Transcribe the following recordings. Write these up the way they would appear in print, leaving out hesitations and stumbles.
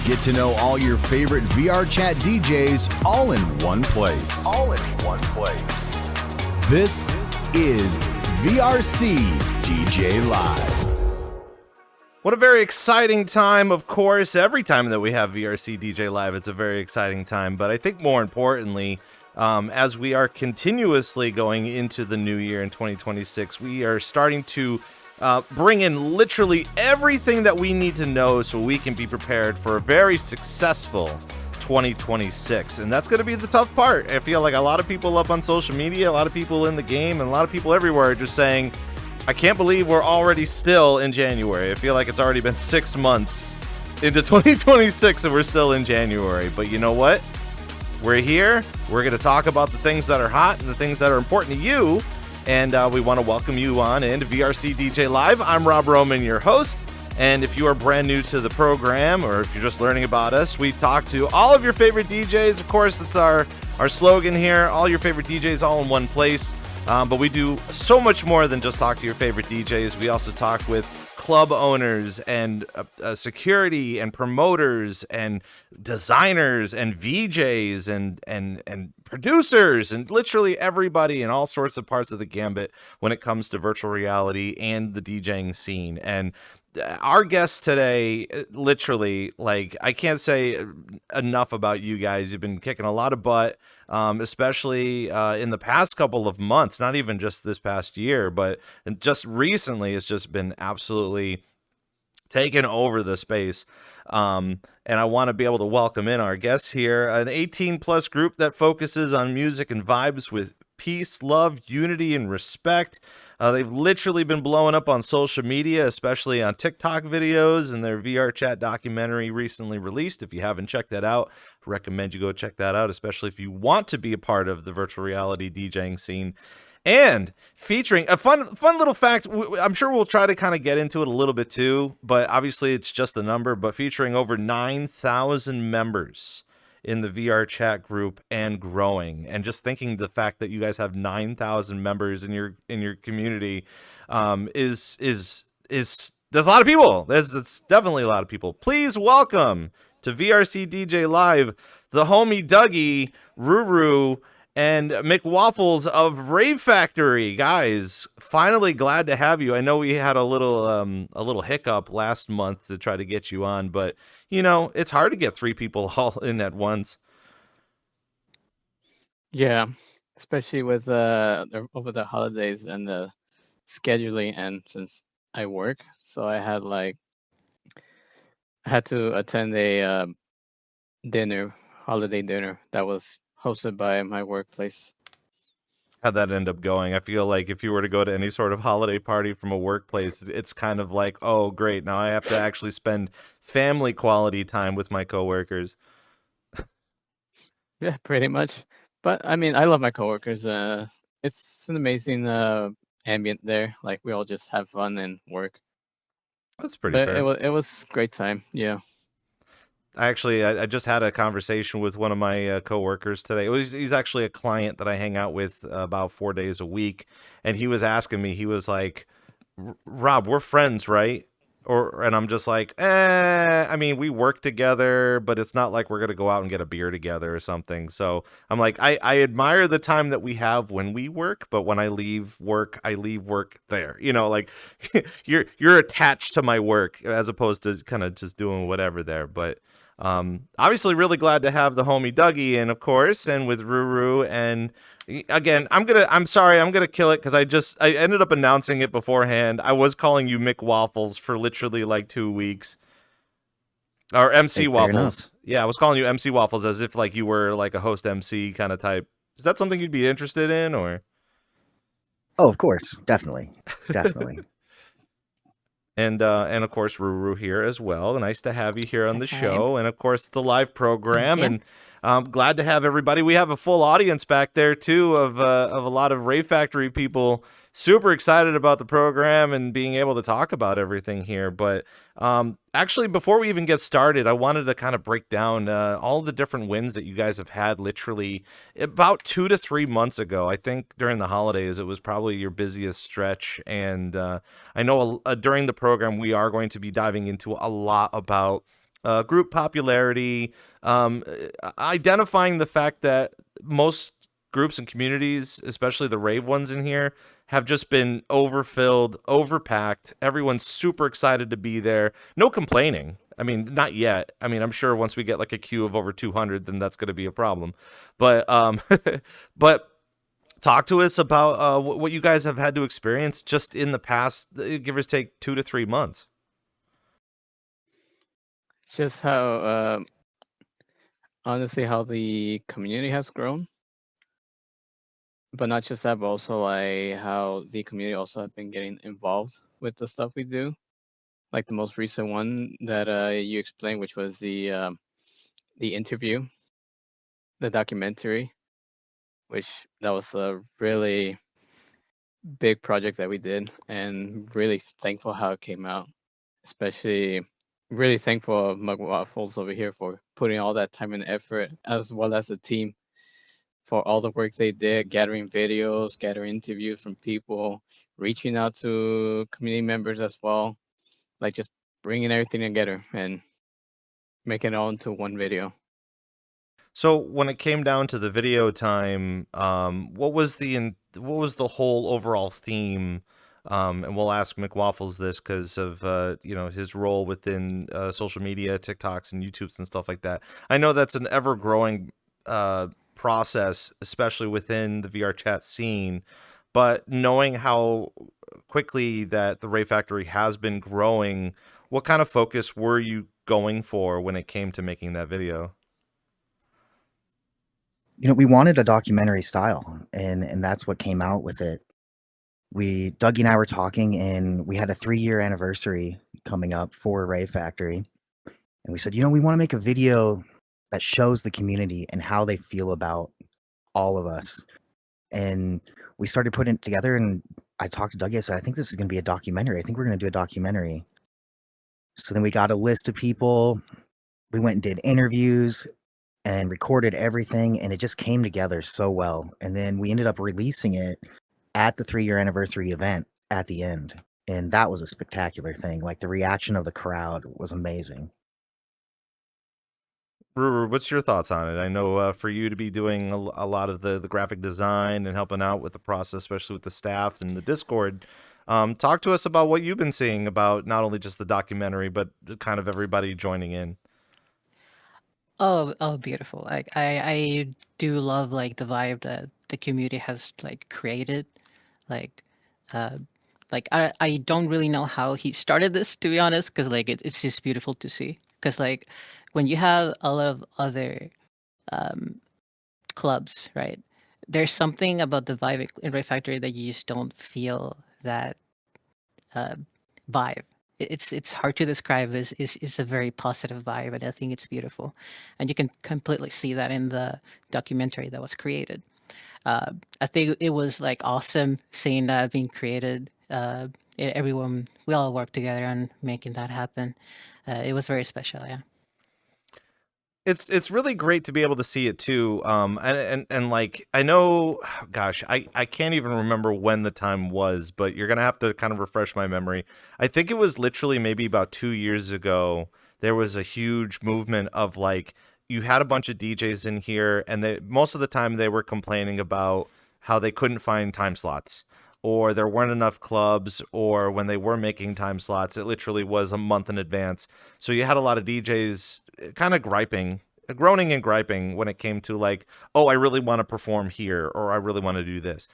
Get to know all your favorite VRChat DJs all in one place. This is VRCDJLIVE. What a very exciting time, of course. Every time that we have VRCDJLIVE, it's a very exciting time. But I think more importantly, as we are continuously going into the new year in 2026, we are starting to bring in literally everything that we need to know so we can be prepared for a very successful 2026. And that's going to be the tough part. I feel like a lot of people up on social media, a lot of people in the game, and a lot of people everywhere are just saying, I can't believe we're already still in January. I feel like it's already been 6 months into 2026 and we're still in January. But you know what? We're here. We're going to talk about the things that are hot and the things that are important to you. And we want to welcome you on into VRC DJ Live. I'm Rob Roman, your host. And if you are brand new to the program or if you're just learning about us, we talk to all of your favorite DJs. Of course, that's our slogan here. All your favorite DJs all in one place. But we do so much more than just talk to your favorite DJs. We also talk with club owners and security and promoters and designers and VJs and producers and literally everybody in all sorts of parts of the gambit when it comes to virtual reality and the DJing scene. And our guest today, literally, like, I can't say enough about you guys. You've been kicking a lot of butt, especially in the past couple of months, not even just this past year, but just recently it's just been absolutely taken over the space. And I want to be able to welcome in our guests here, an 18-plus group that focuses on music and vibes with peace, love, unity, and respect. They've literally been blowing up on social media, especially on TikTok videos, and their VRChat documentary recently released. If you haven't checked that out, I recommend you go check that out, especially if you want to be a part of the virtual reality DJing scene. And featuring a fun little fact, I'm sure we'll try to kind of get into it a little bit too, but obviously it's just a number, but featuring over 9,000 members in the VRChat group and growing. And just thinking the fact that you guys have 9,000 members in your community is there's a lot of people. It's definitely a lot of people. Please welcome to VRC DJ Live the HomieDouggie, Ruru, and McWaffles of Rave Factory. Guys, finally glad to have you. I know we had a little hiccup last month to try to get you on, but you know, it's hard to get 3 people all in at once. Yeah, especially with over the holidays and the scheduling, and since I work, so I had to attend a holiday dinner that was hosted by my workplace. How'd that end up going? I feel like if you were to go to any sort of holiday party from a workplace, it's kind of like, oh, great, now I have to actually spend family quality time with my coworkers. Yeah, pretty much. But I mean, I love my coworkers. It's an amazing ambient there. Like, we all just have fun and work. That's pretty fair. It was a great time. Yeah. I just had a conversation with one of my coworkers today. He's actually a client that I hang out with about 4 days a week, and he was asking me. He was like, "Rob, we're friends, right?" And I'm just like, I mean, we work together, but it's not like we're gonna go out and get a beer together or something. So I'm like, I admire the time that we have when we work, but when I leave work there. You know, like you're attached to my work as opposed to kind of just doing whatever there. But obviously really glad to have the HomieDouggie in, of course, and with Ruru. And again, I'm sorry, I'm gonna kill it because I ended up announcing it beforehand. I was calling you McWaffles for literally like 2 weeks, or MC Waffles. Yeah, I was calling you MC Waffles as if like you were like a host MC kind of type. Is that something you'd be interested in, or? Oh, of course, definitely. And of course, Ruru here as well. Nice to have you here on the show. And of course, it's a live program, and I'm glad to have everybody. We have a full audience back there too of a lot of Rave Factory people. Super excited about the program and being able to talk about everything here. But actually, before we even get started, I wanted to kind of break down all the different wins that you guys have had literally about 2 to 3 months ago. I think during the holidays, it was probably your busiest stretch. And I know during the program, we are going to be diving into a lot about group popularity, identifying the fact that most groups and communities, especially the rave ones in here, have just been overfilled, overpacked. Everyone's super excited to be there. No complaining. I mean, not yet. I mean, I'm sure once we get like a queue of over 200, then that's going to be a problem. But but talk to us about what you guys have had to experience just in the past, give or take 2 to 3 months. Just how honestly how the community has grown, but not just that, but also like how the community also have been getting involved with the stuff we do. Like the most recent one that you explained, which was the interview, the documentary, which that was a really big project that we did, and really thankful how it came out. Especially really thankful of McWaffles over here for putting all that time and effort, as well as the team for all the work they did, gathering videos, gathering interviews from people, reaching out to community members as well, like just bringing everything together and making it all into one video. So when it came down to the video time, what was the whole overall theme? And we'll ask McWaffles this because of his role within social media, TikToks and YouTubes and stuff like that. I know that's an ever growing process, especially within the VRChat scene. But knowing how quickly that the Rave Factory has been growing, what kind of focus were you going for when it came to making that video? We wanted a documentary style, and that's what came out with it. Dougie and I were talking, and we had a 3-year anniversary coming up for Rave Factory. And we said, we want to make a video that shows the community and how they feel about all of us. And we started putting it together, and I talked to Dougie. I said, I think this is going to be a documentary. I think we're going to do a documentary. So then we got a list of people. We went and did interviews and recorded everything, and it just came together so well. And then we ended up releasing it at the 3-year anniversary event at the end. And that was a spectacular thing. Like, the reaction of the crowd was amazing. Ruru, what's your thoughts on it? I know for you to be doing a lot of the graphic design and helping out with the process, especially with the staff and the Discord. Talk to us about what you've been seeing about not only just the documentary, but kind of everybody joining in. Oh, beautiful. Like I do love like the vibe that the community has like created. Like uh I don't really know how he started this, to be honest, because like it's just beautiful to see. Because like when you have a lot of other um clubs, right? There's something about the vibe in Rave Factory that you just don't feel that uh vibe. It's hard to describe. Is a very positive vibe, and I think it's beautiful, and you can completely see that in the documentary that was created. I think it was like awesome seeing that being created. Everyone, we all worked together on making that happen. It was very special. Yeah. It's really great to be able to see it too. And like I know, gosh, I can't even remember when the time was, but you're gonna have to kind of refresh my memory. I think it was literally maybe about 2 years ago. There was a huge movement of like you had a bunch of DJs in here, and most of the time they were complaining about how they couldn't find time slots, or there weren't enough clubs, or when they were making time slots, it literally was a month in advance. So you had a lot of DJs kind of groaning and griping when it came to like, oh, I really want to perform here, or I really want to do this.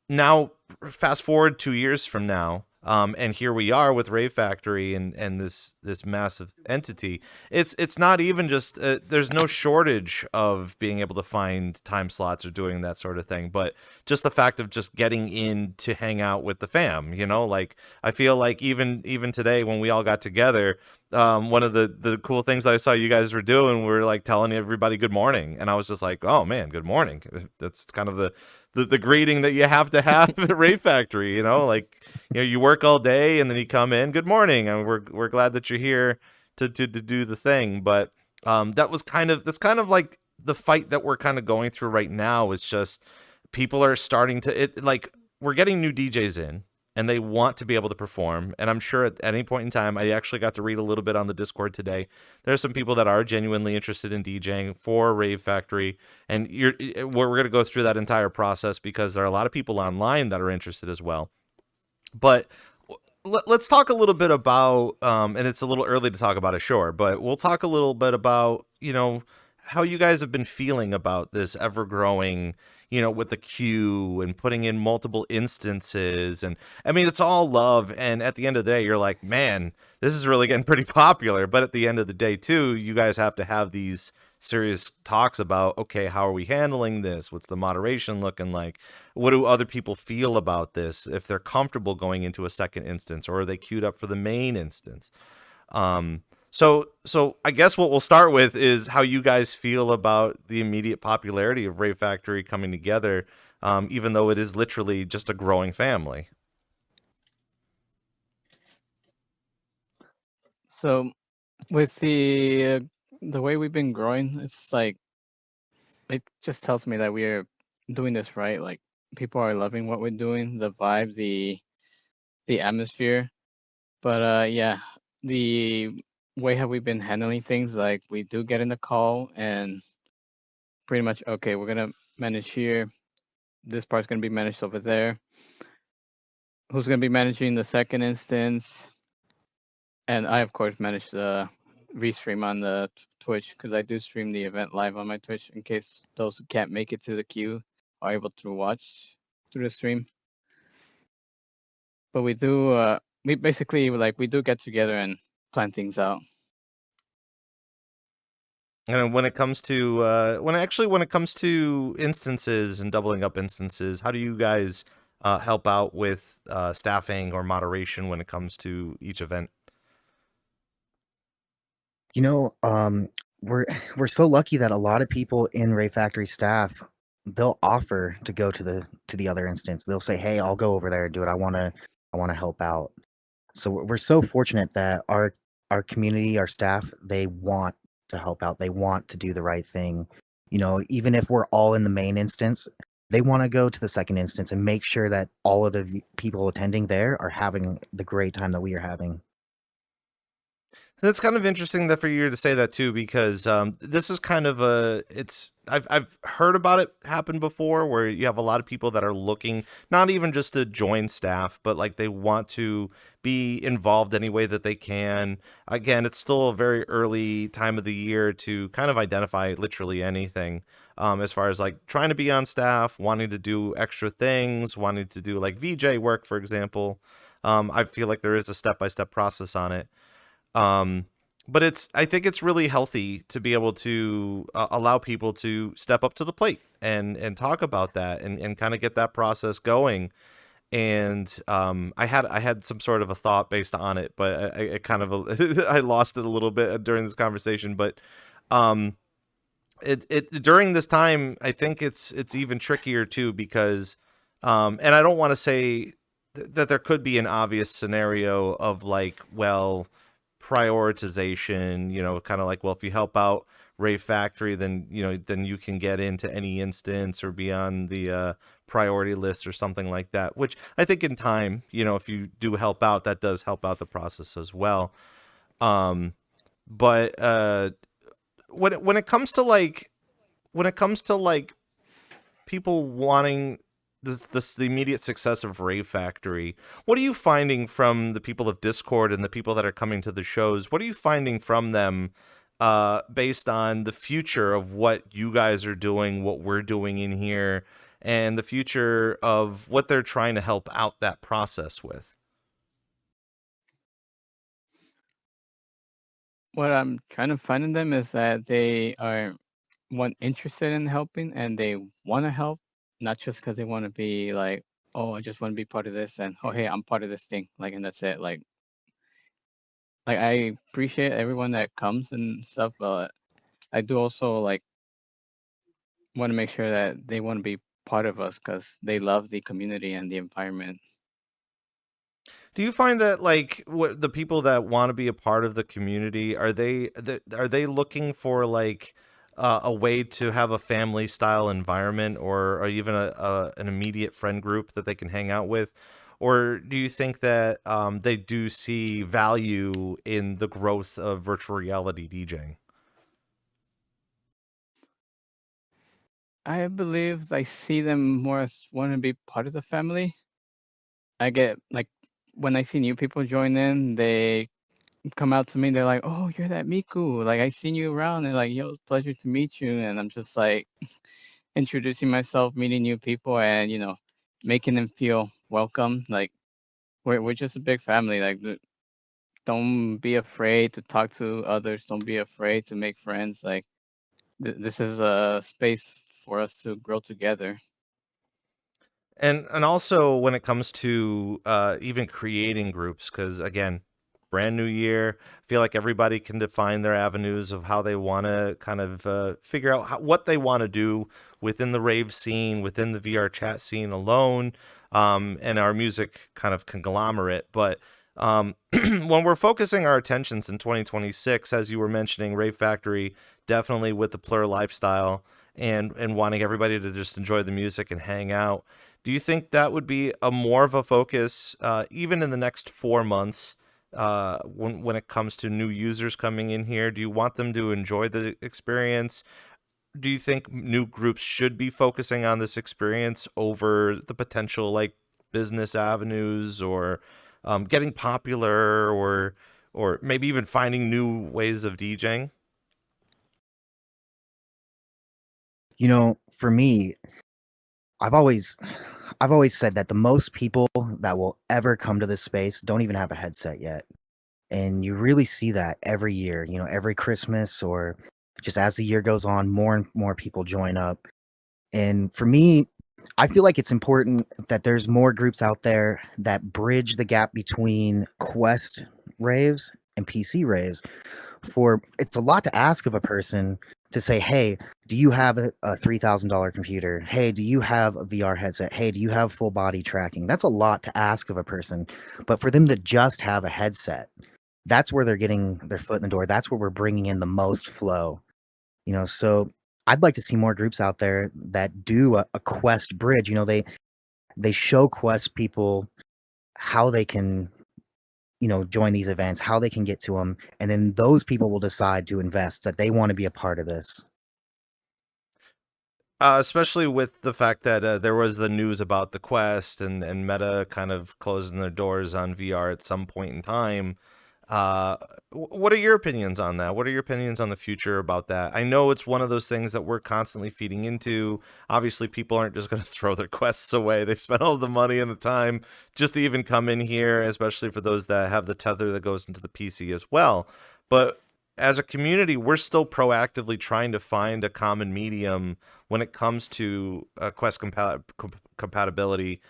Now, fast forward 2 years from now, and here we are with Rave Factory and this massive entity. It's not even just there's no shortage of being able to find time slots or doing that sort of thing, but just the fact of just getting in to hang out with the fam. Like I feel like even today when we all got together, one of the cool things I saw you guys were doing were like telling everybody good morning, and I was just like, oh man, good morning. That's kind of the greeting that you have to have at Rave Factory. Like you work all day and then you come in, good morning, and we're glad that you're here to do the thing. But that's kind of like the fight that we're kind of going through right now. Is just people are starting to like we're getting new DJs in, and they want to be able to perform. And I'm sure at any point in time, I actually got to read a little bit on the Discord today. There's some people that are genuinely interested in DJing for Rave Factory, and we're going to go through that entire process because there are a lot of people online that are interested as well. But let's talk a little bit about, and it's a little early to talk about it, sure, but we'll talk a little bit about, how you guys have been feeling about this ever-growing, with the queue and putting in multiple instances. And I mean, it's all love. And at the end of the day, you're like, man, this is really getting pretty popular. But at the end of the day, too, you guys have to have these serious talks about, okay, how are we handling this? What's the moderation looking like? What do other people feel about this? If they're comfortable going into a second instance, or are they queued up for the main instance? So I guess what we'll start with is how you guys feel about the immediate popularity of Rave Factory coming together, even though it is literally just a growing family. So with the way we've been growing, it's like it just tells me that we are doing this right. Like people are loving what we're doing, the vibe, the atmosphere. But yeah, the way have we been handling things, like we do get in the call and pretty much, okay, we're gonna manage here, this part's gonna be managed over there, who's gonna be managing the second instance, and I of course manage the restream on the Twitch, because I do stream the event live on my Twitch in case those who can't make it to the queue are able to watch through the stream. But we do we basically, like, we do get together and plan things out. And when it comes to when it comes to instances and doubling up instances, how do you guys help out with staffing or moderation when it comes to each event? We're so lucky that a lot of people in Rave Factory staff, they'll offer to go to the other instance. They'll say, "Hey, I'll go over there and do it. I want to help out." So we're so fortunate that our community, our staff, they want to help out. They want to do the right thing. Even if we're all in the main instance, they want to go to the second instance and make sure that all of the people attending there are having the great time that we are having. That's kind of interesting that for you to say that too, because this is kind of I've heard about it happen before, where you have a lot of people that are looking not even just to join staff, but like they want to be involved any way that they can. Again, it's still a very early time of the year to kind of identify literally anything, as far as like trying to be on staff, wanting to do extra things, wanting to do like VJ work, for example. I feel like there is a step-by-step process on it. But I think it's really healthy to be able to allow people to step up to the plate and talk about that and kind of get that process going. And I had some sort of a thought based on it, but I kind of I lost it a little bit during this conversation. But it during this time, I think it's even trickier too, because and I don't want to say that there could be an obvious scenario of like, well, prioritization, kind of like, well, if you help out Rave Factory, then you can get into any instance or be on the priority list or something like that, which I think in time, if you do help out, that does help out the process as well. But when it comes to like people wanting the immediate success of Rave Factory, what are you finding from the people of Discord and the people that are coming to the shows? What are you finding from them based on the future of what you guys are doing, what we're doing in here, and the future of what they're trying to help out that process with? What I'm trying to find in them is that they are interested in helping, and they want to help, not just because they want to be like, oh, I just want to be part of this, and oh, hey, I'm part of this thing, like, and that's it. Like I appreciate everyone that comes and stuff, but I do also like want to make sure that they want to be part of us because they love the community and the environment. Do you find that like what the people that want to be a part of the community, are they looking for like a way to have a family style environment, or even an immediate friend group that they can hang out with? or do you think that they do see value in the growth of virtual reality DJing? I believe I see them more as want to be part of the family. I get like when I see new people join in, they come out to me. They're like, "Oh, you're that Miku. Like I seen you around, and like, yo, pleasure to meet you." And I'm just like introducing myself, meeting new people, and making them feel welcome. Like we're just a big family. Like don't be afraid to talk to others. Don't be afraid to make friends. Like this is a space for us to grow together. And also when it comes to even creating groups, because again, brand new year, I feel like everybody can define their avenues of how they want to kind of figure out what they want to do within the rave scene, within the VR chat scene alone, and our music kind of conglomerate. But when we're focusing our attentions in 2026, as you were mentioning, Rave Factory, definitely with the Plur lifestyle and wanting everybody to just enjoy the music and hang out. Do you think that would be a more of a focus, even in the next 4 months, when it comes to new users coming in here? Do you want them to enjoy the experience? Do you think new groups should be focusing on this experience over the potential like business avenues or getting popular or maybe even finding new ways of DJing? For me, I've always said that the most people that will ever come to this space don't even have a headset yet. And you really see that every year, every Christmas or just as the year goes on, more and more people join up. And for me, I feel like it's important that there's more groups out there that bridge the gap between Quest raves and PC raves. For it's a lot to ask of a person to say, hey, do you have a $3,000 computer? Hey, do you have a VR headset? Hey, do you have full body tracking? That's a lot to ask of a person. But for them to just have a headset, that's where they're getting their foot in the door. That's where we're bringing in the most flow. So I'd like to see more groups out there that do a Quest bridge. They show Quest people how they can join these events, how they can get to them, and then those people will decide to invest that they want to be a part of this. Especially with the fact that there was the news about the Quest and Meta kind of closing their doors on VR at some point in time. What are your opinions on that? What are your opinions on the future about that? I know it's one of those things that we're constantly feeding into. Obviously, people aren't just going to throw their quests away. They spent all the money and the time just to even come in here, especially for those that have the tether that goes into the PC as well. But as a community, we're still proactively trying to find a common medium when it comes to Quest compatibility,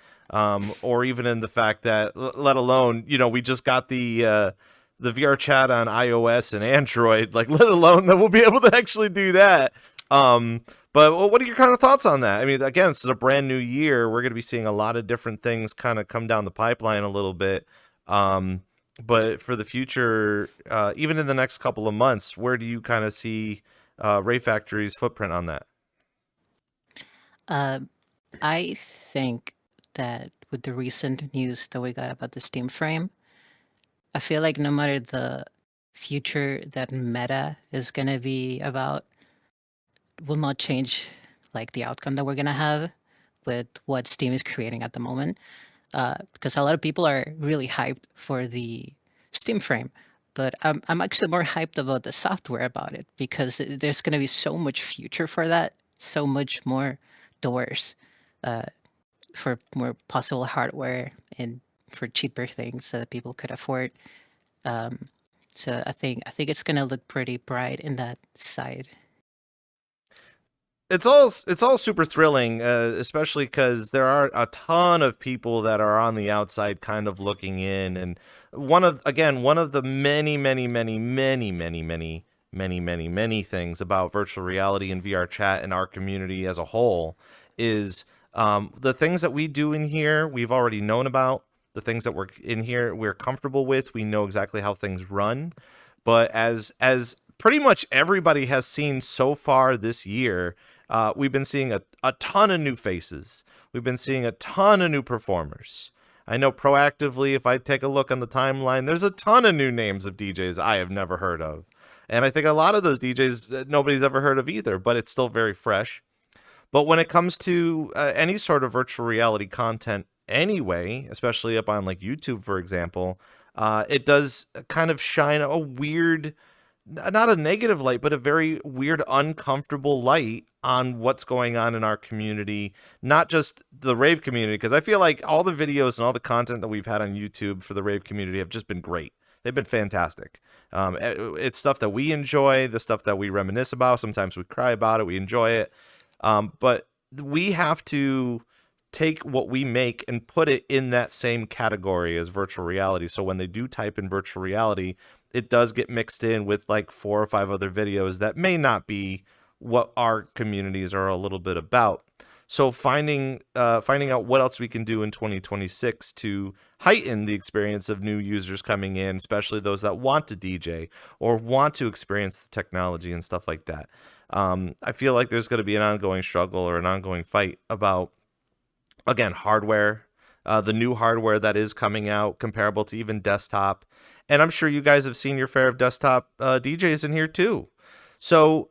or even in the fact that, let alone, we just got the VRChat on iOS and Android, like let alone that we'll be able to actually do that. But what are your kind of thoughts on that? I mean, again, it's a brand new year. We're going to be seeing a lot of different things kind of come down the pipeline a little bit. But for the future, even in the next couple of months, where do you kind of see Rave Factory's footprint on that? I think that with the recent news that we got about the Steam frame, I feel like no matter the future that Meta is going to be about, will not change like the outcome that we're going to have with what Steam is creating at the moment. Because a lot of people are really hyped for the Steam frame, but I'm actually more hyped about the software about it, because there's going to be so much future for that, so much more doors for more possible hardware and for cheaper things that people could afford. So I think it's gonna look pretty bright in that side. It's all super thrilling, especially because there are a ton of people that are on the outside kind of looking in. And one of the many things about virtual reality and VR chat and our community as a whole is the things that we do in here, we've already known about. The things that we're in here, we're comfortable with. We know exactly how things run. But as pretty much everybody has seen so far this year, we've been seeing a ton of new faces. We've been seeing a ton of new performers. I know proactively, if I take a look on the timeline, there's a ton of new names of DJs I have never heard of. And I think a lot of those DJs nobody's ever heard of either, but it's still very fresh. But when it comes to any sort of virtual reality content anyway, especially up on like YouTube, for example, it does kind of shine a weird, not a negative light, but a very weird, uncomfortable light on what's going on in our community, not just the rave community, because I feel like all the videos and all the content that we've had on YouTube for the rave community have just been great. They've been fantastic. It's stuff that we enjoy, the stuff that we reminisce about. Sometimes we cry about it. We enjoy it. But we have to take what we make and put it in that same category as virtual reality. So when they do type in virtual reality, it does get mixed in with like 4 or 5 other videos that may not be what our communities are a little bit about. So finding out what else we can do in 2026 to heighten the experience of new users coming in, especially those that want to DJ or want to experience the technology and stuff like that. I feel like there's going to be an ongoing struggle or an ongoing fight about, again, hardware, the new hardware that is coming out comparable to even desktop. And I'm sure you guys have seen your fair of desktop DJs in here too. So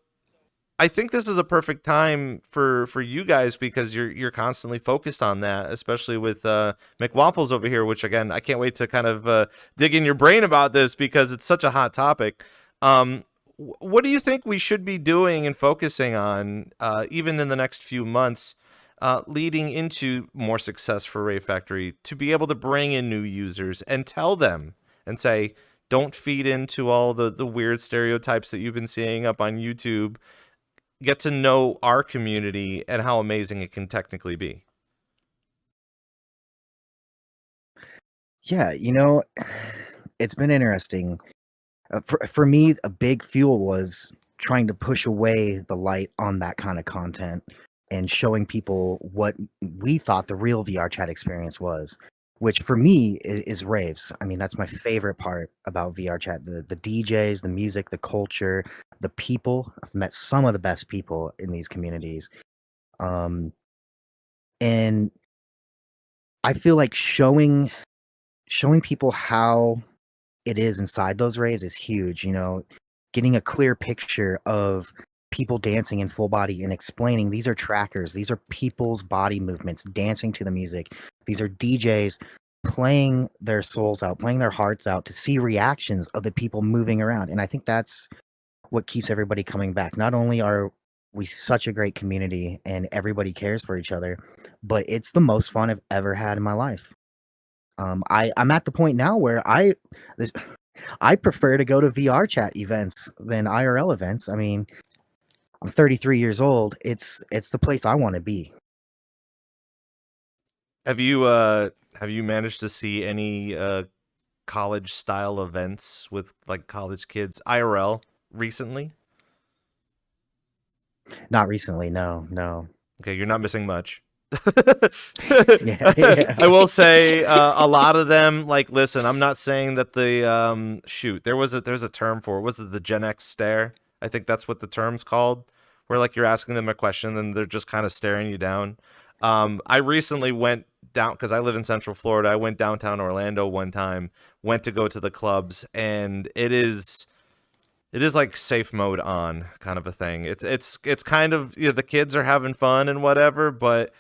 I think this is a perfect time for you guys because you're constantly focused on that, especially with McWaffles over here, which again, I can't wait to kind of dig in your brain about this because it's such a hot topic. What do you think we should be doing and focusing on even in the next few months leading into more success for Rave Factory to be able to bring in new users and tell them and say, don't feed into all the weird stereotypes that you've been seeing up on YouTube. Get to know our community and how amazing it can technically be. Yeah, it's been interesting. For me, a big fuel was trying to push away the light on that kind of content and showing people what we thought the real VR chat experience was, which for me is raves. I mean, that's my favorite part about VR chat, the DJs, the music, the culture, the people. I've met some of the best people in these communities. And I feel like showing people how it is inside those raves is huge. Getting a clear picture of people dancing in full body and explaining these are trackers, these are people's body movements dancing to the music, these are DJs playing their souls out, playing their hearts out to see reactions of the people moving around. And I think that's what keeps everybody coming back. Not only are we such a great community and everybody cares for each other, but it's the most fun I've ever had in my life. I'm at the point now where I prefer to go to VR chat events than IRL events. I mean, I'm 33 years old. It's the place I want to be. Have you managed to see any college style events with like college kids IRL recently? Not recently, no. Okay, you're not missing much. Yeah. I will say a lot of them, like, listen, I'm not saying that the there's a term for it. Was it the Gen X stare? I think that's what the term's called, where like you're asking them a question and they're just kind of staring you down. I recently went down because I live in Central Florida. I went downtown Orlando one time, went to go to the clubs, and it is like safe mode on kind of a thing. It's kind of, the kids are having fun and whatever, but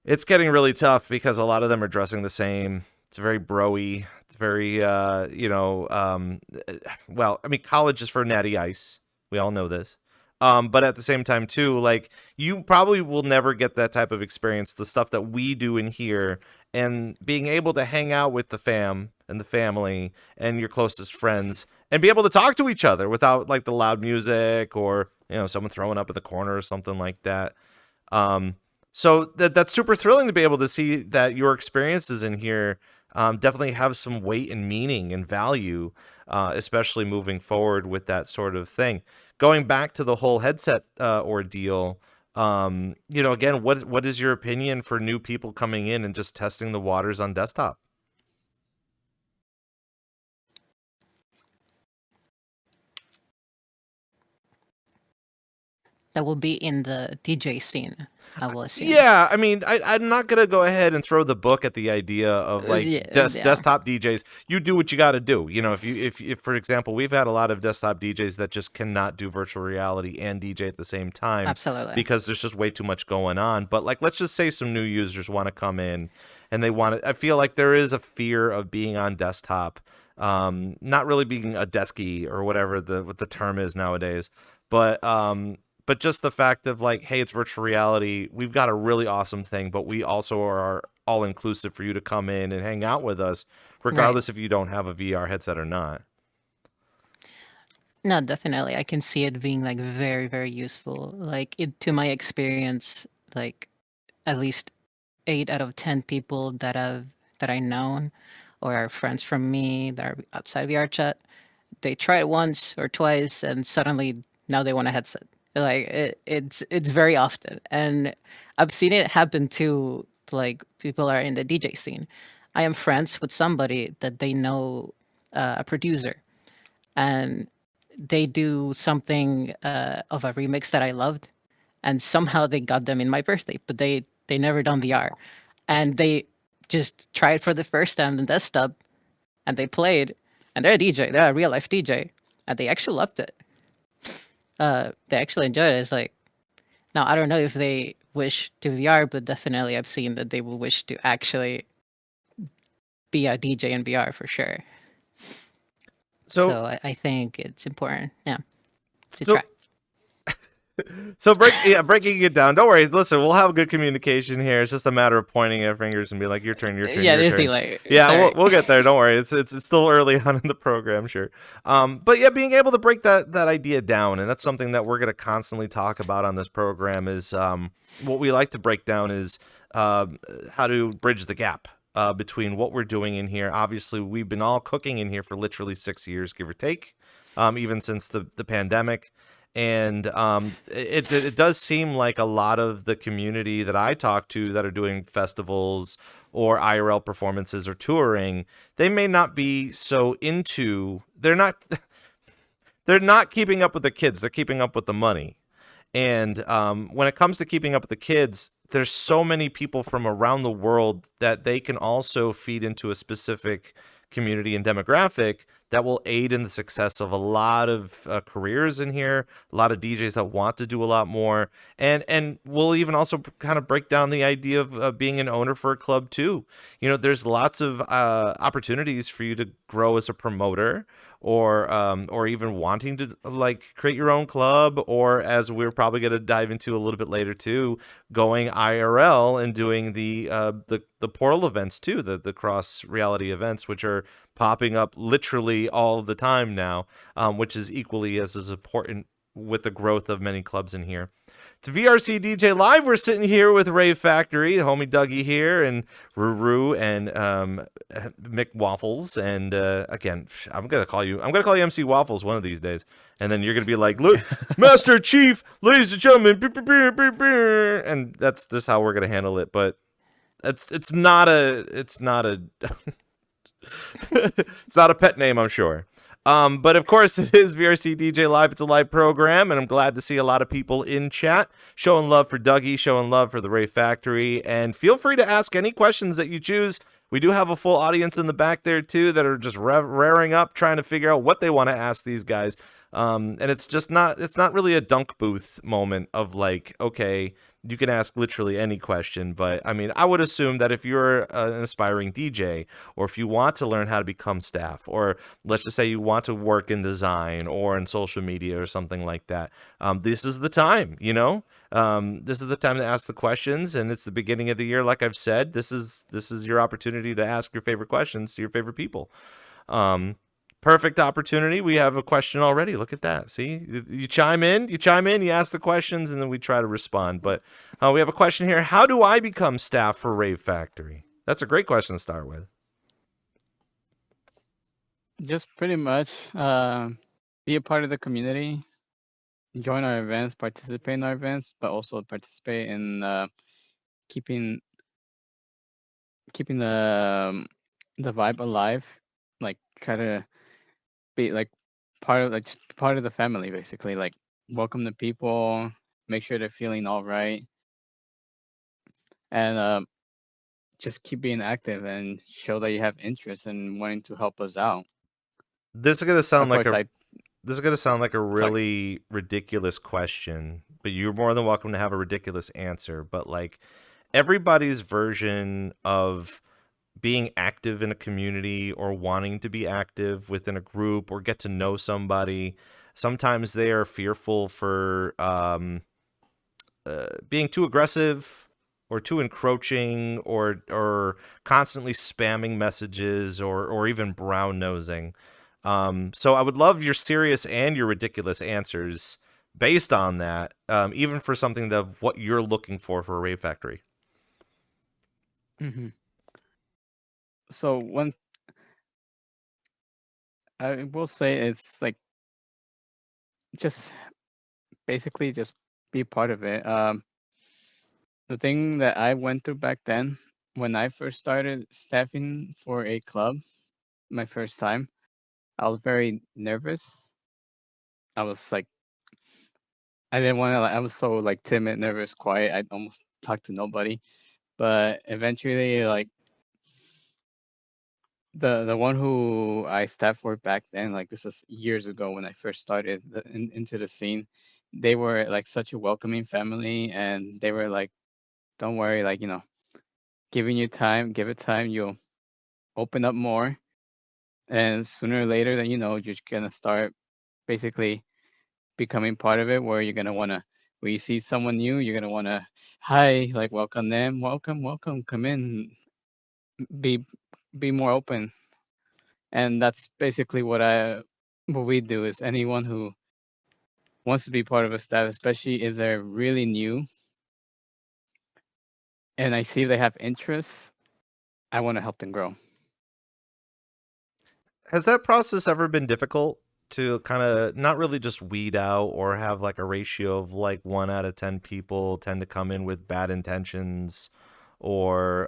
it's getting really tough because a lot of them are dressing the same. It's very bro-y. It's very, well, I mean, college is for natty ice. We all know this. But at the same time, too, like, you probably will never get that type of experience, the stuff that we do in here, and being able to hang out with the fam and the family and your closest friends and be able to talk to each other without, like, the loud music or, someone throwing up in the corner or something like that. So that's super thrilling to be able to see that your experiences in here definitely have some weight and meaning and value, especially moving forward with that sort of thing. Going back to the whole headset ordeal, again, what is your opinion for new people coming in and just testing the waters on desktop? that will be in the DJ scene, I will assume. Yeah, I mean, I'm not gonna go ahead and throw the book at the idea of like Yeah, desktop DJs. You do what you got to do. You know, if for example, we've had a lot of desktop DJs that just cannot do virtual reality and DJ at the same time absolutely. because there's just way too much going on. But like, let's just say some new users want to come in and they want to. I feel like there is a fear of being on desktop, not really being a deskie or whatever what the term is nowadays, but just the fact of like, hey, it's virtual reality. We've got a really awesome thing, but we also are all inclusive for you to come in and hang out with us, regardless if you don't have a VR headset or not. No, definitely. I can see it being like very, very useful. Like to my experience, like at least 8 out of 10 people that I known or are friends from me that are outside VRChat, they try it once or twice and suddenly now they want a headset. Like it's very often, and I've seen it happen to like people are in the DJ scene. I am friends with somebody that they know, a producer, and they do something of a remix that I loved, and somehow they got them in my birthday, but they never done VR, and they just tried for the first time on desktop, and they played, and they're a DJ, they're a real life DJ, and they actually loved it. They actually enjoyed it. It's like, now I don't know if they wish to VR, but definitely I've seen that they will wish to actually be a DJ in VR for sure. So I think it's important, yeah, to try. So breaking it down. Don't worry. Listen, we'll have good communication here. It's just a matter of pointing our fingers and be like, "Your turn, your turn." Yeah, your there's turn. delay. Yeah, we'll get there. Don't worry. It's still early on in the program, sure. But yeah, being able to break that idea down, and that's something that we're going to constantly talk about on this program. Is what we like to break down is how to bridge the gap between what we're doing in here. Obviously, we've been all cooking in here for literally 6 years, give or take, even since the pandemic. And it does seem like a lot of the community that I talk to that are doing festivals or IRL performances or touring, they may not be so into, they're not keeping up with the kids, they're keeping up with the money. And when it comes to keeping up with the kids, there's so many people from around the world that they can also feed into a specific community and demographic that will aid in the success of a lot of careers in here, a lot of DJs that want to do a lot more. And we'll even also kind of break down the idea of being an owner for a club too. You know, there's lots of opportunities for you to grow as a promoter, or even wanting to like create your own club, or as we're probably going to dive into a little bit later too, going IRL and doing the portal events too, the cross reality events, which are popping up literally all the time now, which is equally as important with the growth of many clubs in here. It's VRCDJLIVE. We're sitting here with Rave Factory, the homie Dougie here, and Ruru and McWaffles. And again, I'm gonna call you MC Waffles one of these days, and then you're gonna be like, "Look, Master Chief, ladies and gentlemen," and that's just how we're gonna handle it. But it's not a it's not a pet name, I'm sure. But of course, it is VRCDJLIVE. It's a live program, and I'm glad to see a lot of people in chat showing love for Dougie, showing love for the Rave Factory, and feel free to ask any questions that you choose. We do have a full audience in the back there too that are just raring up, trying to figure out what they want to ask these guys. And it's not really a dunk booth moment of like, okay, you can ask literally any question, but I mean, I would assume that if you're an aspiring DJ, or if you want to learn how to become staff, or let's just say you want to work in design or in social media or something like that, this is the time, you know? This is the time to ask the questions, and it's the beginning of the year. Like I've said, this is your opportunity to ask your favorite questions to your favorite people. Perfect opportunity. We have a question already. Look at that. See, you chime in, you ask the questions, and then we try to respond. But we have a question here. How do I become staff for Rave Factory? That's a great question to start with. Just pretty much be a part of the community, join our events, participate in our events, but also participate in keeping the vibe alive. Like, kind of be like part of the family, basically. Like, welcome the people, make sure they're feeling all right, and just keep being active and show that you have interest in wanting to help us out. This is gonna Of sound like course, a this is gonna sound like a sorry. really ridiculous question, but you're more than welcome to have a ridiculous answer. But like everybody's version of being active in a community or wanting to be active within a group or get to know somebody, sometimes they are fearful for being too aggressive or too encroaching or constantly spamming messages or even brown nosing. So I would love your serious and your ridiculous answers based on that, even for something that what you're looking for a Rave Factory. Hmm. So one, I will say it's like just basically just be part of it. The thing that I went through back then when I first started staffing for a club, my first time, I was very nervous. I was like, I didn't want to. I was so like timid, nervous, quiet. I almost talked to nobody. But eventually, like the one who I staffed for back then, like this was years ago when I first started into the scene. They were like such a welcoming family, and they were like, "Don't worry, like giving you time, give it time, you'll open up more, and sooner or later, then you're just gonna start basically becoming part of it, where you're gonna wanna when you see someone new, you're gonna wanna hi, like welcome them, welcome, welcome, come in, be be more open." And that's basically what we do is anyone who wants to be part of a staff, especially if they're really new and I see they have interests, I want to help them grow. Has that process ever been difficult to kind of not really just weed out or have like a ratio of like 1 out of 10 people tend to come in with bad intentions or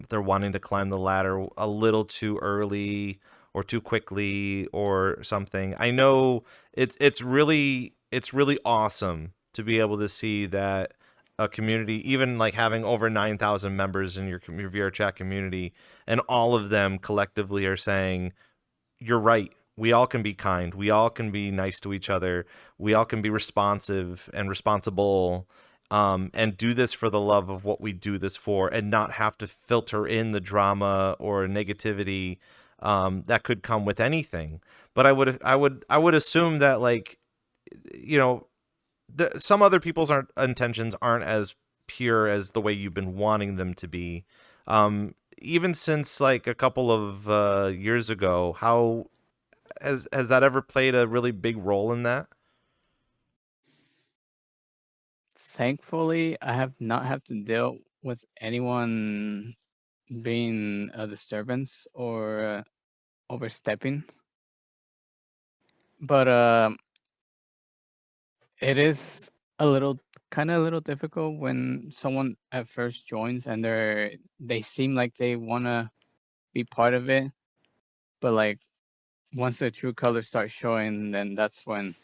they're wanting to climb the ladder a little too early or too quickly or something? I know it's really awesome to be able to see that a community, even like having over 9,000 members in your VRChat community, and all of them collectively are saying, you're right. We all can be kind. We all can be nice to each other. We all can be responsive and responsible, and do this for the love of what we do this for, and not have to filter in the drama or negativity that could come with anything. But I would assume that like you know some other people's intentions aren't as pure as the way you've been wanting them to be. Even since like a couple of years ago, how has that ever played a really big role in that? Thankfully, I have not had to deal with anyone being a disturbance or overstepping. But it is a little a little difficult when someone at first joins and they seem like they want to be part of it, but like once their true colors start showing, then that's when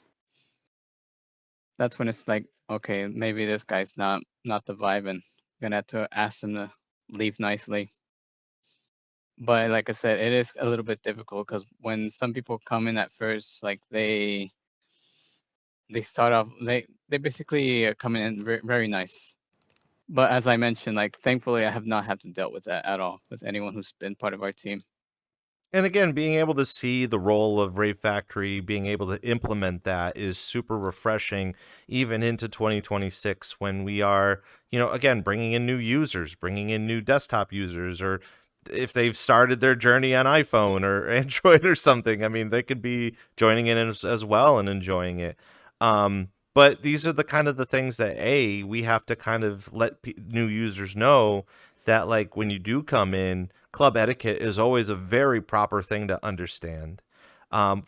it's like, okay, maybe this guy's not the vibe, and gonna have to ask them to leave nicely. But like I said, it is a little bit difficult because when some people come in at first, like they start off they basically come in very nice. But as I mentioned, like thankfully I have not had to deal with that at all with anyone who's been part of our team. And again, being able to see the role of Rave Factory, being able to implement that is super refreshing, even into 2026 when we are, again, bringing in new users, bringing in new desktop users, or if they've started their journey on iPhone or Android or something. I mean, they could be joining in as well and enjoying it. But these are the kind of the things that we have to kind of let new users know that like when you do come in, club etiquette is always a very proper thing to understand.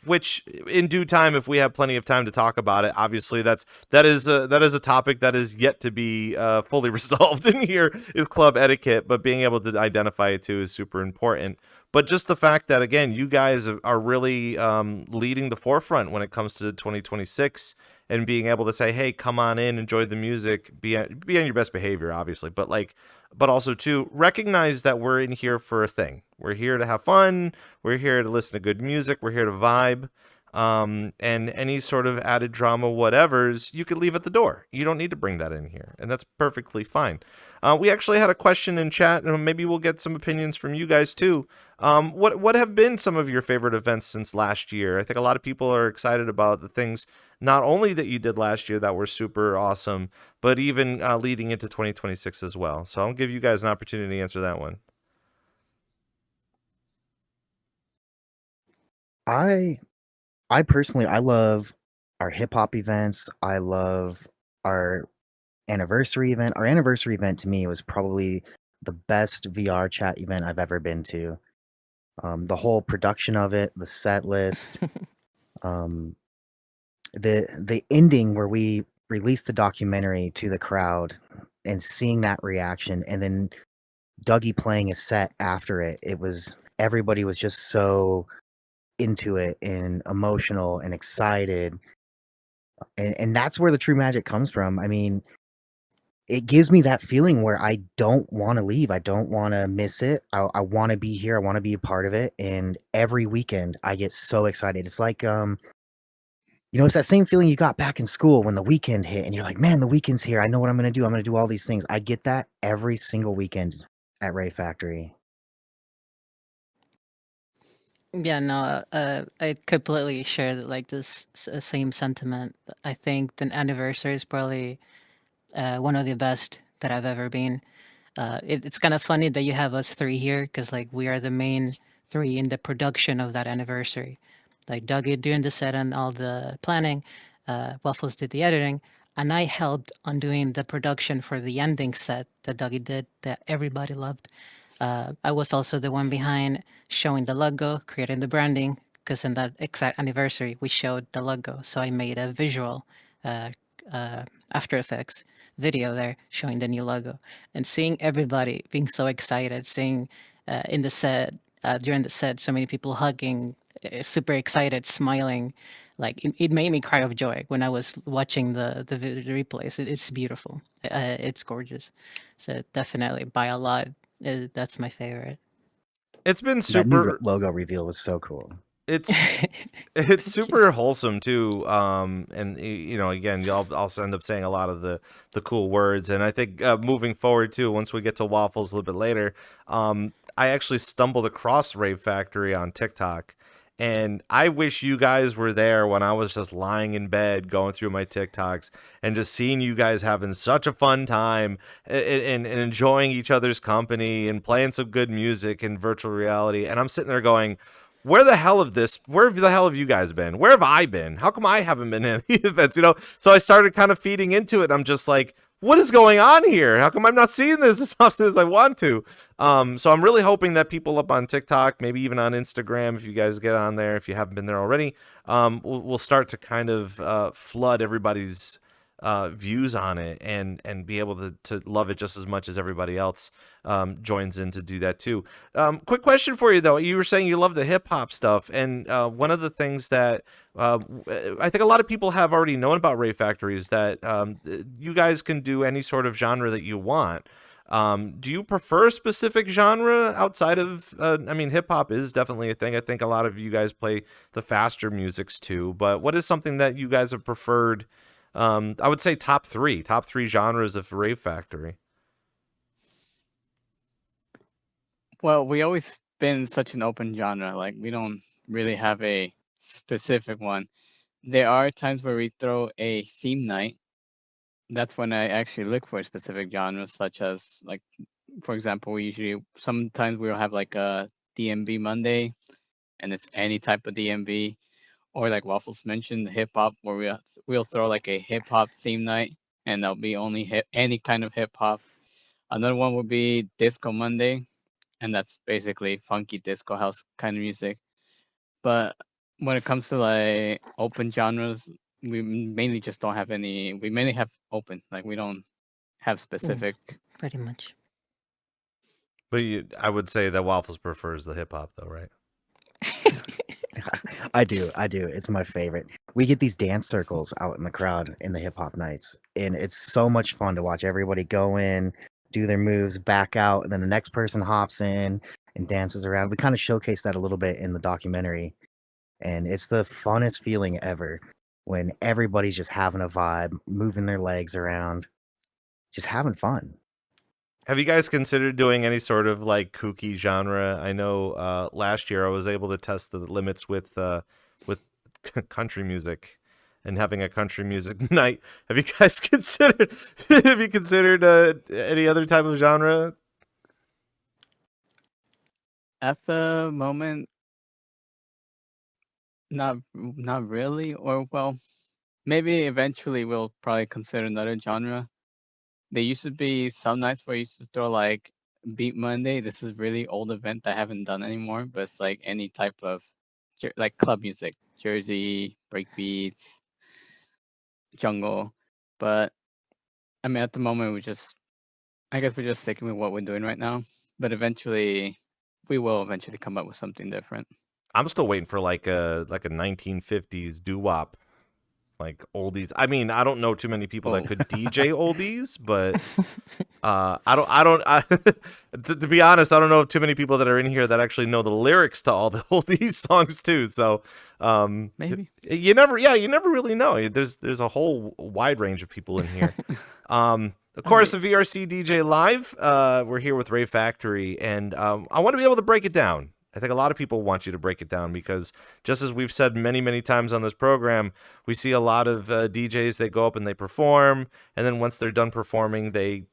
Which in due time, if we have plenty of time to talk about it, obviously that is a topic that is yet to be fully resolved in here is club etiquette, but being able to identify it too is super important. But just the fact that, again, you guys are really leading the forefront when it comes to 2026 and being able to say, hey, come on in, enjoy the music, be on your best behavior, obviously, but also to recognize that we're in here for a thing. We're here to have fun. We're here to listen to good music. We're here to vibe. And any sort of added drama, whatever's, you could leave at the door. You don't need to bring that in here, and that's perfectly fine. We actually had a question in chat, and maybe we'll get some opinions from you guys too. What have been some of your favorite events since last year? I think a lot of people are excited about the things not only that you did last year that were super awesome, but even leading into 2026 as well. So I'll give you guys an opportunity to answer that one. I personally, I love our hip hop events. I love our anniversary event. Our anniversary event to me was probably the best VRChat event I've ever been to. The whole production of it, the set list, the ending where we released the documentary to the crowd and seeing that reaction, and then Dougie playing a set after it. Everybody was just so into it and emotional and excited, and that's where the true magic comes from. I mean, it gives me that feeling where I don't want to leave. I don't want to miss it. I want to be here. I want to be a part of it. And every weekend I get so excited. It's like, it's that same feeling you got back in school when the weekend hit and you're like, man, the weekend's here. I know what I'm going to do. I'm going to do all these things. I get that every single weekend at Rave Factory. Yeah, no, I completely share this same sentiment. I think the anniversary is probably one of the best that I've ever been. It's kind of funny that you have us three here because like we are the main three in the production of that anniversary. Like Dougie doing the set and all the planning, Waffles did the editing, and I helped on doing the production for the ending set that Dougie did that everybody loved. I was also the one behind showing the logo, creating the branding, because in that exact anniversary we showed the logo. So I made a visual After Effects video there showing the new logo, and seeing everybody being so excited, seeing in the set during the set so many people hugging, super excited, smiling, like it made me cry of joy when I was watching the replays. It's beautiful, it's gorgeous. So definitely by a lot, that's my favorite. It's been That new super. logo reveal was so cool. It's super wholesome too. And again, I'll also end up saying a lot of the cool words. And I think moving forward too, once we get to Waffles a little bit later, I actually stumbled across Rave Factory on TikTok. And I wish you guys were there when I was just lying in bed going through my TikToks and just seeing you guys having such a fun time and enjoying each other's company and playing some good music in virtual reality. And I'm sitting there going, where the hell have you guys been? Where have I been? How come I haven't been in the events? So I started kind of feeding into it. I'm just like, what is going on here? How come I'm not seeing this as often as I want to? So I'm really hoping that people up on TikTok, maybe even on Instagram, if you guys get on there, if you haven't been there already, we'll start to kind of flood everybody's views on it and be able to love it just as much as everybody else joins in to do that too. Quick question for you though. You were saying you love the hip hop stuff, and one of the things that I think a lot of people have already known about Rave Factory is that you guys can do any sort of genre that you want. Do you prefer a specific genre outside of, hip hop is definitely a thing. I think a lot of you guys play the faster musics too, but what is something that you guys have preferred? I would say top three genres of Rave Factory. Well, we always been such an open genre. Like we don't really have a specific one. There are times where we throw a theme night. That's when I actually look for specific genres, such as like, for example, sometimes we'll have like a DMB Monday, and it's any type of DMB, or like Waffles mentioned, hip hop, where we'll throw like a hip hop theme night, and there'll be only any kind of hip hop. Another one would be Disco Monday, and that's basically funky disco house kind of music. But when it comes to like open genres, we mainly just don't have any. We mainly have open, like we don't have specific. Pretty much. But I would say that Waffles prefers the hip hop though, right? I do. It's my favorite. We get these dance circles out in the crowd in the hip hop nights, and it's so much fun to watch everybody go in, do their moves, back out, and then the next person hops in and dances around. We kind of showcase that a little bit in the documentary, and it's the funnest feeling ever when everybody's just having a vibe, moving their legs around, just having fun. Have you guys considered doing any sort of like kooky genre? I know last year I was able to test the limits with country music and having a country music night. Have you guys considered any other type of genre? At the moment, not really. Or well, maybe eventually we'll probably consider another genre. There used to be some nights where you used to throw like Beat Monday. This is a really old event that I haven't done anymore, but it's like any type of like club music, Jersey, breakbeats, jungle. But I mean, at the moment, I guess we're just sticking with what we're doing right now. But eventually, we will eventually come up with something different. I'm still waiting for like a 1950s doo-wop, like oldies. I mean, I don't know too many people that could DJ oldies, but to be honest, I don't know too many people that are in here that actually know the lyrics to all the oldies songs too. So Maybe you never really know. There's a whole wide range of people in here. Of course, the VRCDJLIVE. We're here with Rave Factory, and I want to be able to break it down. I think a lot of people want you to break it down because just as we've said many, many times on this program, we see a lot of DJs, they go up and they perform, and then once they're done performing, they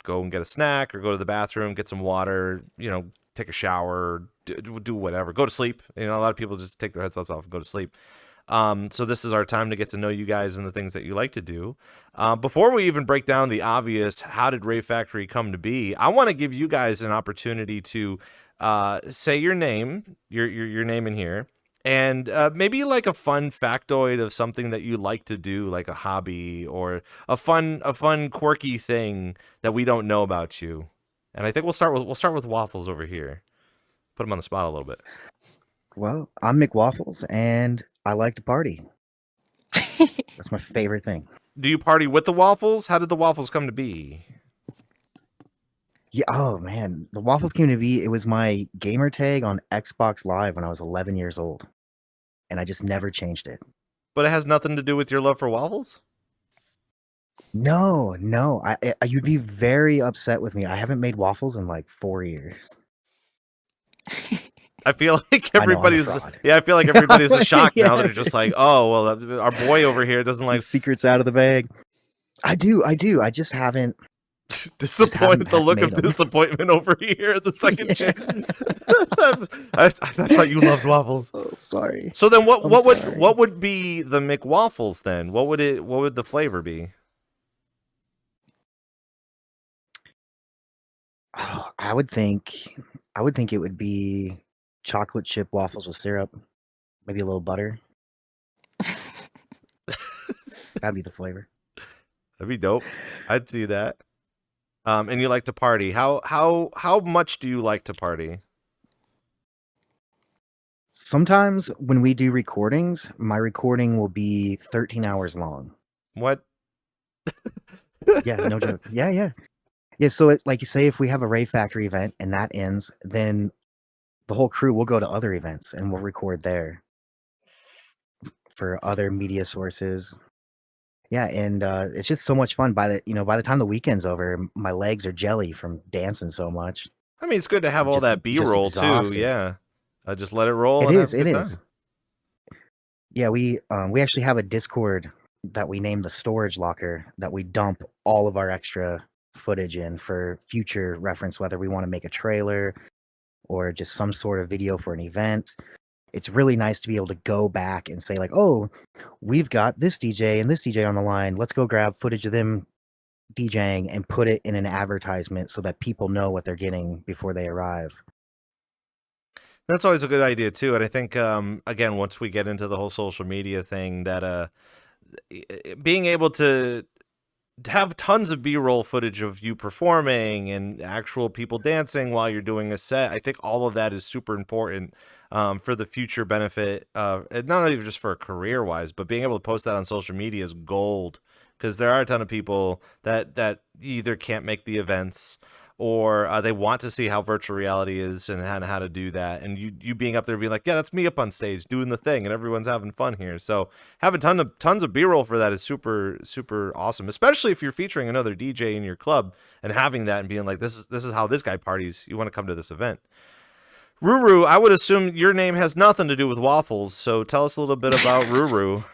go and get a snack or go to the bathroom, get some water, take a shower, do whatever, go to sleep. A lot of people just take their headsets off and go to sleep. So this is our time to get to know you guys and the things that you like to do. Before we even break down the obvious, how did Rave Factory come to be, I want to give you guys an opportunity to say your name, your name in here, and maybe like a fun factoid of something that you like to do, like a hobby or a fun quirky thing that we don't know about you. And I think we'll start with Waffles over here. Put him on the spot a little bit. Well, I'm McWaffles, and I like to party. That's my favorite thing. Do you party with the Waffles? How did the Waffles come to be? Yeah. Oh man, the Waffles came to be. It was my gamer tag on Xbox Live when I was 11 years old, and I just never changed it. But it has nothing to do with your love for waffles? No. You'd be very upset with me. I haven't made waffles in like 4 years. I feel like I know, I'm a everybody's fraud. I feel like everybody's in shock now. Yeah. They're just like, oh well, our boy over here doesn't like The secrets out of the bag. I do. I just haven't. disappointed. The look of made 'em. disappointment over here at the second chair. I thought you loved waffles. Oh, sorry. So then, I'm sorry. what would be the McWaffles then? What would the flavor be? Oh, I would think it would be chocolate chip waffles with syrup, maybe a little butter. That'd be the flavor. That'd be dope. I'd see that. And you like to party. How much do you like to party? Sometimes when we do recordings, my recording will be 13 hours long. What? Yeah, no joke. Yeah. So like you say, if we have a Rave Factory event and that ends, then the whole crew will go to other events and we'll record there for other media sources. Yeah, and it's just so much fun. By the time the weekend's over, my legs are jelly from dancing so much. I mean, it's good to have all Just- that just B-roll too. exhausted. Yeah, just let it roll. It and is. have a It good is. time. Yeah, we actually have a Discord that we named the storage locker that we dump all of our extra footage in for future reference, whether we want to make a trailer or just some sort of video for an event. It's really nice to be able to go back and say like, oh, we've got this DJ and this DJ on the line. Let's go grab footage of them DJing and put it in an advertisement so that people know what they're getting before they arrive. That's always a good idea too. And I think again, once we get into the whole social media thing, that being able to have tons of B-roll footage of you performing and actual people dancing while you're doing a set. I think all of that is super important for the future benefit, not only just for career-wise, but being able to post that on social media is gold, because there are a ton of people that either can't make the events or they want to see how virtual reality is and how to do that. And you being up there being like, yeah, that's me up on stage doing the thing and everyone's having fun here. So having tons of B-roll for that is super, super awesome, especially if you're featuring another DJ in your club and having that and being like, this is how this guy parties. You want to come to this event. Ruru, I would assume your name has nothing to do with waffles. So tell us a little bit about Ruru.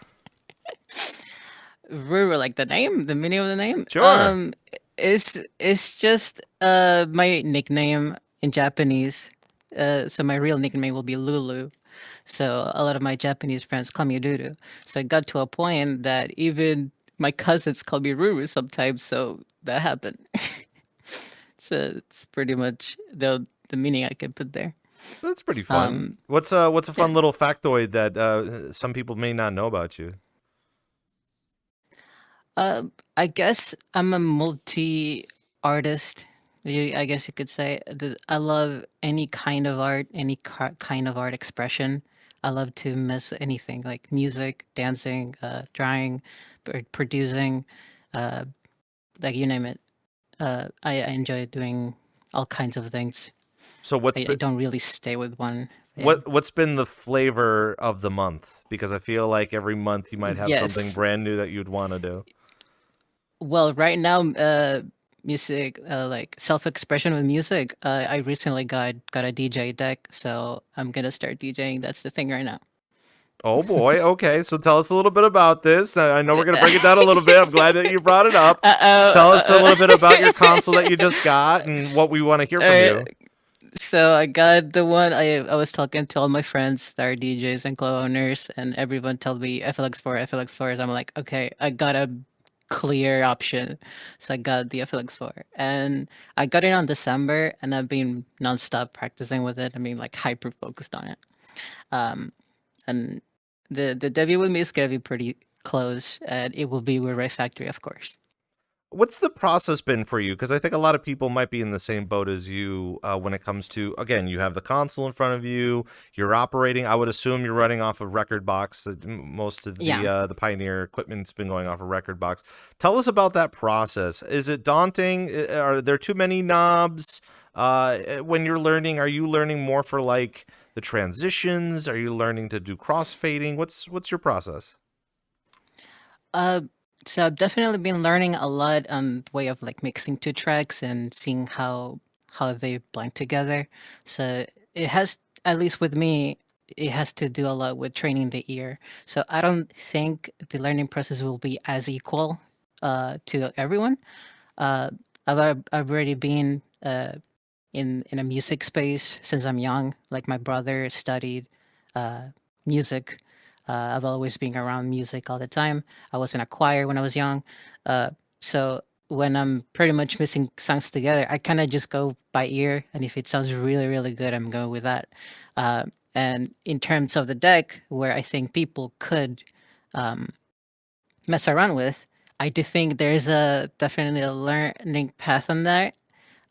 Ruru, like the name, the meaning of the name. Sure. It's just my nickname in Japanese. So my real nickname will be Lulu. So a lot of my Japanese friends call me Ruru. So it got to a point that even my cousins call me Ruru sometimes. So that happened. So it's pretty much the meaning I could put there. That's pretty fun. What's a fun little factoid that some people may not know about you? I guess I'm a multi-artist. I guess you could say. I love any kind of art, any kind of art expression. I love to mess with anything like music, dancing, drawing, producing, like you name it. I enjoy doing all kinds of things. So I don't really stay with one. What's been the flavor of the month? Because I feel like every month you might have something brand new that you'd want to do. Well, right now, music, like self-expression with music. I recently got a DJ deck, so I'm gonna start DJing. That's the thing right now. Oh boy, okay. So tell us a little bit about this. I know we're gonna break it down a little bit. I'm glad that you brought it up. Tell us a little bit about your console that you just got and what we want to hear from you. So I got the one I was talking to all my friends that are DJs and club owners, and everyone told me FLX4, FLX4. I'm like, okay, I got a clear option. So I got the FLX4, and I got it on December, and I've been nonstop practicing with it. I mean, like hyper focused on it. And the debut with me is gonna be pretty close, and it will be with Rave Factory, of course. What's the process been for you? Because I think a lot of people might be in the same boat as you when it comes to, again, you have the console in front of you, you're operating. I would assume you're running off of Record Box. Most of the Pioneer equipment's been going off of Record Box. Tell us about that process. Is it daunting? Are there too many knobs? When you're learning, are you learning more for like the transitions? Are you learning to do crossfading? What's your process? So I've definitely been learning a lot on the way of like mixing two tracks and seeing how they blend together. So it has, at least with me, it has to do a lot with training the ear. So I don't think the learning process will be as equal to everyone. I've already been in a music space since I'm young. Like my brother studied music. I've always been around music all the time. I was in a choir when I was young. So when I'm pretty much mixing songs together, I kind of just go by ear. And if it sounds really, really good, I'm going with that. And in terms of the deck, where I think people could mess around with, I do think there's definitely a learning path on that,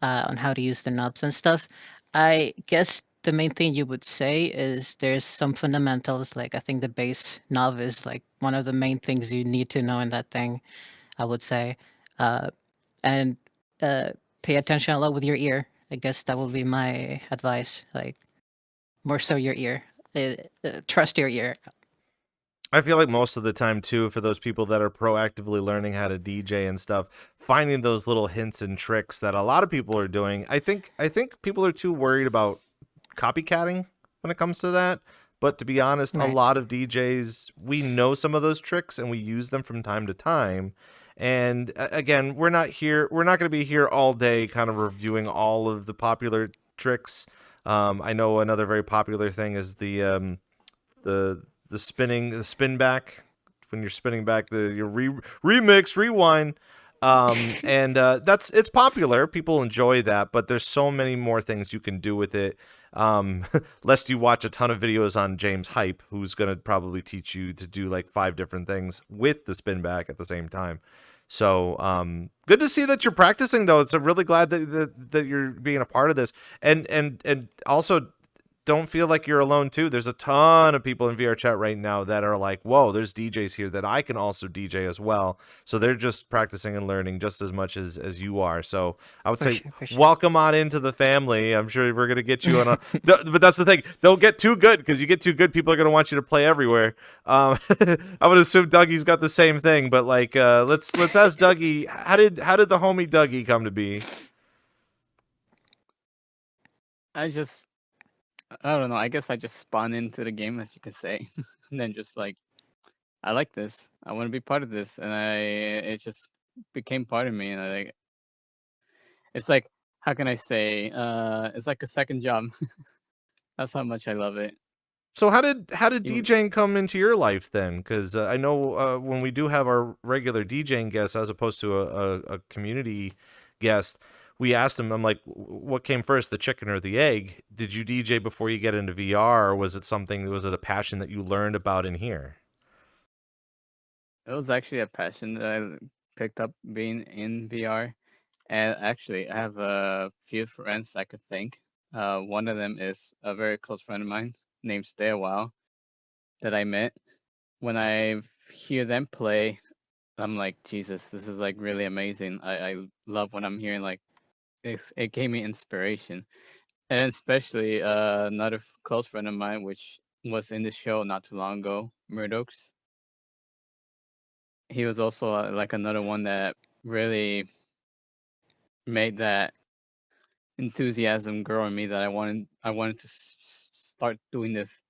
on how to use the knobs and stuff. I guess the main thing you would say is there's some fundamentals. Like I think the bass knob is like one of the main things you need to know in that thing, I would say. And pay attention a lot with your ear. I guess that will be my advice. Like more so your ear. Trust your ear. I feel like most of the time too, for those people that are proactively learning how to DJ and stuff, finding those little hints and tricks that a lot of people are doing. I think people are too worried about copycatting when it comes to that. But to be honest, a lot of DJs, we know some of those tricks and we use them from time to time. And again, we're not going to be here all day kind of reviewing all of the popular tricks. I know another very popular thing is the spin back, when you're spinning back your remix, rewind. And it's popular. People enjoy that, but there's so many more things you can do with it. Lest you watch a ton of videos on James Hype, who's going to probably teach you to do like 5 different things with the spin back at the same time. So good to see that you're practicing, though. It's really glad that you're being a part of this, and also don't feel like you're alone too. There's a ton of people in VRChat right now that are like, whoa, there's DJs here that I can also DJ as well. So they're just practicing and learning just as much as you are. So I would say For sure. welcome on into the family. I'm sure we're going to get you on a, but that's the thing. Don't get too good, because you get too good, people are going to want you to play everywhere. I would assume Dougie's got the same thing, but like, let's ask Dougie, how did the homie Dougie come to be? I don't know. I guess I just spawned into the game, as you can say, and then just like, I like this. I want to be part of this, and it just became part of me, and it's like, how can I say? It's like a second job. That's how much I love it. So how did You- DJing come into your life then? Because I know when we do have our regular DJing guests, as opposed to a community guest, we asked them, I'm like, what came first, the chicken or the egg? Did you DJ before you get into VR, or was it a passion that you learned about in here? It was actually a passion that I picked up being in VR. And actually, I have a few friends I could thank. One of them is a very close friend of mine named Stay a While that I met. When I hear them play, I'm like, Jesus, this is like really amazing. I love when I'm hearing like it gave me inspiration. And especially another close friend of mine, which was in the show not too long ago, Murdoch's. He was also like another one that really made that enthusiasm grow in me that I wanted to start doing this.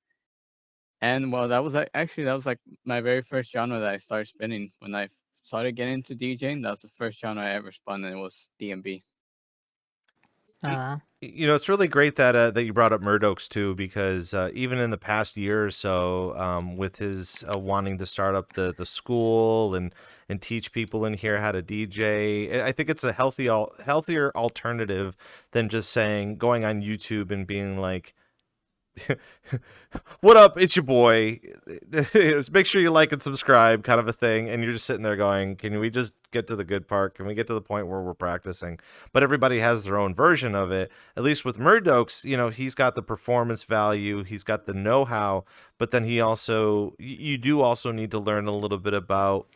And well, that was actually that was like my very first genre that I started spinning when I started getting into DJing. That was the first genre I ever spun, and it was DMB. Uh, You know, it's really great that that you brought up Murdoch's too, because even in the past year or so, with his wanting to start up the school and teach people in here how to DJ, I think it's a healthier alternative than just going on YouTube and being like, what up, it's your boy. Make sure you like and subscribe, kind of a thing. And you're just sitting there going, can we just get to the good part? Can we get to the point where we're practicing? But everybody has their own version of it. At least with Murdoch's, you know, he's got the performance value, he's got the know-how, but then you do also need to learn a little bit about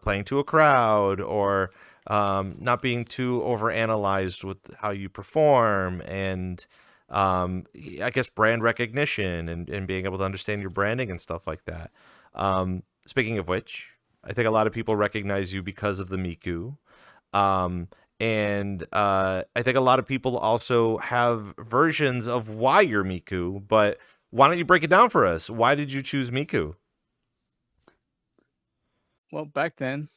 playing to a crowd, or not being too overanalyzed with how you perform, and I guess brand recognition, and being able to understand your branding and stuff like that. Speaking of which, I think a lot of people recognize you because of the Miku. Um, and I think a lot of people also have versions of why you're Miku, but why don't you break it down for us? Why did you choose Miku? Well, back then,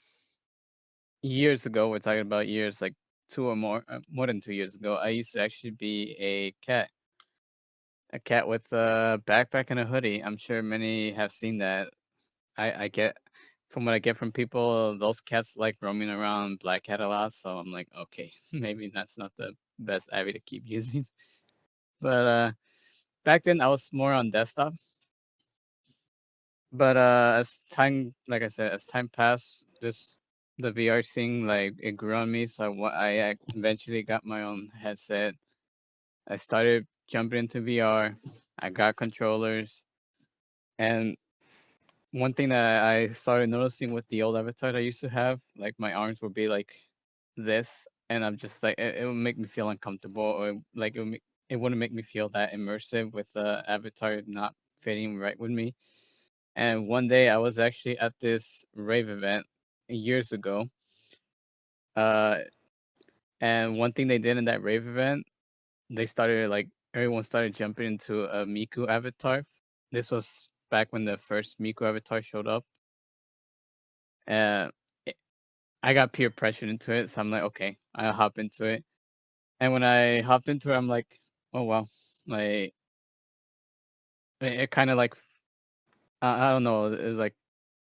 years ago, we're talking about years like two or more than 2 years ago, I used to actually be a cat with a backpack and a hoodie. I'm sure many have seen that. I get from what I get from people, those cats like roaming around Black Cat a lot. So I'm like, okay, maybe that's not the best Abby to keep using. But back then I was more on desktop. But as time, like I said, as time passed, the VR thing like it grew on me. So I eventually got my own headset. I started jumping into VR. I got controllers, and one thing that I started noticing with the old avatar I used to have, like my arms would be like this, and I'm just like it would make me feel uncomfortable, or like it wouldn't make me feel that immersive with the avatar not fitting right with me. And one day I was actually at this rave event years ago, uh, and one thing they did in that rave event, they started like everyone started jumping into a Miku avatar. This was back when the first Miku avatar showed up. Uh, I got peer pressured into it, so I'm like, okay, I'll hop into it. And when I hopped into it, I'm like, oh wow, like it kind of like I don't know, it's like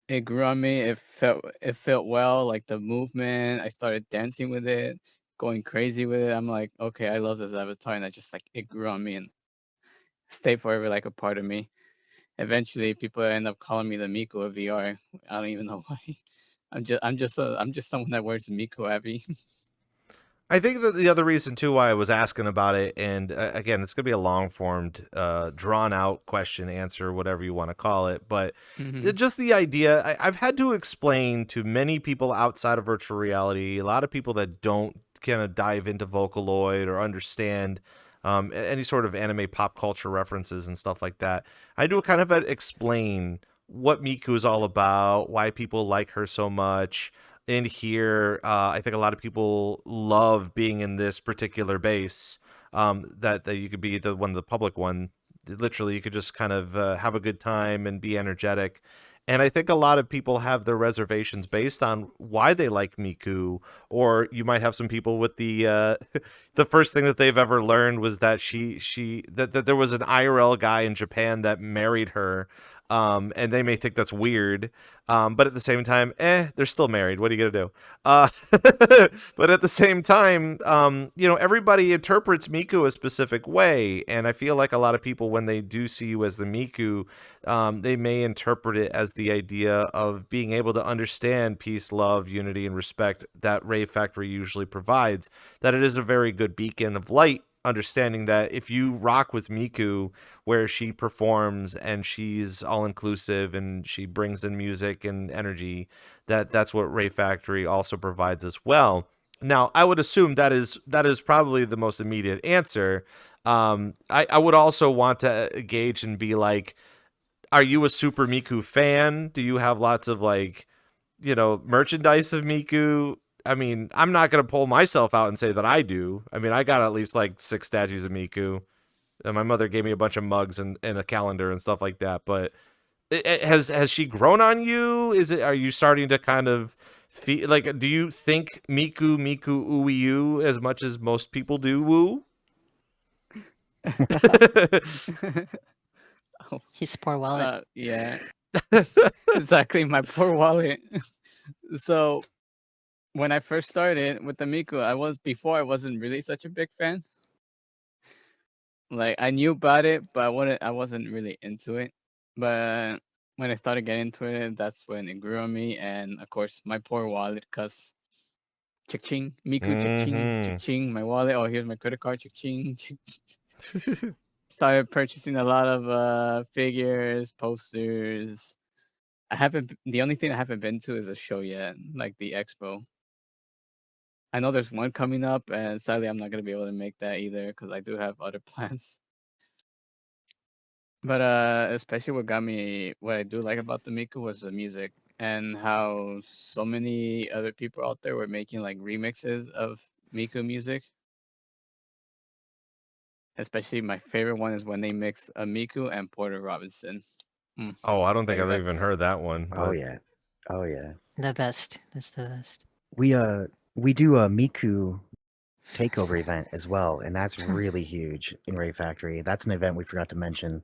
it grew on me. It felt well, like the movement. I started dancing with it, going crazy with it. I'm like, okay, I love this avatar, and I just like it grew on me and stayed forever like a part of me. Eventually, people end up calling me the Miko of VR. I don't even know why. I'm just someone that wears Miku heavy. I think that the other reason too why I was asking about it, and again, it's gonna be a long-formed, drawn-out question, answer, whatever you want to call it, but just the idea. I've had to explain to many people outside of virtual reality, a lot of people that don't kind of dive into Vocaloid or understand any sort of anime pop culture references and stuff like that. I do kind of explain what Miku is all about, why people like her so much. In here, I think a lot of people love being in this particular base. That you could be the public one. Literally, you could just kind of have a good time and be energetic. And I think a lot of people have their reservations based on why they like Miku, or you might have some people with the the first thing that they've ever learned was that that there was an IRL guy in Japan that married her. And they may think that's weird, but at the same time, they're still married. What are you gonna do? But at the same time, everybody interprets Miku a specific way, and I feel like a lot of people, when they do see you as the Miku, they may interpret it as the idea of being able to understand peace, love, unity, and respect that Rave Factory usually provides. That it is a very good beacon of light. Understanding that if you rock with Miku, where she performs and she's all inclusive and she brings in music and energy, that's what Rave Factory also provides as well. Now, I would assume that is probably the most immediate answer. I would also want to gauge and be like, are you a super Miku fan? Do you have lots of merchandise of Miku? I mean, I'm not going to pull myself out and say that I do. I mean, I got at least 6 statues of Miku. And my mother gave me a bunch of mugs and a calendar and stuff like that. But has she grown on you? Are you starting to kind of feel do you think Miku Uiyu as much as most people do woo? His poor wallet. Yeah. Exactly, my poor wallet. So when I first started with the Miku, I wasn't really such a big fan. I knew about it, but I wasn't really into it. But when I started getting into it, that's when it grew on me. And of course, my poor wallet, cause ching Miku, ching my wallet. Oh, here's my credit card, ching. Started purchasing a lot of figures, posters. The only thing I haven't been to is a show yet, like the expo. I know there's one coming up, and sadly, I'm not gonna be able to make that either because I do have other plans. But especially what I do like about the Miku was the music and how so many other people out there were making remixes of Miku music. Especially my favorite one is when they mix a Miku and Porter Robinson. Oh, I don't think I've even heard that one. Oh yeah. The best. That's the best. We do a Miku takeover event as well, and that's really huge in Rave Factory. That's an event we forgot to mention.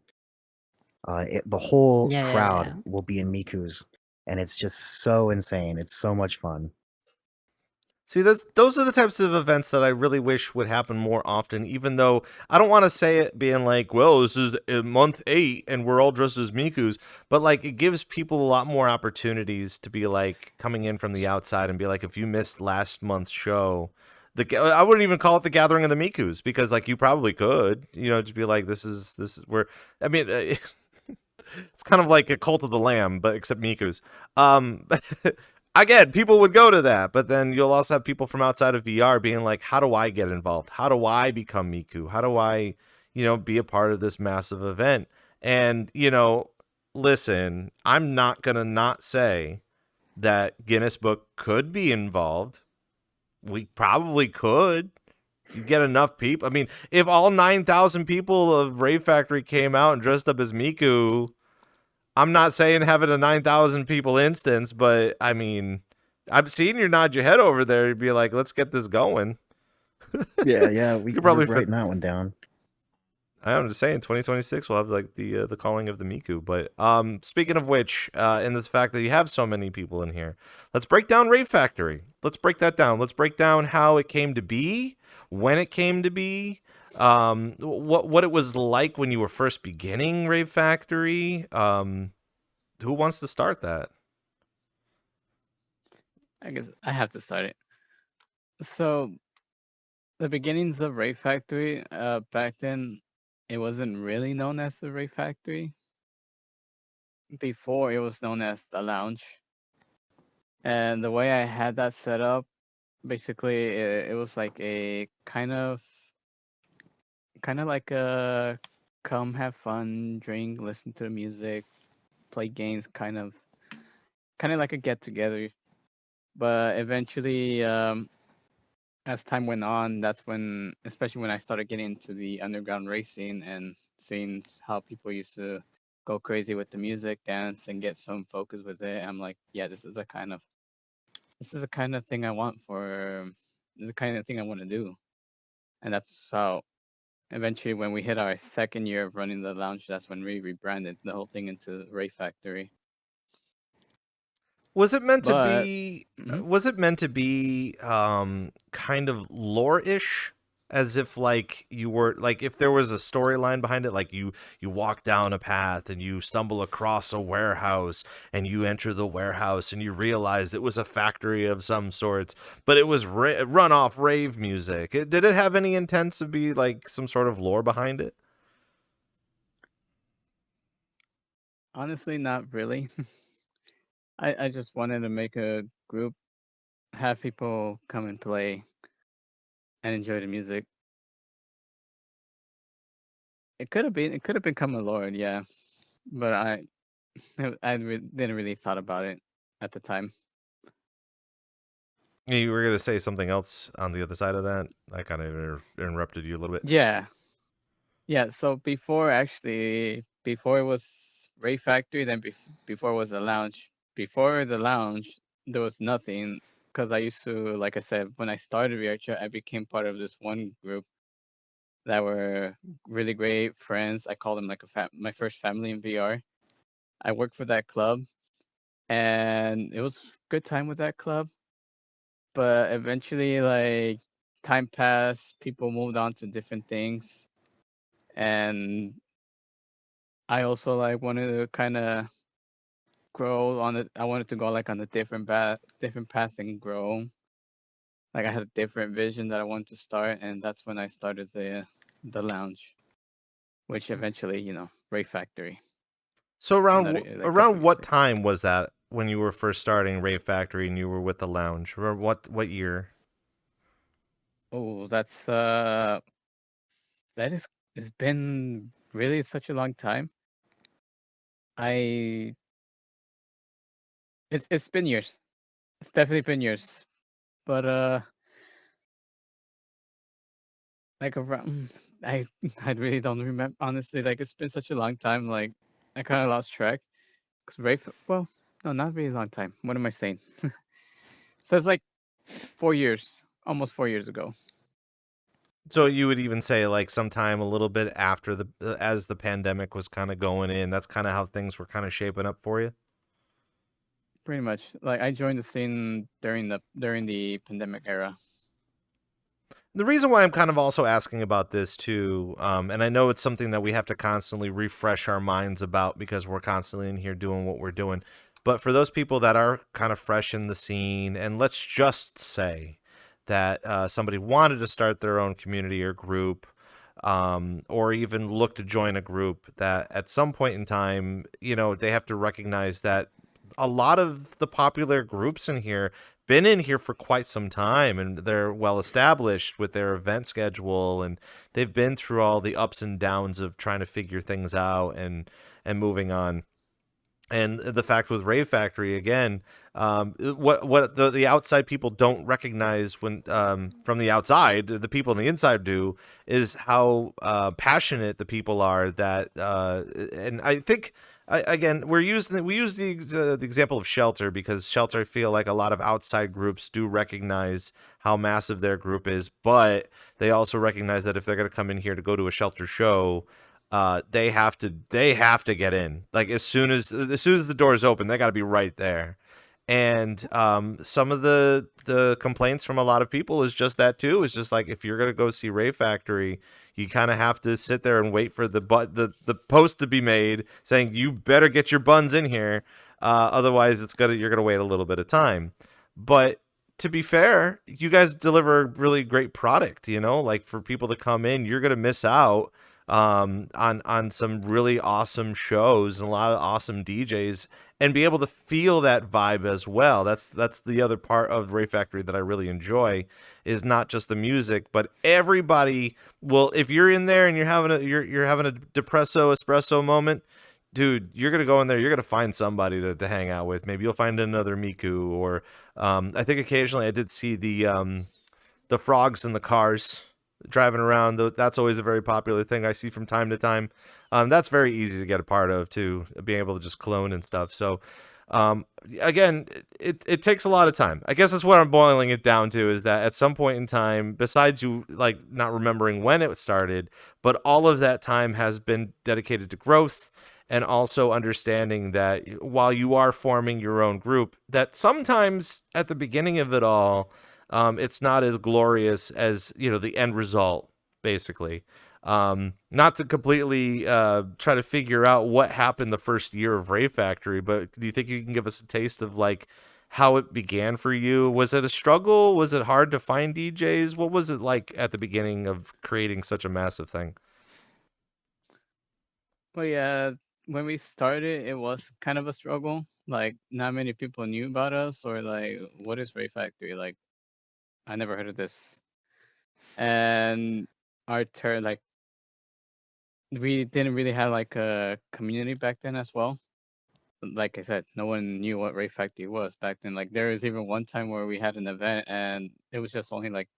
The whole crowd will be in Miku's, and it's just so insane. It's so much fun. See, those are the types of events that I really wish would happen more often, even though I don't want to say it being well, this is month 8 and we're all dressed as Miku's, but it gives people a lot more opportunities to be coming in from the outside and be if you missed last month's show, I wouldn't even call it the gathering of the Miku's, because you probably could, just be this is where, I mean, it's kind of like a cult of the lamb, but except Miku's. Again, people would go to that, but then you'll also have people from outside of VR being how do I get involved? How do I become Miku? How do I, be a part of this massive event? And, listen, I'm not going to not say that Guinness Book could be involved. We probably could. You get enough people. I mean, if all 9,000 people of Rave Factory came out and dressed up as Miku, I'm not saying having a 9,000 people instance, but I mean, I've seen you nod your head over there. You'd be let's get this going. Yeah, we could probably write that one down. I'm just saying, 2026 we'll have the calling of the Miku. But speaking of which, and the fact that you have so many people in here, let's break down Rave Factory. Let's break that down. Let's break down how it came to be, when it came to be, what it was like when you were first beginning Rave Factory. Who wants to start that? I guess I have to start it. So the beginnings of Rave Factory, back then, it wasn't really known as the Rave Factory. Before, it was known as the Lounge. And the way I had that set up, basically, it was like a kind of like a come have fun, drink, listen to the music, play games, kind of like a get together. But eventually, as time went on, that's when, especially when I started getting into the underground racing and seeing how people used to go crazy with the music, dance, and get some focus with it, I'm like, yeah, this is the kind of thing I want for. This is the kind of thing I want to do, and that's how. Eventually, when we hit our second year of running the lounge, that's when we rebranded the whole thing into Rave Factory. Was it meant to But be? mhm. Was it meant to be kind of lore-ish, as if like you were like if there was a storyline behind it, like you walk down a path and you stumble across a warehouse and you enter the warehouse and you realized it was a factory of some sorts, but it was run off rave music. Did it have any intent to be like some sort of lore behind it? Honestly, not really. I just wanted to make a group, have people come and play and enjoy the music. It could have become a lord, yeah, but didn't really thought about it at the time. You were gonna say something else on the other side of that. I kind of interrupted you a little bit. Yeah, yeah. So before it was Rave Factory, then before it was the lounge. Before the lounge, there was nothing because I used to, like I said, when I started VRChat, I became part of this one group that were really great friends. I call them like my first family in VR. I worked for that club, and it was good time with that club. But eventually, like time passed, people moved on to different things, and I also like wanted to kind of grow on it. I wanted to go like on a different path and grow. Like I had a different vision that I wanted to start, and that's when I started the lounge, which eventually, Rave Factory. So around Another like couple around years what later. time was that when you were first starting Rave Factory and you were with the lounge? Or what year? Oh, that is it's been really such a long time. I it's been years. It's definitely been years. But like around I I really don't remember honestly. Like it's been such a long time. Like I kind of lost track. Cause well, no, not really long time. What am I saying? So it's like 4 years, almost 4 years ago. So you would even say like sometime a little bit after the as the pandemic was kind of going in. That's kind of how things were kind of shaping up for you. Pretty much. Like I joined the scene during the pandemic era. The reason why I'm kind of also asking about this too, and I know it's something that we have to constantly refresh our minds about because we're constantly in here doing what we're doing. But for those people that are kind of fresh in the scene, and let's just say that somebody wanted to start their own community or group, or even look to join a group, that at some point in time, they have to recognize that a lot of the popular groups in here been in here for quite some time and they're well established with their event schedule and they've been through all the ups and downs of trying to figure things out and moving on. And the fact with Rave Factory again, what the outside people don't recognize when from the outside, the people on the inside do, is how passionate the people are. That and I think again we use the example of Shelter because Shelter, I feel like a lot of outside groups do recognize how massive their group is, but they also recognize that if they're going to come in here to go to a Shelter show, they have to get in. Like as soon as the doors open, they got to be right there. And some of the complaints from a lot of people is just that too. It's just like if you're gonna go see Rave Factory, you kind of have to sit there and wait for the post to be made saying you better get your buns in here, otherwise you're gonna wait a little bit of time. But to be fair, you guys deliver a really great product, you know, like for people to come in, you're going to miss out on some really awesome shows and a lot of awesome DJs and be able to feel that vibe as well. That's the other part of Rave Factory that I really enjoy is not just the music, but everybody will, if you're in there and you're having a depresso espresso moment, dude, you're gonna go in there. You're gonna find somebody to hang out with. Maybe you'll find another Miku, or I think occasionally I did see the frogs in the cars driving around. That's always a very popular thing I see from time to time. That's very easy to get a part of too, being able to just clone and stuff. So again, it takes a lot of time. I guess that's what I'm boiling it down to, is that at some point in time, besides you like not remembering when it started, but all of that time has been dedicated to growth. And also understanding that while you are forming your own group, that sometimes at the beginning of it all, it's not as glorious as, you know, the end result, basically. Not to completely try to figure out what happened the first year of Rave Factory, but do you think you can give us a taste of like how it began for you? Was it a struggle? Was it hard to find DJs? What was it like at the beginning of creating such a massive thing? Well, yeah, when we started, it was kind of a struggle. Like, not many people knew about us, or like, what is Rave Factory? Like, I never heard of this. And our turn, like, we didn't really have like a community back then as well. Like I said, no one knew what Rave Factory was back then. Like, there was even one time where we had an event, and it was just only like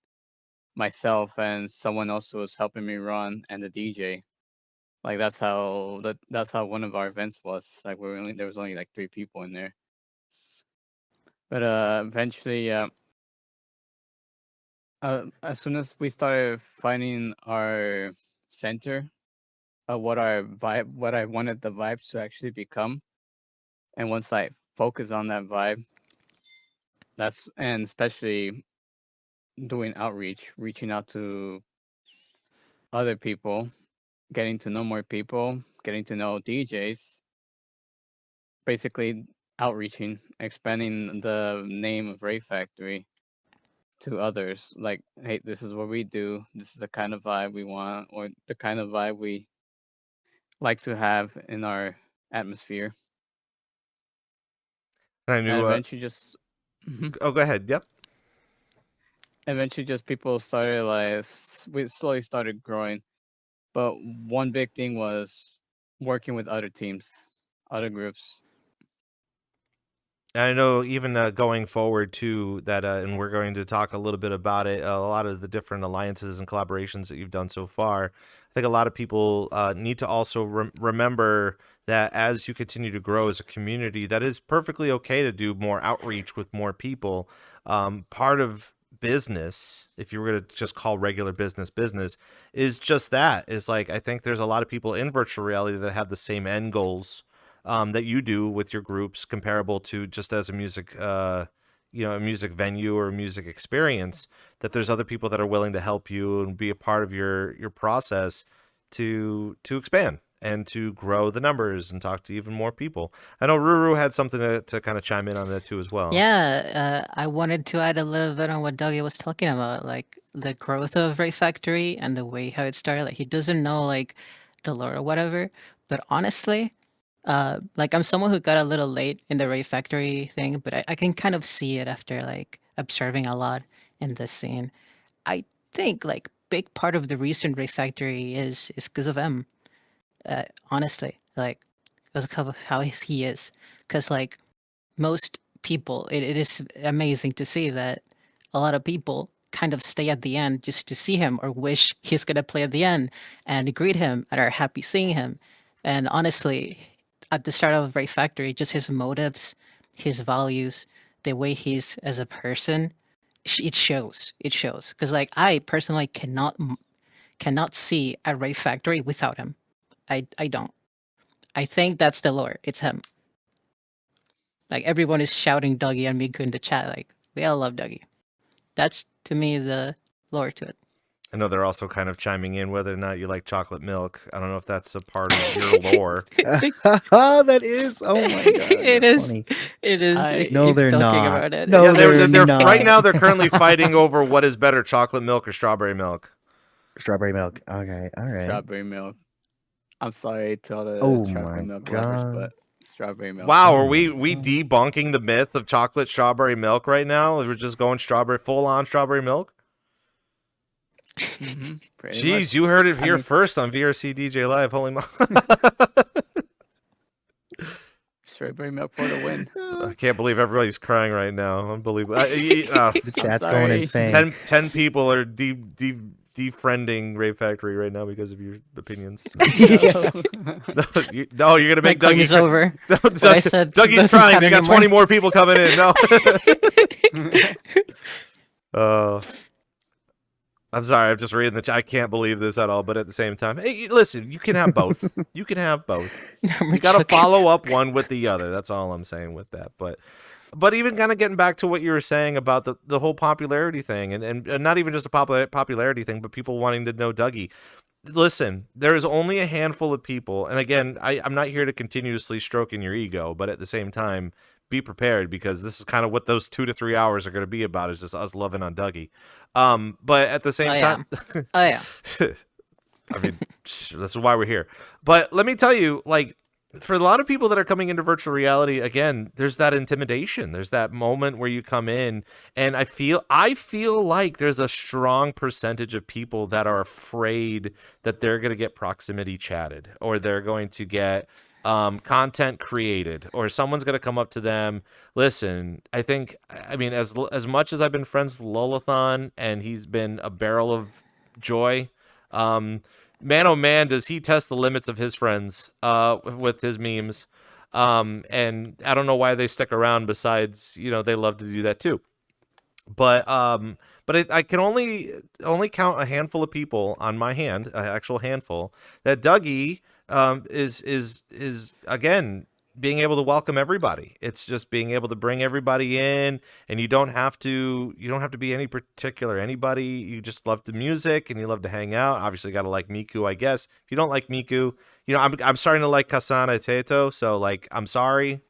myself and someone else who was helping me run, and the DJ. Like, that's how one of our events was. Like, there was only like 3 people in there. But eventually, as soon as we started finding our center of what I wanted the vibes to actually become, and once I focus on that vibe, and especially doing outreach, reaching out to other people, getting to know more people, getting to know DJs, basically outreaching, expanding the name of Rave Factory to others. Like, hey, this is what we do. This is the kind of vibe we want, or the kind of vibe we like to have in our atmosphere. I And knew. eventually, just Oh, go ahead. Yep. eventually, just people started like we slowly started growing. But one big thing was working with other teams, other groups. I know even going forward too that, and we're going to talk a little bit about it, a lot of the different alliances and collaborations that you've done so far. I think a lot of people need to also remember that as you continue to grow as a community, that it's perfectly okay to do more outreach with more people. Part of business, if you were going to just call regular business, is just that. Is like, I think there's a lot of people in virtual reality that have the same end goals that you do with your groups, comparable to just as a music, a music venue or a music experience, that there's other people that are willing to help you and be a part of your process to expand and to grow the numbers and talk to even more people. I know Ruru had something to kind of chime in on that too as well. Yeah, I wanted to add a little bit on what Dougie was talking about, like the growth of Rave Factory and the way how it started. Like, he doesn't know like the lore or whatever, but honestly, like, I'm someone who got a little late in the Rave Factory thing, but I can kind of see it after like observing a lot in this scene. I think like big part of the reason Rave Factory is because of M. Honestly, like, because of how he is. Because like most people, it is amazing to see that a lot of people kind of stay at the end just to see him or wish he's gonna play at the end and greet him and are happy seeing him. And honestly, at the start of Rave Factory, just his motives, his values, the way he's as a person, it shows. It shows. Because like, I personally cannot see a Rave Factory without him. I don't. I think that's the lore. It's him. Like, everyone is shouting Dougie and Miku in the chat. Like, they all love Dougie. That's, to me, the lore to it. I know they're also kind of chiming in whether or not you like chocolate milk. I don't know if that's a part of your lore. That is. Oh my god, It that's is. funny. It is. I- They No, keep they're talking not. about it. No, Yeah, they're they're not. right now. They're currently fighting over what is better, chocolate milk or strawberry milk. Strawberry milk. Okay, all right. Strawberry milk. I'm sorry to all the Oh chocolate my milk lovers, god. but strawberry milk. Wow, are Oh we my God. debunking the myth of chocolate strawberry milk right now? We're just going full on strawberry milk. Pretty Jeez, much. you heard it I here mean- first on VRCDJLIVE. Holy mo! Strawberry milk for the win. I can't believe everybody's crying right now. Unbelievable. The chat's going sorry. insane. 10 people are defriending Rave Factory right now because of your opinions. No, you're gonna My make claim Dougie is over. No, What I said Dougie's doesn't crying. count They got anymore. 20 more people coming in. No. I'm sorry. I'm just reading the chat. I can't believe this at all. But at the same time, hey, listen, you can have both. You can have both. You got to follow up one with the other. That's all I'm saying with that. But even kind of getting back to what you were saying about the whole popularity thing, and not even just a popularity thing, but people wanting to know Dougie. Listen, there's only a handful of people, and again, I'm not here to continuously stroke in your ego, but at the same time, be prepared, because this is kind of what those 2 to 3 hours are going to be about, is just us loving on Dougie. But at the same time, Oh yeah. I mean, this is why we're here. But let me tell you, like, for a lot of people that are coming into virtual reality, again, there's that intimidation. There's that moment where you come in, and I feel like there's a strong percentage of people that are afraid that they're going to get proximity chatted, or they're going to get content created, or someone's going to come up to them. Listen, I mean, as much as I've been friends with Lolathon, and he's been a barrel of joy, man, oh man, does he test the limits of his friends with his memes. And I don't know why they stick around, besides, they love to do that too. But I can only count a handful of people on my hand, an actual handful, that Dougie is again being able to welcome everybody. It's just being able to bring everybody in, and you don't have to be any particular anybody. You just love the music and you love to hang out. Obviously, you got to like Miku, I guess. If you don't like Miku, I'm starting to like Kasana Teto, so like, I'm sorry,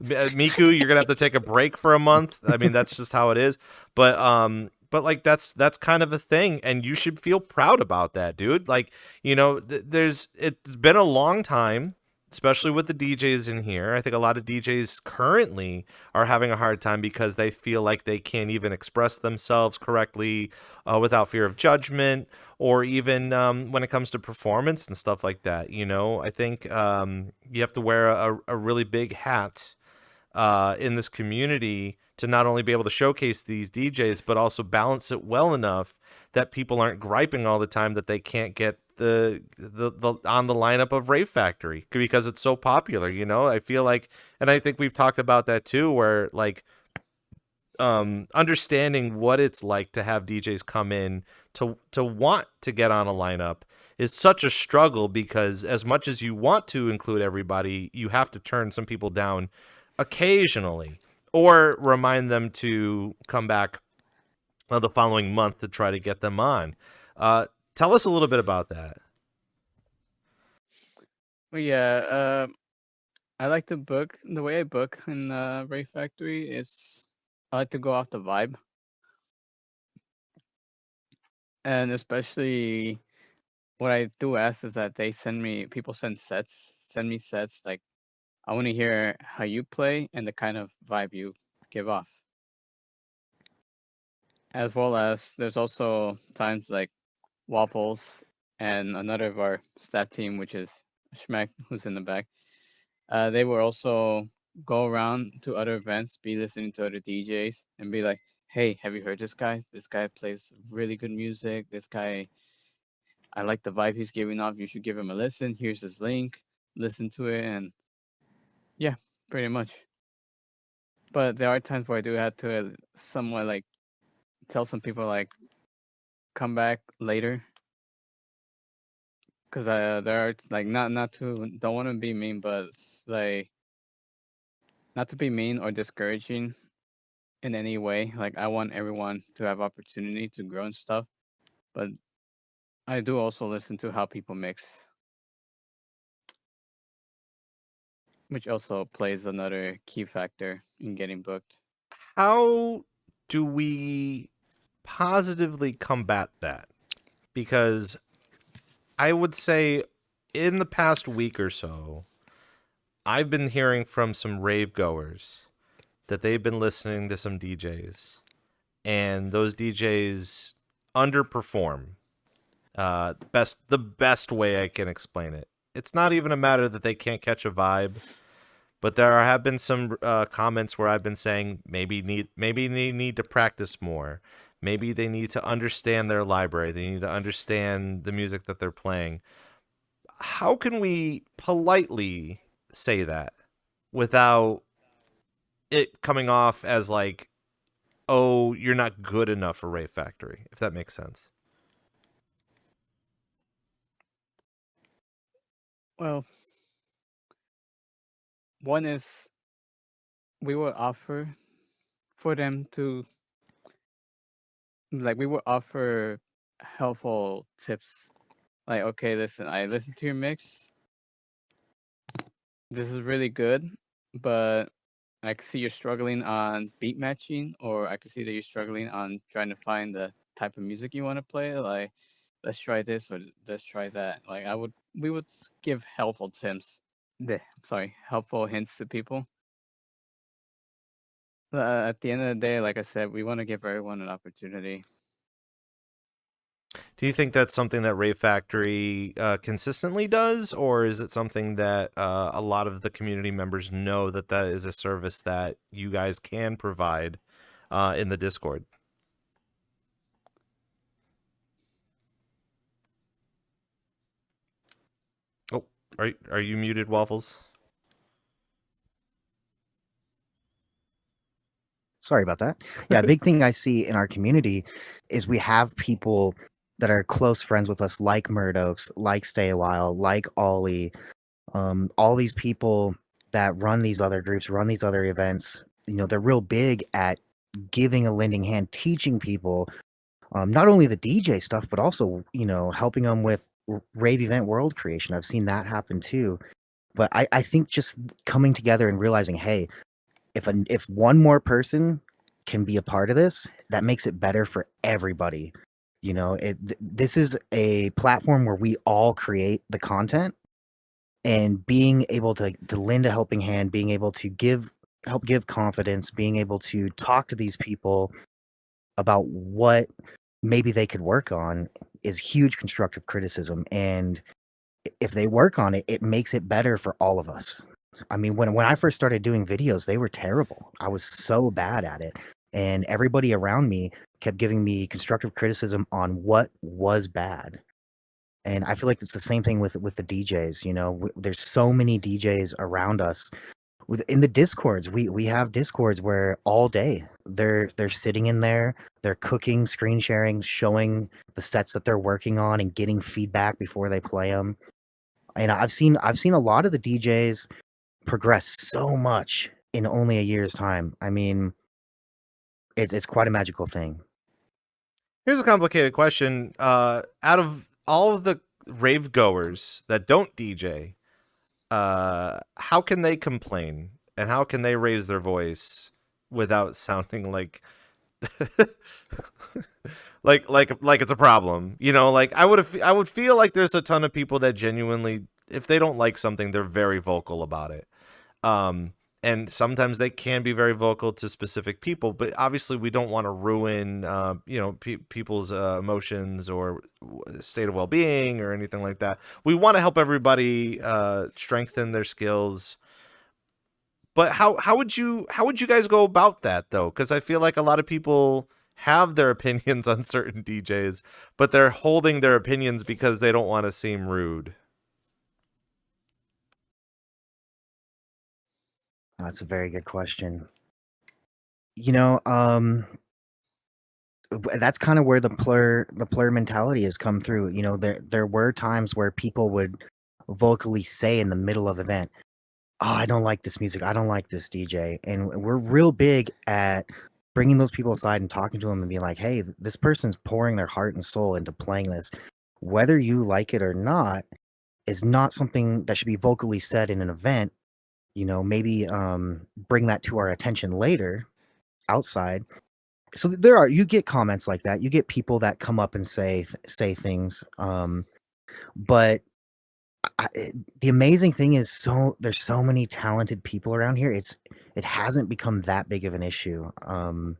Miku, you're gonna have to take a break for a month. I mean, that's just how it is. But like, that's kind of a thing, and you should feel proud about that, dude. Like, it's been a long time, especially with the DJs in here. I think a lot of DJs currently are having a hard time because they feel like they can't even express themselves correctly without fear of judgment, or even when it comes to performance and stuff like that. I think you have to wear a really big hat in this community to not only be able to showcase these DJs, but also balance it well enough that people aren't griping all the time that they can't get the on the lineup of Rave Factory because it's so popular. I feel like, and I think we've talked about that too, where like understanding what it's like to have DJs come in to want to get on a lineup is such a struggle, because as much as you want to include everybody, you have to turn some people down occasionally, or remind them to come back the following month to try to get them on. Tell us a little bit about that. Well, yeah, I like to book. The way I book in Rave Factory is I like to go off the vibe, and especially what I do ask is that send me sets. Like, I want to hear how you play and the kind of vibe you give off. As well as there's also times like Waffles and another of our staff team, which is Schmeck, who's in the back. They will also go around to other events, be listening to other DJs, and be like, "Hey, have you heard this guy? This guy plays really good music. This guy, I like the vibe he's giving off. You should give him a listen. Here's his link. Listen to it." And yeah, pretty much. But there are times where I do have to somewhat like tell some people like, come back later, because there are like not to, don't want to be mean, but like, not to be mean or discouraging in any way. Like, I want everyone to have opportunity to grow and stuff, but I do also listen to how people mix, which also plays another key factor in getting booked. How do we positively combat that? Because I would say in the past week or so, I've been hearing from some rave goers that they've been listening to some DJs, and those DJs underperform. The best way I can explain it. It's not even a matter that they can't catch a vibe, but there have been some comments where I've been saying maybe they need to practice more. Maybe they need to understand their library. They need to understand the music that they're playing. How can we politely say that without it coming off as like, oh, you're not good enough for Rave Factory, if that makes sense? Well, one is we will offer for them to, like, we will offer helpful tips. Like, okay, listen, I listened to your mix. This is really good, but I can see you're struggling on beat matching, or I can see that you're struggling on trying to find the type of music you want to play. Like, let's try this or let's try that. Like, we would give helpful tips. Helpful hints to people. At the end of the day, like I said, we want to give everyone an opportunity. Do you think that's something that Rave Factory consistently does, or is it something that a lot of the community members know that that is a service that you guys can provide in the Discord? Oh, are you muted, Waffles? Sorry about that. Yeah, a big thing I see in our community is we have people that are close friends with us, like Murdoch's, like Stay a While, like Ollie, all these people that run these other groups, run these other events. You know, they're real big at giving a lending hand, teaching people not only the DJ stuff, but also, you know, helping them with rave event world creation. I've seen that happen too. But I think just coming together and realizing, hey, if one more person can be a part of this, that makes it better for everybody. You know, this is a platform where we all create the content, and being able to lend a helping hand, being able to help give confidence, being able to talk to these people about what maybe they could work on is huge constructive criticism. And if they work on it, it makes it better for all of us. I mean, when I first started doing videos, they were terrible. I was so bad at it. And everybody around me kept giving me constructive criticism on what was bad. And I feel like it's the same thing with the DJs. You know, there's so many DJs around us. In the Discords, we have Discords where all day they're sitting in there, they're cooking, screen sharing, showing the sets that they're working on, and getting feedback before they play them. And I've seen a lot of the DJs progress so much in only a year's time. I mean, it's quite a magical thing. Here's a complicated question. Out of all of the rave goers that don't DJ, how can they complain and how can they raise their voice without sounding like like it's a problem? You know, like I would feel like there's a ton of people that genuinely, if they don't like something, they're very vocal about it. And sometimes they can be very vocal to specific people, but obviously we don't want to ruin, people's emotions or state of well-being or anything like that. We want to help everybody strengthen their skills. But how would you guys go about that though? Because I feel like a lot of people have their opinions on certain DJs, but they're holding their opinions because they don't want to seem rude. That's a very good question. You know, that's kind of where the plur mentality has come through. You know, there were times where people would vocally say in the middle of event, "Oh, I don't like this music. I don't like this DJ." And we're real big at bringing those people aside and talking to them and being like, "Hey, this person's pouring their heart and soul into playing this. whether you like it or not, is not something that should be vocally said in an event. You know, maybe bring that to our attention later outside. So you get comments like that. You get people that come up and say things. But the amazing thing is, there's so many talented people around here. It hasn't become that big of an issue. And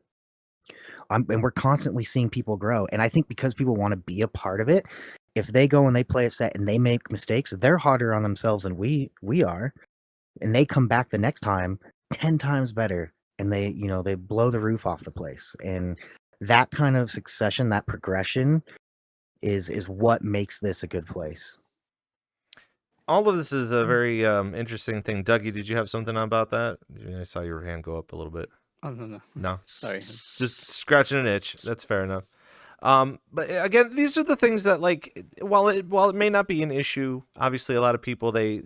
we're constantly seeing people grow. And I think because people want to be a part of it, if they go and they play a set and they make mistakes, they're harder on themselves than we are. And they come back the next time 10 times better, and they blow the roof off the place. And that kind of succession, that progression is what makes this a good place. All of this is a very interesting thing. Dougie, did you have something about that? I saw your hand go up a little bit. Oh, no. No? Sorry. Just scratching an itch. That's fair enough. But again, these are the things that, like, while it may not be an issue, obviously a lot of people, they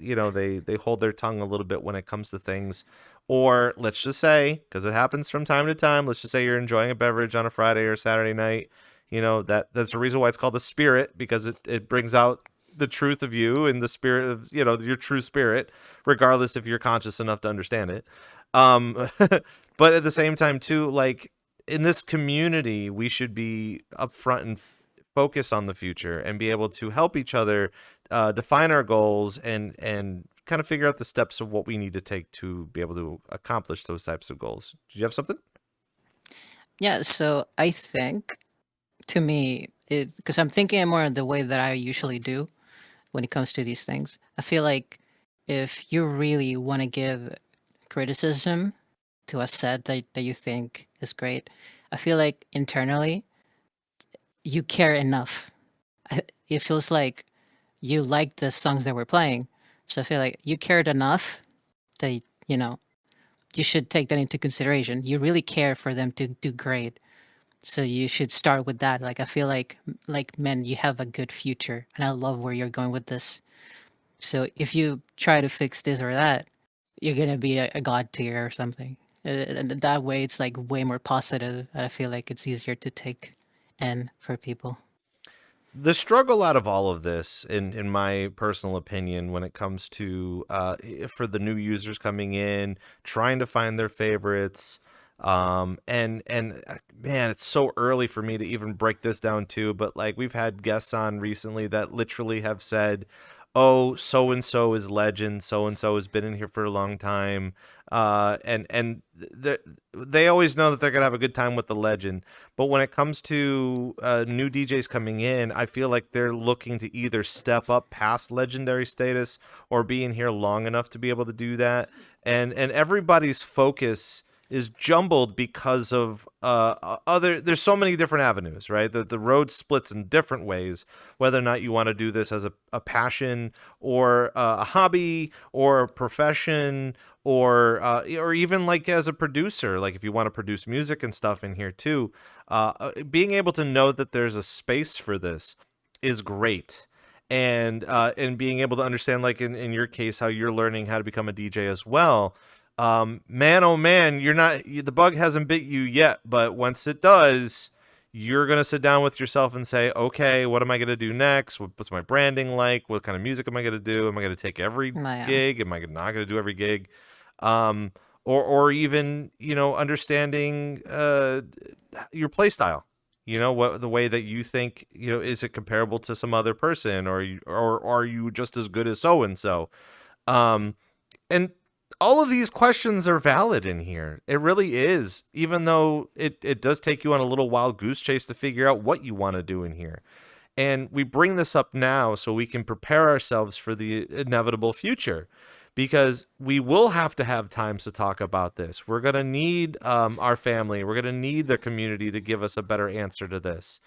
hold their tongue a little bit when it comes to things. Or let's just say, because it happens from time to time, let's just say you're enjoying a beverage on a Friday or Saturday night. That's the reason why it's called the spirit, because it brings out the truth of you and the spirit of, your true spirit, regardless if you're conscious enough to understand it. But at the same time too, like, in this community, we should be upfront and focus on the future and be able to help each other define our goals and kind of figure out the steps of what we need to take to be able to accomplish those types of goals. Do you have something? Yeah, so I think, to me, because I'm thinking more of the way that I usually do when it comes to these things. I feel like if you really want to give criticism to a set that you think is great, I feel like internally you care enough. It feels like you like the songs that we're playing, so I feel like you cared enough that you should take that into consideration. You really care for them to do great, so you should start with that. Like, I feel like man, you have a good future, and I love where you're going with this. So if you try to fix this or that, you're gonna be a god tier or something. And that way, it's like way more positive. And I feel like it's easier to take in for people. The struggle out of all of this, in my personal opinion, when it comes to for the new users coming in, trying to find their favorites, and man, it's so early for me to even break this down too. But like, we've had guests on recently that literally have said, "Oh, so and so is legend. So and so has been in here for a long time." They always know that they're gonna have a good time with the legend. But when it comes to new DJs coming in, I feel like they're looking to either step up past legendary status or be in here long enough to be able to do that. And everybody's focus is jumbled because of there's so many different avenues, right? The road splits in different ways, whether or not you want to do this as a passion or a hobby or a profession, or even like as a producer, like if you want to produce music and stuff in here too. Being able to know that there's a space for this is great. And being able to understand, like in your case, how you're learning how to become a DJ as well. Man, oh man, the bug hasn't bit you yet, but once it does, you're going to sit down with yourself and say, okay, what am I going to do next? What's my branding like? What kind of music am I going to do? Am I going to take every gig? Am I not going to do every gig? Or even, understanding your play style. What the way that you think, is it comparable to some other person, or are you just as good as so and so? And all of these questions are valid in here. It really is, even though it does take you on a little wild goose chase to figure out what you want to do in here. And we bring this up now so we can prepare ourselves for the inevitable future, because we will have to have times to talk about this. We're going to need our family. We're going to need the community to give us a better answer to this,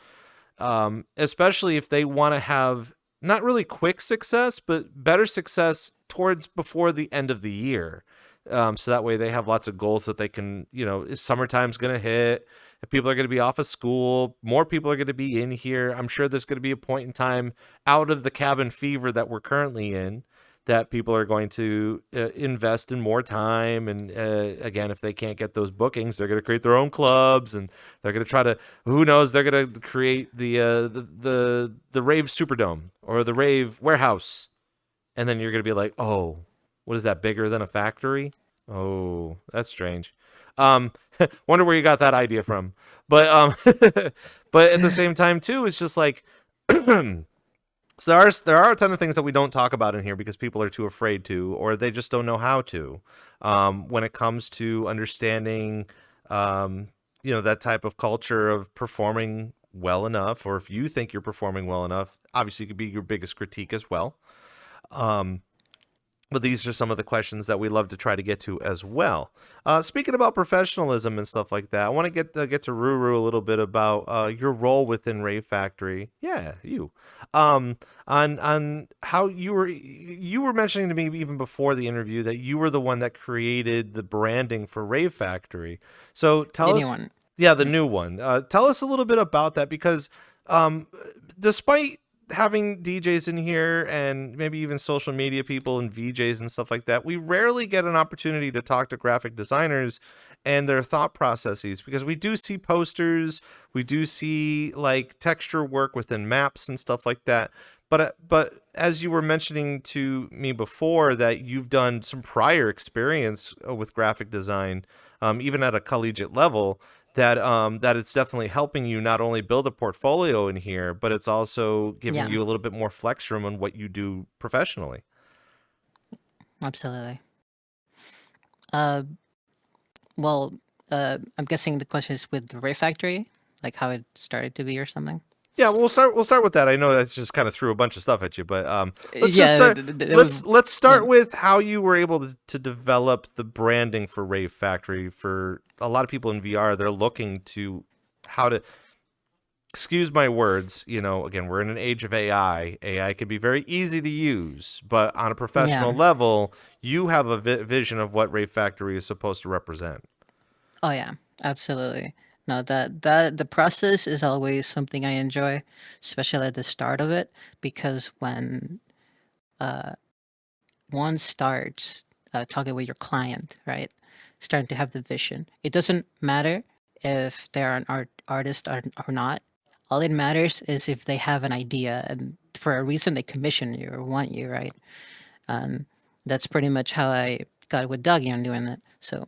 especially if they want to have not really quick success, but better success towards before the end of the year. So that way they have lots of goals that they can, summertime's going to hit. If people are going to be off of school, more people are going to be in here. I'm sure there's going to be a point in time out of the cabin fever that we're currently in that people are going to invest in more time. And again, if they can't get those bookings, they're going to create their own clubs, and they're going to try to, who knows, they're going to create the Rave Superdome or the Rave Warehouse. And then you're going to be like, oh, what is that, bigger than a factory? Oh, that's strange. Wonder where you got that idea from. But but at the same time too, it's just like so there are a ton of things that we don't talk about in here because people are too afraid to, or they just don't know how to. When it comes to understanding, that type of culture of performing well enough, or if you think you're performing well enough, obviously it could be your biggest critique as well. But these are some of the questions that we love to try to get to as well. Speaking about professionalism and stuff like that, I want to get to Ruru a little bit about your role within Rave Factory. Yeah, you. On how you were mentioning to me even before the interview that you were the one that created the branding for Rave Factory. So tell us, yeah, the new one. Tell us a little bit about that, because despite having DJs in here and maybe even social media people and VJs and stuff like that, we rarely get an opportunity to talk to graphic designers and their thought processes, because we do see posters, we do see like texture work within maps and stuff like that. But as you were mentioning to me before, that you've done some prior experience with graphic design, even at a collegiate level, that it's definitely helping you not only build a portfolio in here, but it's also giving you a little bit more flex room on what you do professionally. Absolutely. Well, I'm guessing the question is with the Rave Factory, like how it started to be or something. Yeah, we'll start with that. I know that's just kind of threw a bunch of stuff at you, but let's start with how you were able to develop the branding for Rave Factory. For a lot of people in VR, they're looking to how to, excuse my words, again, we're in an age of AI. AI can be very easy to use, but on a professional level, you have a vision of what Rave Factory is supposed to represent. Oh yeah, absolutely. No, that the process is always something I enjoy, especially at the start of it, because when one starts talking with your client, right, starting to have the vision, it doesn't matter if they're an artist or not. All it matters is if they have an idea, and for a reason they commission you or want you, right? That's pretty much how I got with Dougie on doing it. So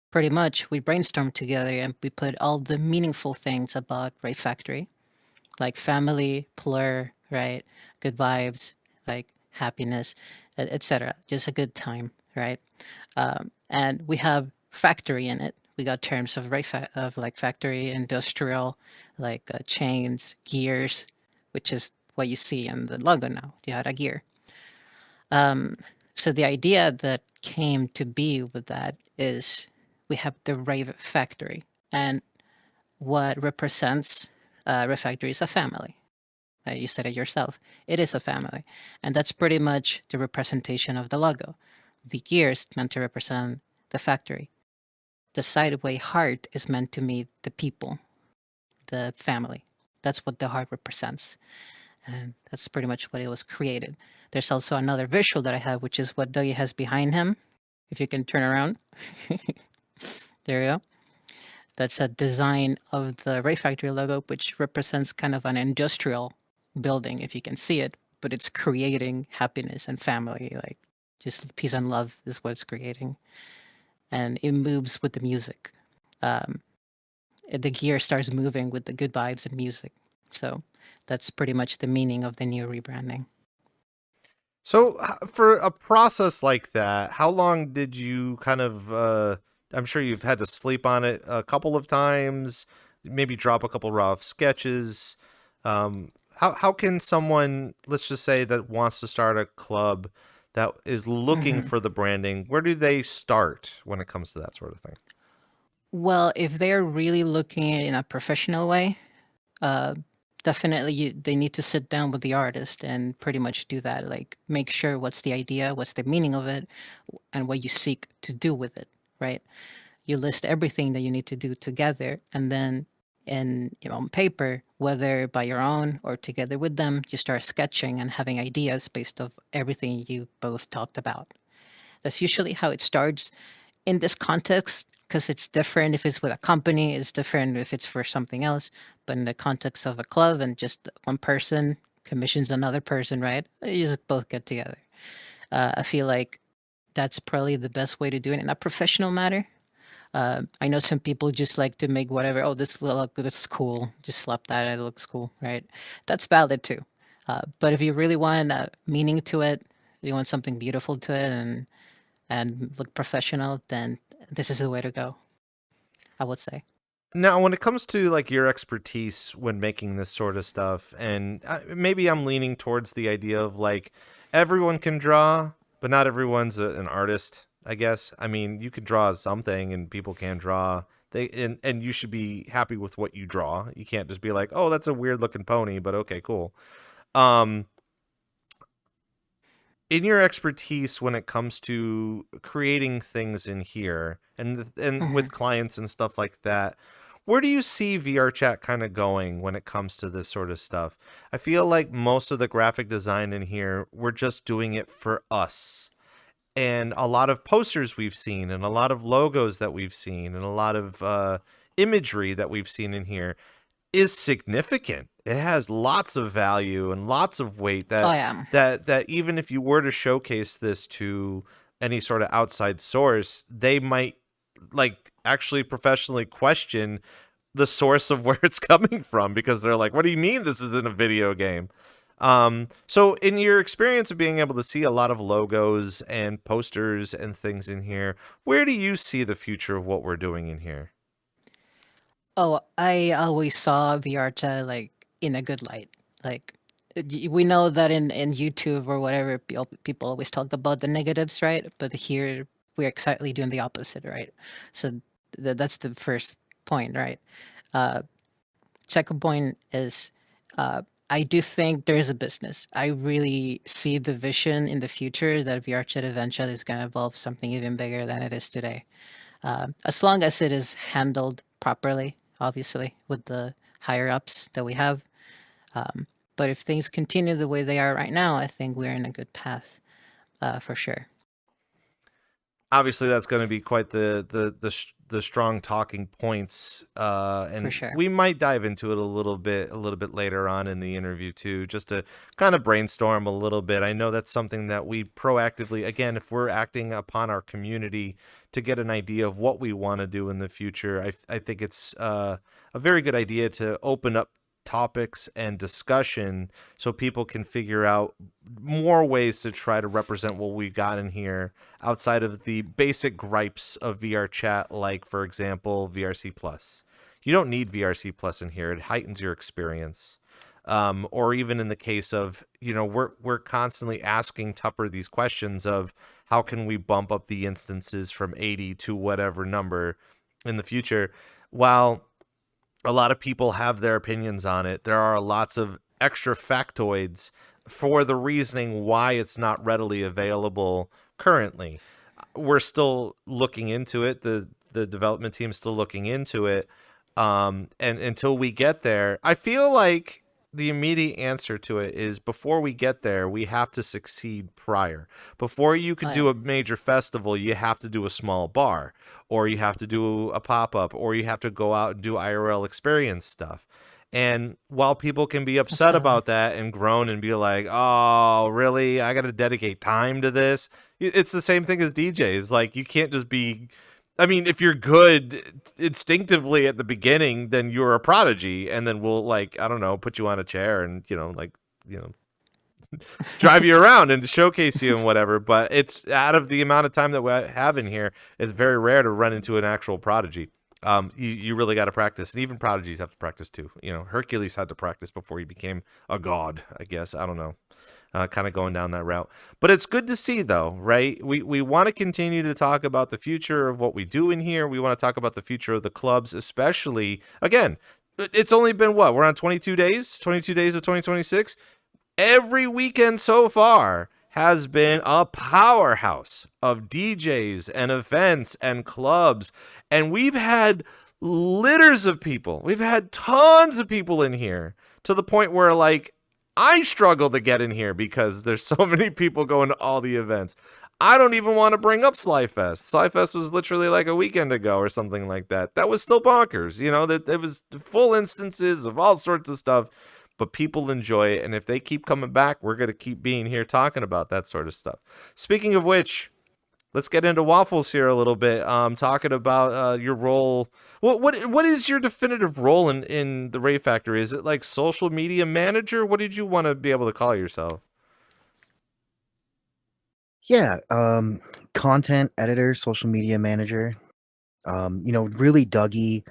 pretty much we brainstormed together and we put all the meaningful things about Rave Factory, like family, plur, right? Good vibes, like happiness, etc. Just a good time, right? And we have factory in it. We got terms of like factory, industrial, like chains, gears, which is what you see in the logo now. You had a gear. So the idea that came to be with that is we have the Rave Factory, and what represents Rave Factory is a family. You said it yourself. It is a family, and that's pretty much the representation of the logo. The gears meant to represent the factory. The sideway heart is meant to meet the people, the family. That's what the heart represents, and that's pretty much what it was created. There's also another visual that I have, which is what Dougie has behind him. If you can turn around. There you go. That's a design of the Rave Factory logo, which represents kind of an industrial building, if you can see it, but it's creating happiness and family, like just peace and love is what it's creating. And it moves with the music. The gear starts moving with the good vibes and music. So that's pretty much the meaning of the new rebranding. So for a process like that, how long did you kind of, I'm sure you've had to sleep on it a couple of times, maybe drop a couple rough sketches. How can someone, let's just say, that wants to start a club that is looking for the branding, where do they start when it comes to that sort of thing? Well, if they're really looking at it in a professional way, definitely they need to sit down with the artist and pretty much do that. Like make sure what's the idea, what's the meaning of it, and what you seek to do with it, right? You list everything that you need to do together, and then in on paper, whether by your own or together with them. You start sketching and having ideas based off everything you both talked about. That's usually how it starts in this context, because it's different if it's with a company, it's different if it's for something else. But in the context of a club and just one person commissions another person, right? You just both get together. I feel like that's probably the best way to do it in a professional matter. I know some people just like to make whatever. Oh, this looks cool. Just slap that. It looks cool, right? That's valid too. But if you really want meaning to it, you want something beautiful to it, and look professional, then this is the way to go, I would say. Now, when it comes to like your expertise when making this sort of stuff, and maybe I'm leaning towards the idea of like everyone can draw, but not everyone's an artist, I guess. I mean, you can draw something and people can draw. And you should be happy with what you draw. You can't just be like, oh, that's a weird looking pony, but okay, cool. In your expertise when it comes to creating things in here and with clients and stuff like that, where do you see VRChat kind of going when it comes to this sort of stuff? I feel like most of the graphic design in here, we're just doing it for us. And a lot of posters we've seen and a lot of logos that we've seen and a lot of imagery that we've seen in here is significant. It has lots of value and lots of weight that even if you were to showcase this to any sort of outside source, they might like actually professionally question the source of where it's coming from, because they're like, what do you mean this is in a video game? So in your experience of being able to see a lot of logos and posters and things in here, where do you see the future of what we're doing in here? Oh, I always saw VRChat like in a good light. Like we know that in YouTube or whatever, people always talk about the negatives, right? But here we're exactly doing the opposite, right? So that's the first point, right? Second point is I do think there is a business. I really see the vision in the future that VRChat eventually is going to evolve something even bigger than it is today. As long as it is handled properly, obviously, with the higher ups that we have. But if things continue the way they are right now, I think we're in a good path, for sure. Obviously, that's going to be quite the strong talking points, and For sure. we might dive into it a little bit later on in the interview too, just to kind of brainstorm a little bit. I know that's something that we proactively, again, if we're acting upon our community to get an idea of what we want to do in the future, I think it's a very good idea to open up topics and discussion so people can figure out more ways to try to represent what we've got in here outside of the basic gripes of VRChat, like, for example, VRC Plus. You don't need VRC Plus in here. It heightens your experience. Or even in the case of, we're constantly asking Tupper these questions of how can we bump up the instances from 80 to whatever number in the future. While a lot of people have their opinions on it, there are lots of extra factoids for the reasoning why it's not readily available currently. We're still looking into it. The development team is still looking into it. And until we get there, I feel like the immediate answer to it is before we get there, we have to succeed prior. Before you could do a major festival, you have to do a small bar, or you have to do a pop-up, or you have to go out and do IRL experience stuff. And while people can be upset about that and groan and be like, oh, really? I got to dedicate time to this. It's the same thing as DJs. Like, you can't just be... I mean, if you're good instinctively at the beginning, then you're a prodigy, and then we'll, like, I don't know, put you on a chair and, drive you around and showcase you and whatever. But it's out of the amount of time that we have in here, it's very rare to run into an actual prodigy. You really got to practice, and even prodigies have to practice too. Hercules had to practice before he became a god, I guess. I don't know. Kind of going down that route. But it's good to see, though, right? We want to continue to talk about the future of what we do in here. We want to talk about the future of the clubs, especially, again, it's only been what? We're on 22 days of 2026. Every weekend so far has been a powerhouse of DJs and events and clubs. And we've had litters of people. We've had tons of people in here to the point where, like, I struggle to get in here because there's so many people going to all the events. I don't even want to bring up Slyfest. Slyfest was literally like a weekend ago or something like that. That was still bonkers. You know, that it was full instances of all sorts of stuff, but people enjoy it. And if they keep coming back, we're going to keep being here talking about that sort of stuff. Speaking of which, let's get into Waffles here a little bit. Talking about your role. What is your definitive role in the Rave Factory? Is it like social media manager? What did you want to be able to call yourself? Yeah, content editor, social media manager. Really Dougie.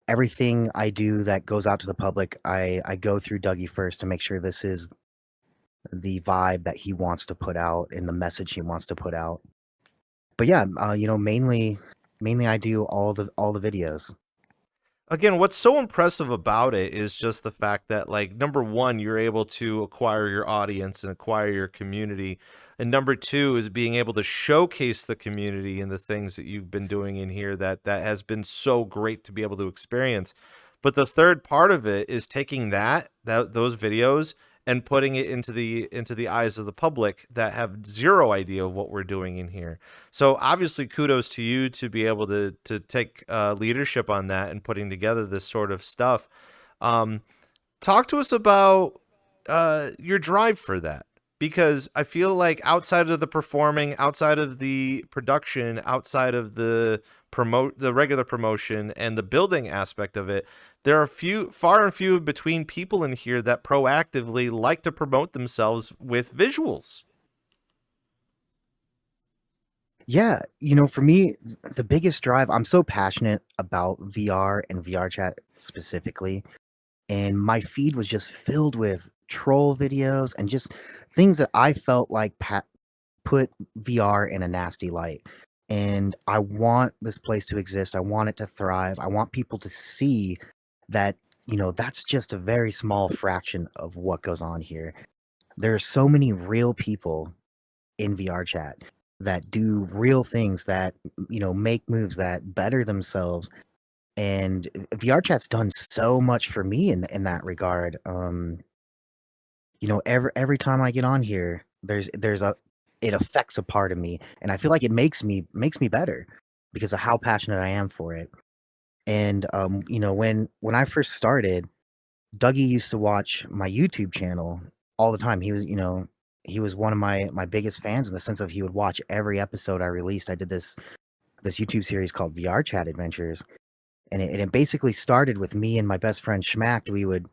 Everything I do that goes out to the public, I go through Dougie first to make sure this is the vibe that he wants to put out and the message he wants to put out. But yeah, mainly I do all the videos. Again, what's so impressive about it is just the fact that, like, number one, you're able to acquire your audience and acquire your community. And number two is being able to showcase the community and the things that you've been doing in here that has been so great to be able to experience. But the third part of it is taking those videos and putting it into the eyes of the public that have zero idea of what we're doing in here. So obviously kudos to you to be able to take leadership on that and putting together this sort of stuff. Talk to us about your drive for that, because I feel like outside of the performing, outside of the production, outside of the regular promotion and the building aspect of it, there are far and few between people in here that proactively like to promote themselves with visuals. Yeah, for me, the biggest drive, I'm so passionate about VR and VRChat specifically, and my feed was just filled with troll videos and just things that I felt like put VR in a nasty light. And I want this place to exist. I want it to thrive. I want people to see that, that's just a very small fraction of what goes on here. There are so many real people in VRChat that do real things, that, make moves, that better themselves. And VRChat's done so much for me in that regard. Every time I get on here, it affects a part of me, and I feel like it makes me better because of how passionate I am for it. And when I first started, Dougie used to watch my YouTube channel all the time. He was one of my biggest fans in the sense of he would watch every episode I released. I did this YouTube series called VRChat Adventures, and it basically started with me and my best friend Schmacked. We would,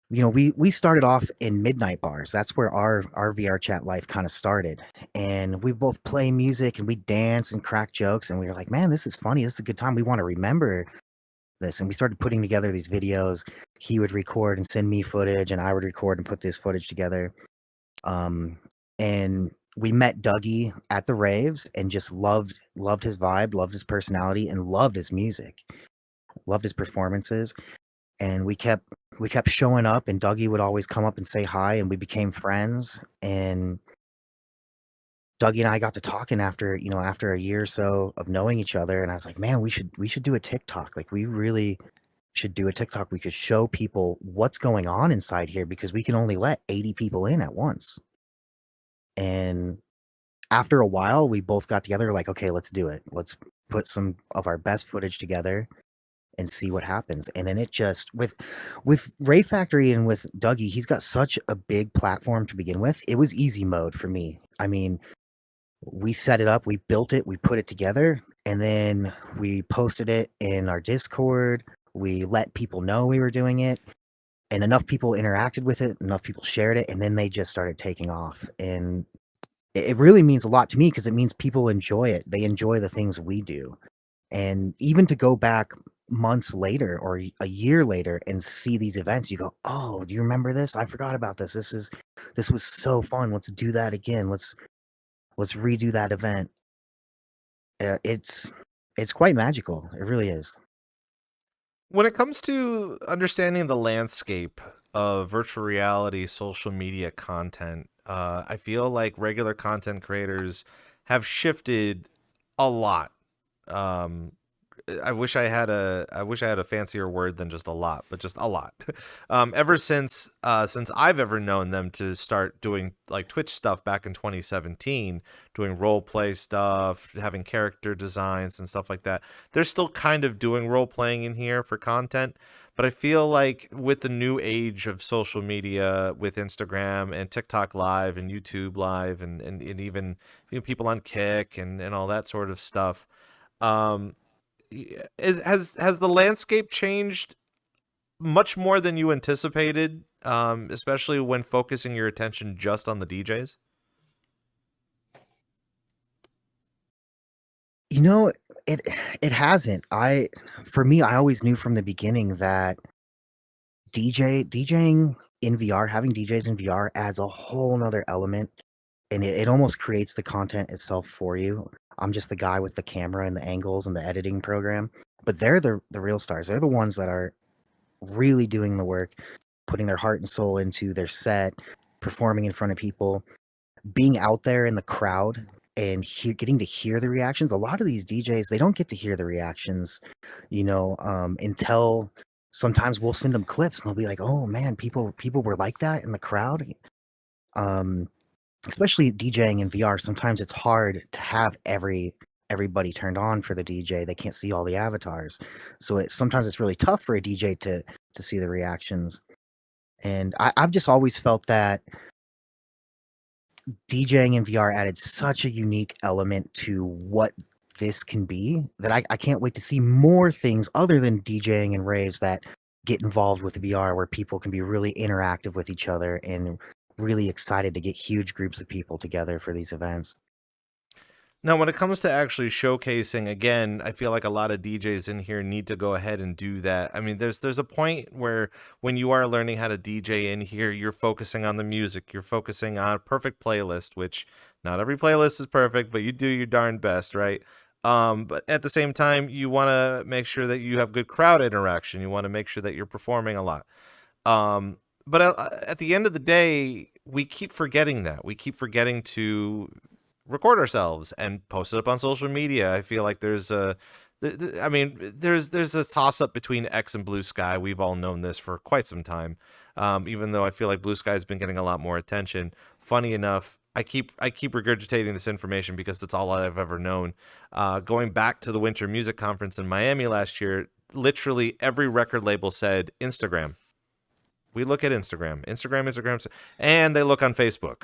we started off in midnight bars. That's where our VRChat life kind of started. And we both play music and we dance and crack jokes. And we were like, man, this is funny. This is a good time. We want to remember this. And we started putting together these videos. He would record and send me footage, and I would record and put this footage together. And we met Dougie at the raves and just loved his vibe, loved his personality, and loved his music, loved his performances. And we kept showing up, and Dougie would always come up and say hi, and we became friends. And Dougie and I got to talking after a year or so of knowing each other, and I was like, man, we should do a TikTok. Like, we really should do a TikTok. We could show people what's going on inside here, because we can only let 80 people in at once. And after a while, we both got together, like, okay, let's do it. Let's put some of our best footage together and see what happens. And then it just, with Rave Factory and with Dougie, he's got such a big platform to begin with. It was easy mode for me. I mean, we set it up, we built it, we put it together, and then we posted it in our Discord. We let people know we were doing it, and enough people interacted with it, enough people shared it, and then they just started taking off. And it really means a lot to me, because it means people enjoy it. They enjoy the things we do. And even to go back months later or a year later and see these events, you go, oh, do you remember this? I forgot about this. This was so fun. Let's do that again. Let's redo that event. It's quite magical. It really is. When it comes to understanding the landscape of virtual reality social media content, I feel like regular content creators have shifted a lot I wish I had a fancier word than just a lot, but just a lot. Ever since I've ever known them to start doing like Twitch stuff back in 2017, doing role play stuff, having character designs and stuff like that. They're still kind of doing role playing in here for content, but I feel like with the new age of social media, with Instagram and TikTok Live and YouTube Live and even people on Kick and all that sort of stuff, has the landscape changed much more than you anticipated, especially when focusing your attention just on the DJs? It hasn't. For me, I always knew from the beginning that DJing in VR, having DJs in VR adds a whole nother element, and it almost creates the content itself for you. I'm just the guy with the camera and the angles and the editing program, but they're the real stars. They're the ones that are really doing the work, putting their heart and soul into their set, performing in front of people, being out there in the crowd and getting to hear the reactions. A lot of these DJs, they don't get to hear the reactions, until sometimes we'll send them clips and they'll be like, "Oh man, people were like that in the crowd." Especially DJing in VR, sometimes it's hard to have everybody turned on for the DJ. They can't see all the avatars, so sometimes it's really tough for a DJ to see the reactions. And I've just always felt that DJing in VR added such a unique element to what this can be that I can't wait to see more things other than DJing and raves that get involved with VR, where people can be really interactive with each other and really excited to get huge groups of people together for these events. Now, when it comes to actually showcasing, again, I feel like a lot of DJs in here need to go ahead and do that. I mean, there's a point where when you are learning how to DJ in here, you're focusing on the music. You're focusing on a perfect playlist, which not every playlist is perfect, but you do your darn best, right? But at the same time, you want to make sure that you have good crowd interaction. You want to make sure that you're performing a lot. But at the end of the day, we keep forgetting that. We keep forgetting to record ourselves and post it up on social media. I feel like there's a toss up between X and Blue Sky. We've all known this for quite some time. Even though I feel like Blue Sky has been getting a lot more attention. Funny enough, I keep regurgitating this information because it's all I've ever known. Going back to the Winter Music Conference in Miami last year, literally every record label said Instagram. We look at Instagram, and they look on Facebook.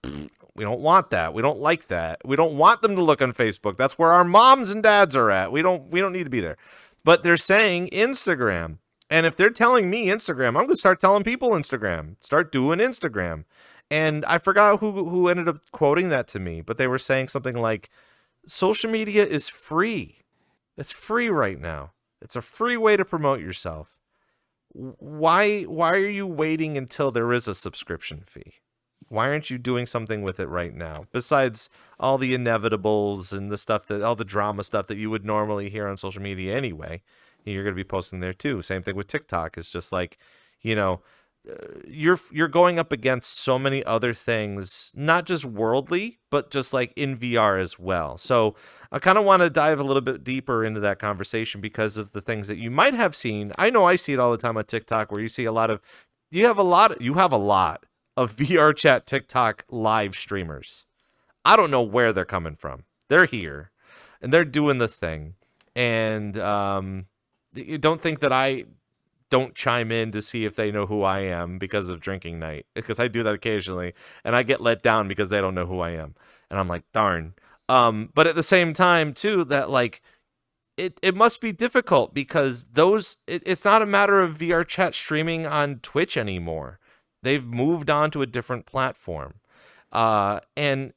We don't want that. We don't like that. We don't want them to look on Facebook. That's where our moms and dads are at. We don't need to be there. But they're saying Instagram. And if they're telling me Instagram, I'm going to start telling people Instagram. Start doing Instagram. And I forgot who ended up quoting that to me, but they were saying something like, social media is free. It's free right now. It's a free way to promote yourself. Why are you waiting until there is a subscription fee? Why aren't you doing something with it right now? Besides all the inevitables and all the drama stuff that you would normally hear on social media anyway, you're going to be posting there too. Same thing with TikTok. It's just like, you're going up against so many other things, not just worldly, but just like in VR as well. So I kind of want to dive a little bit deeper into that conversation because of the things that you might have seen. I know I see it all the time on TikTok, where you see you have a lot of VRChat TikTok live streamers. I don't know where they're coming from. They're here and they're doing the thing. And you don't think that I don't chime in to see if they know who I am because of drinking night, because I do that occasionally and I get let down because they don't know who I am. And I'm like, darn. But at the same time too, that like, it must be difficult because it's not a matter of VRChat streaming on Twitch anymore. They've moved on to a different platform. And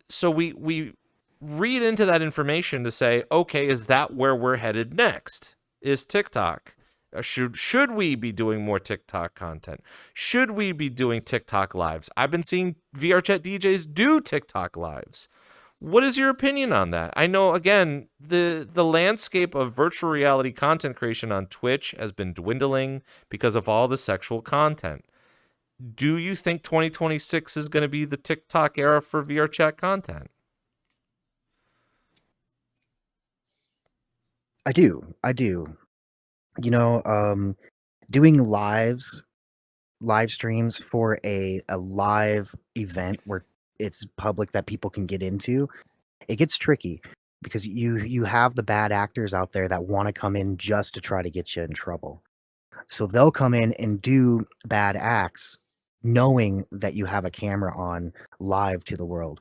so we read into that information to say, okay, is that where we're headed next? Is TikTok? Should we be doing more TikTok content? Should we be doing TikTok lives? I've been seeing VRChat DJs do TikTok lives. What is your opinion on that? I know, again, the landscape of virtual reality content creation on Twitch has been dwindling because of all the sexual content. Do you think 2026 is going to be the TikTok era for VRChat content? I do. You know, doing live streams for a live event where it's public that people can get into, it gets tricky because you have the bad actors out there that want to come in just to try to get you in trouble. So they'll come in and do bad acts knowing that you have a camera on live to the world.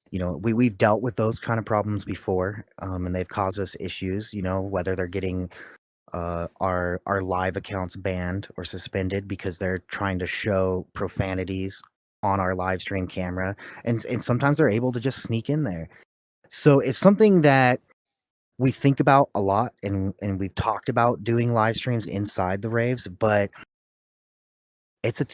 You know, we've dealt with those kind of problems before, and they've caused us issues, you know, whether they're getting our live accounts banned or suspended because they're trying to show profanities on our live stream camera, and sometimes they're able to just sneak in there. So it's something that we think about a lot, and we've talked about doing live streams inside the raves, but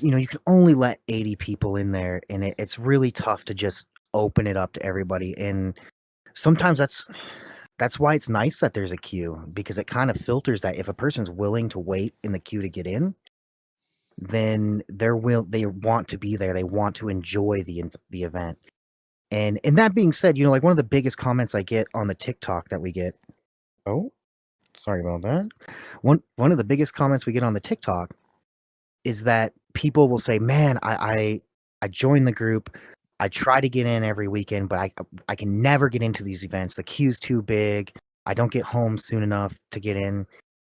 you know, you can only let 80 people in there, and it's really tough to just open it up to everybody. And sometimes that's why it's nice that there's a queue, because it kind of filters that. If a person's willing to wait in the queue to get in, then they want to be there. They want to enjoy the event. And that being said, you know, like one of the biggest comments I get on the TikTok that we get. Oh, sorry about that. One of the biggest comments we get on the TikTok is that people will say, "Man, I joined the group. I try to get in every weekend, but I can never get into these events. The queue's too big. I don't get home soon enough to get in."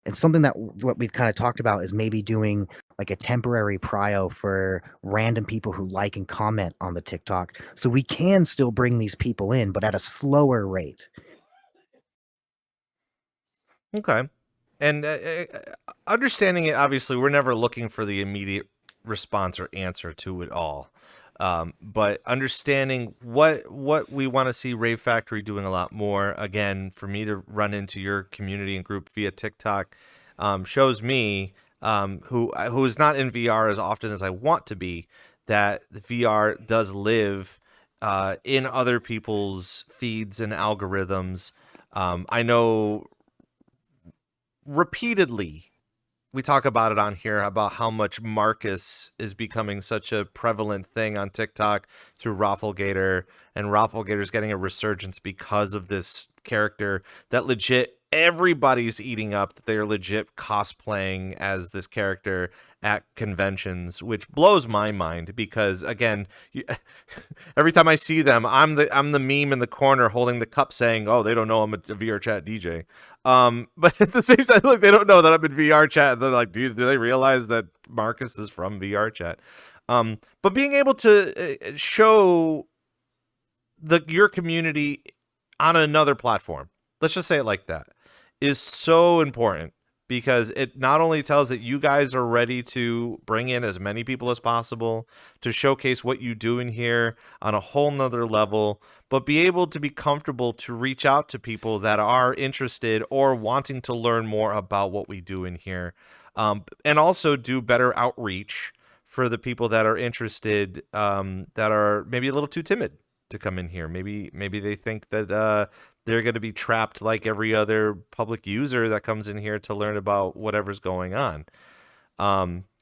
And something that what we've kind of talked about is maybe doing like a temporary prio for random people who like and comment on the TikTok, so we can still bring these people in, but at a slower rate. Okay. And understanding it, obviously, we're never looking for the immediate response or answer to it all. But understanding what we want to see Rave Factory doing a lot more, again, for me to run into your community and group via TikTok, shows me, who is not in VR as often as I want to be, that the VR does live in other people's feeds and algorithms. I know repeatedly we talk about it on here about how much Marcus is becoming such a prevalent thing on TikTok through Rafflegator, and Rafflegator's getting a resurgence because of this character that legit everybody's eating up, that they're legit cosplaying as this character at conventions, which blows my mind because, again, every time I see them, I'm the meme in the corner holding the cup saying, "Oh, they don't know I'm a VRChat DJ." But at the same time, like, they don't know that I'm in VRChat. They're like, do they realize that Marcus is from VRChat? But being able to show your community on another platform, let's just say it like that, is so important, because it not only tells that you guys are ready to bring in as many people as possible to showcase what you do in here on a whole nother level, but be able to be comfortable to reach out to people that are interested or wanting to learn more about what we do in here, and also do better outreach for the people that are interested, that are maybe a little too timid to come in here. Maybe they think that they're going to be trapped like every other public user that comes in here to learn about whatever's going on.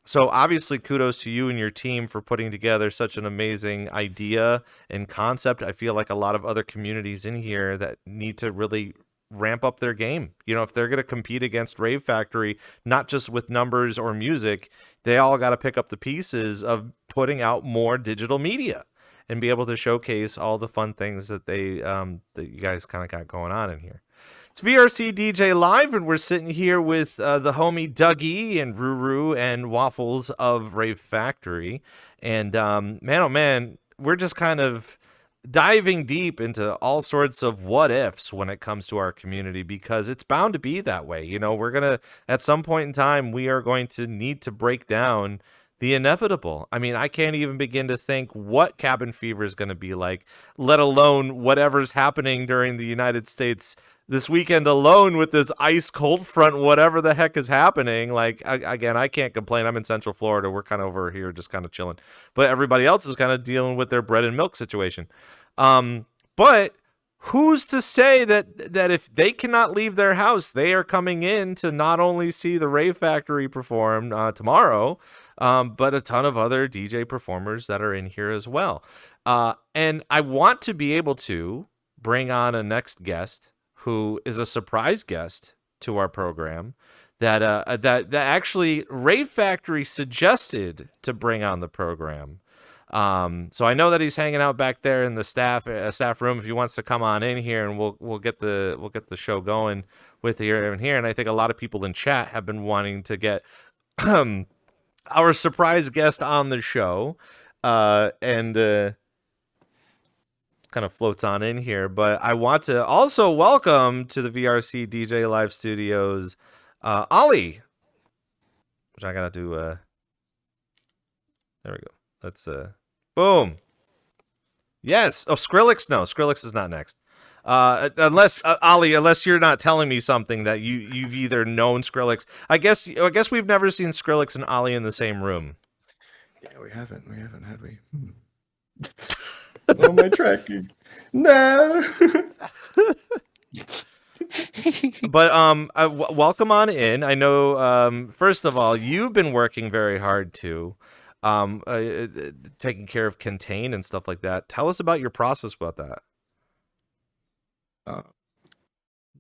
So obviously kudos to you and your team for putting together such an amazing idea and concept. I feel like a lot of other communities in here that need to really ramp up their game. You know, if they're going to compete against Rave Factory, not just with numbers or music, they all got to pick up the pieces of putting out more digital media and be able to showcase all the fun things that that you guys kind of got going on in here. It's VRCDJLIVE, and we're sitting here with the homie Dougie and Ruru and Waffles of Rave Factory. And man, oh man, we're just kind of diving deep into all sorts of what ifs when it comes to our community, because it's bound to be that way. You know, we're going to, at some point in time, we are going to need to break down the inevitable. I mean, I can't even begin to think what cabin fever is going to be like, let alone whatever's happening during the United States this weekend alone with this ice cold front, whatever the heck is happening. Like, again, I can't complain. I'm in Central Florida. We're kind of over here just kind of chilling. But everybody else is kind of dealing with their bread and milk situation. But who's to say that if they cannot leave their house, they are coming in to not only see the Rave Factory perform tomorrow, but a ton of other DJ performers that are in here as well. And I want to be able to bring on a next guest who is a surprise guest to our program that actually Rave Factory suggested to bring on the program. So I know that he's hanging out back there in the staff room. If he wants to come on in here, and we'll get the show going with here and here. And I think a lot of people in chat have been wanting to get our surprise guest on the show, and kind of floats on in here. But I want to also welcome to the VRC DJ Live Studios, Oly, which I gotta do. There we go. Let's boom. Yes. Oh, Skrillex. No, Skrillex is not next. Unless Oly, unless you're not telling me something that you've either known Skrillex. I guess we've never seen Skrillex and Oly in the same room. Yeah, we haven't, have we? Oh, my tracking. No. But welcome on in. I know. First of all, you've been working very hard too. Taking care of Contain and stuff like that. Tell us about your process about that.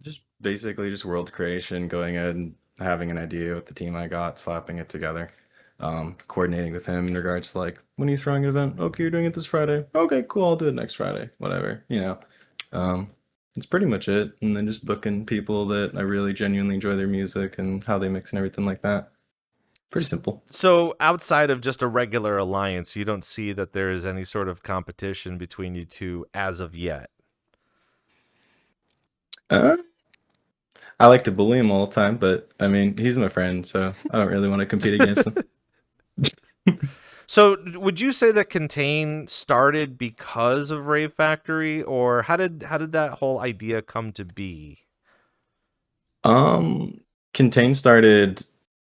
Just basically just world creation, going in, having an idea with the team I got, slapping it together, coordinating with him in regards to like, when are you throwing an event? Okay, you're doing it this Friday. Okay, cool, I'll do it next Friday. Whatever, you know. It's pretty much it. And then just booking people that I really genuinely enjoy their music and how they mix and everything like that. Pretty simple. So outside of just a regular alliance, you don't see that there is any sort of competition between you two as of yet? I like to bully him all the time, but I mean, he's my friend, so I don't really want to compete against him. So would you say that Contain started because of Rave Factory, or how did that whole idea come to be? Contain started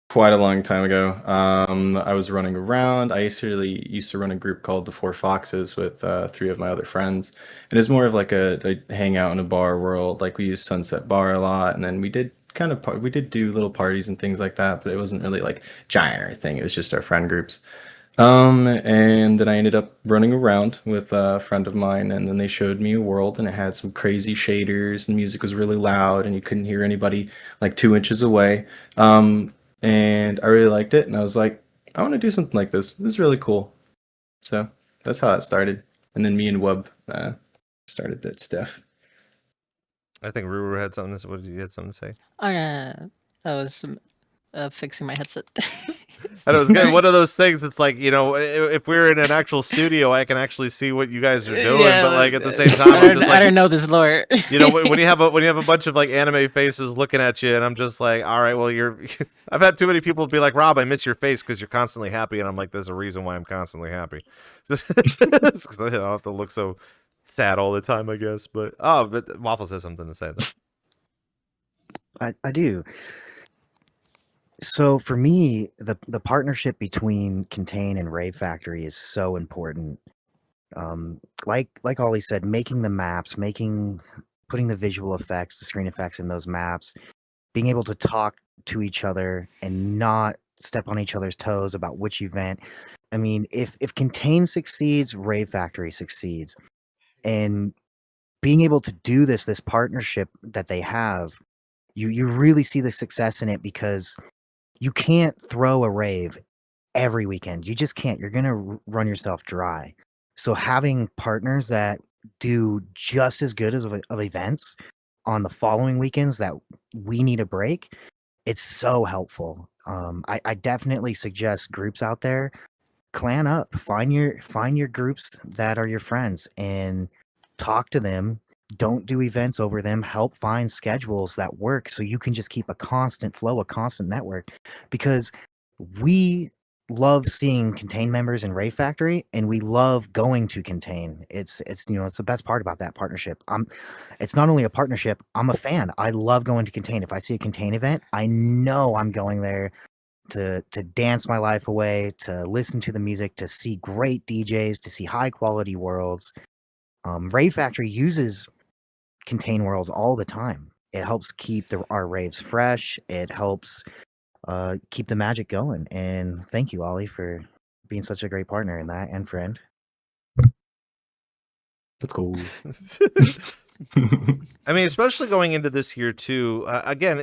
quite a long time ago. I was running around. I used to run a group called the Four Foxes with 3 of my other friends, and it's more of like a hangout in a bar world. Like we used Sunset Bar a lot, and then we did do little parties and things like that, but it wasn't really like giant or anything. It was just our friend groups. And then I ended up running around with a friend of mine, and then they showed me a world, and it had some crazy shaders, and music was really loud, and you couldn't hear anybody like 2 inches away. And I really liked it, and I was like, I want to do something like this. This is really cool. So that's how it started. And then me and Wub started that stuff. I think Ruru had something to say. What did you had something to say? I was fixing my headset. I know, it's good. One of those things. It's like, you know, if we're in an actual studio, I can actually see what you guys are doing. Yeah, but like at the same time, I'm just like, I don't know this lore. You know, when you have a bunch of like anime faces looking at you, and I'm just like, all right, well, I've had too many people be like, Rob, I miss your face because you're constantly happy, and I'm like, there's a reason why I'm constantly happy, because I don't have to look so sad all the time, I guess. But Waffles has something to say though. I do. So for me, the partnership between Contain and Rave Factory is so important. Like Oly said, making the maps, putting the visual effects, the screen effects in those maps, being able to talk to each other and not step on each other's toes about which event. I mean, if Contain succeeds, Rave Factory succeeds. And being able to do this partnership that they have, you really see the success in it, because you can't throw a rave every weekend. You just can't. You're going to run yourself dry. So having partners that do just as good of events on the following weekends that we need a break, it's so helpful. I definitely suggest groups out there, clan up, find your groups that are your friends and talk to them. Don't do events over them. Help find schedules that work so you can just keep a constant flow, a constant network, because we love seeing Contain members in Rave Factory, and we love going to Contain. It's the best part about that partnership. It's not only a partnership, I'm a fan. I love going to Contain. If I see a Contain event, I know I'm going there to dance my life away, to listen to the music, to see great DJs, to see high quality worlds. Rave Factory uses Contain worlds all the time. It helps keep our raves fresh. It helps keep the magic going. And thank you, Oly, for being such a great partner in that and friend. That's cool. I mean, especially going into this year too. Again,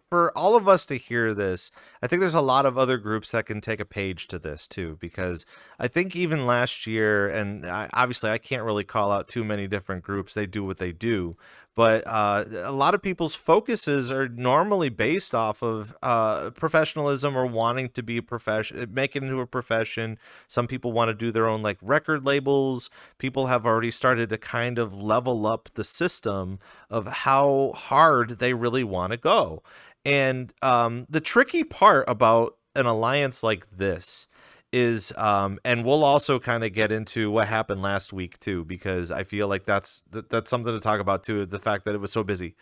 for all of us to hear this, I think there's a lot of other groups that can take a page to this too, because I think even last year, and obviously I can't really call out too many different groups, they do what they do, but a lot of people's focuses are normally based off of professionalism or wanting to be a profession, make it into a profession. Some people want to do their own like record labels. People have already started to kind of level up the system of how hard they really want to go. And the tricky part about an alliance like this is, and we'll also kind of get into what happened last week too, because I feel like that's something to talk about too. The fact that it was so busy,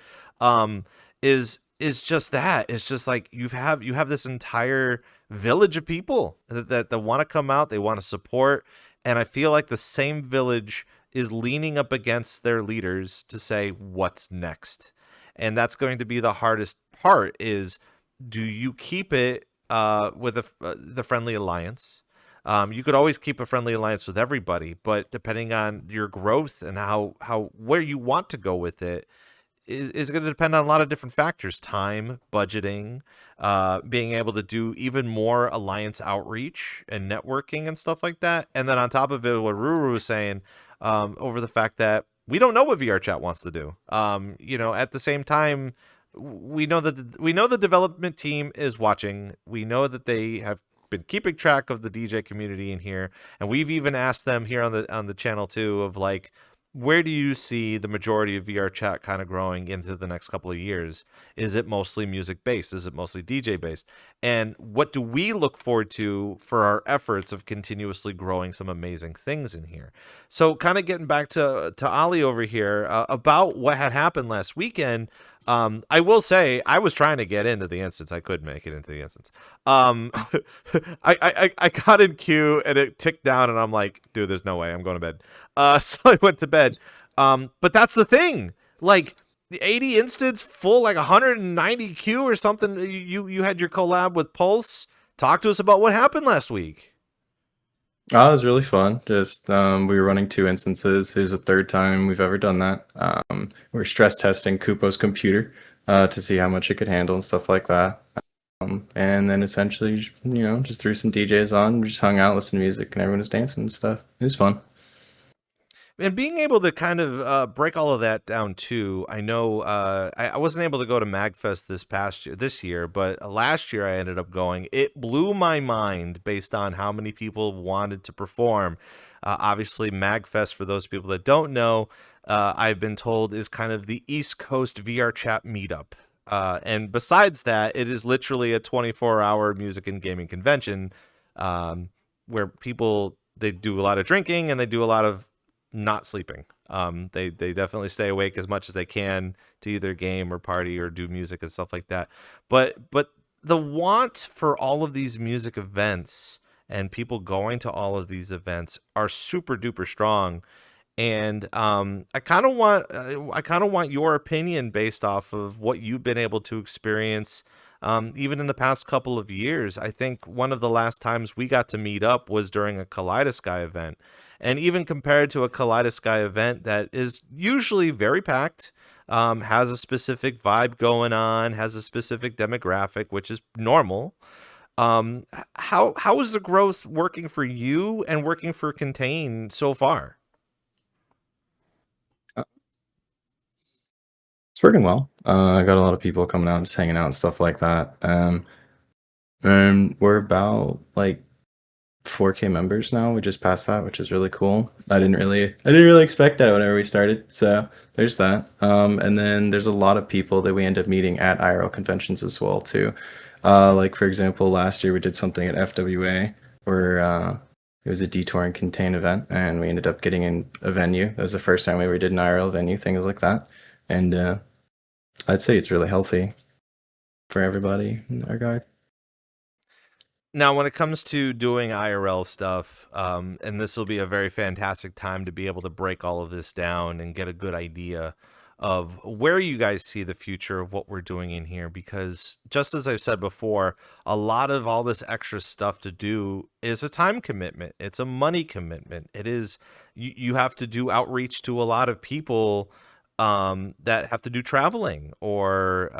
is just that. It's just like you have this entire village of people that want to come out, they want to support, and I feel like the same village is leaning up against their leaders to say what's next. And that's going to be the hardest part is, do you keep it with the friendly alliance? You could always keep a friendly alliance with everybody, but depending on your growth and how where you want to go with it is going to depend on a lot of different factors: time, budgeting, being able to do even more alliance outreach and networking and stuff like that. And then on top of it, what Ruru was saying, over the fact that we don't know what VRChat wants to do. At the same time, we know the development team is watching. We know that they have been keeping track of the DJ community in here, and we've even asked them here on the channel too of like, where do you see the majority of VRChat kind of growing into the next couple of years? Is it mostly music based? Is it mostly DJ based? And what do we look forward to for our efforts of continuously growing some amazing things in here? So kind of getting back to Ollie over here, about what had happened last weekend. I will say I was trying to get into the instance. I couldn't make it into the instance. I got in queue and it ticked down and I'm like, dude, there's no way I'm going to bed. So I went to bed. But that's the thing. Like the 80 instance full, like 190 queue or something. You had your collab with Pulse. Talk to us about what happened last week. Oh, it was really fun. Just we were running 2 instances. It was the 3rd time we've ever done that. We were stress testing Kupo's computer to see how much it could handle and stuff like that. And then essentially, just threw some DJs on, just hung out, listened to music, and everyone was dancing and stuff. It was fun. And being able to kind of break all of that down too, I know I wasn't able to go to MagFest this year, but last year I ended up going. It blew my mind based on how many people wanted to perform. Obviously, MagFest, for those people that don't know, I've been told is kind of the East Coast VRChat meetup. And besides that, it is literally a 24-hour music and gaming convention where they do a lot of drinking and they do a lot of not sleeping. They definitely stay awake as much as they can to either game or party or do music and stuff like that. But the want for all of these music events and people going to all of these events are super duper strong. And I kind of want your opinion based off of what you've been able to experience. Even in the past couple of years, I think one of the last times we got to meet up was during a Kaleidosky event. And even compared to a Kaleidosky event that is usually very packed, has a specific vibe going on, has a specific demographic, which is normal. How is the growth working for you and working for Contain so far? It's working well. I got a lot of people coming out, just hanging out and stuff like that. And we're about like 4K members now. We just passed that, which is really cool. I didn't really expect that whenever we started. So there's that. And then there's a lot of people that we end up meeting at IRL conventions as well too. Like for example, last year we did something at FWA where it was a Detour and Contain event, and we ended up getting in a venue. That was the first time we ever did an IRL venue, things like that. And I'd say it's really healthy for everybody in that regard. Now, when it comes to doing IRL stuff, and this will be a very fantastic time to be able to break all of this down and get a good idea of where you guys see the future of what we're doing in here, because just as I've said before, a lot of all this extra stuff to do is a time commitment. It's a money commitment. It is, you have to do outreach to a lot of people that have to do traveling or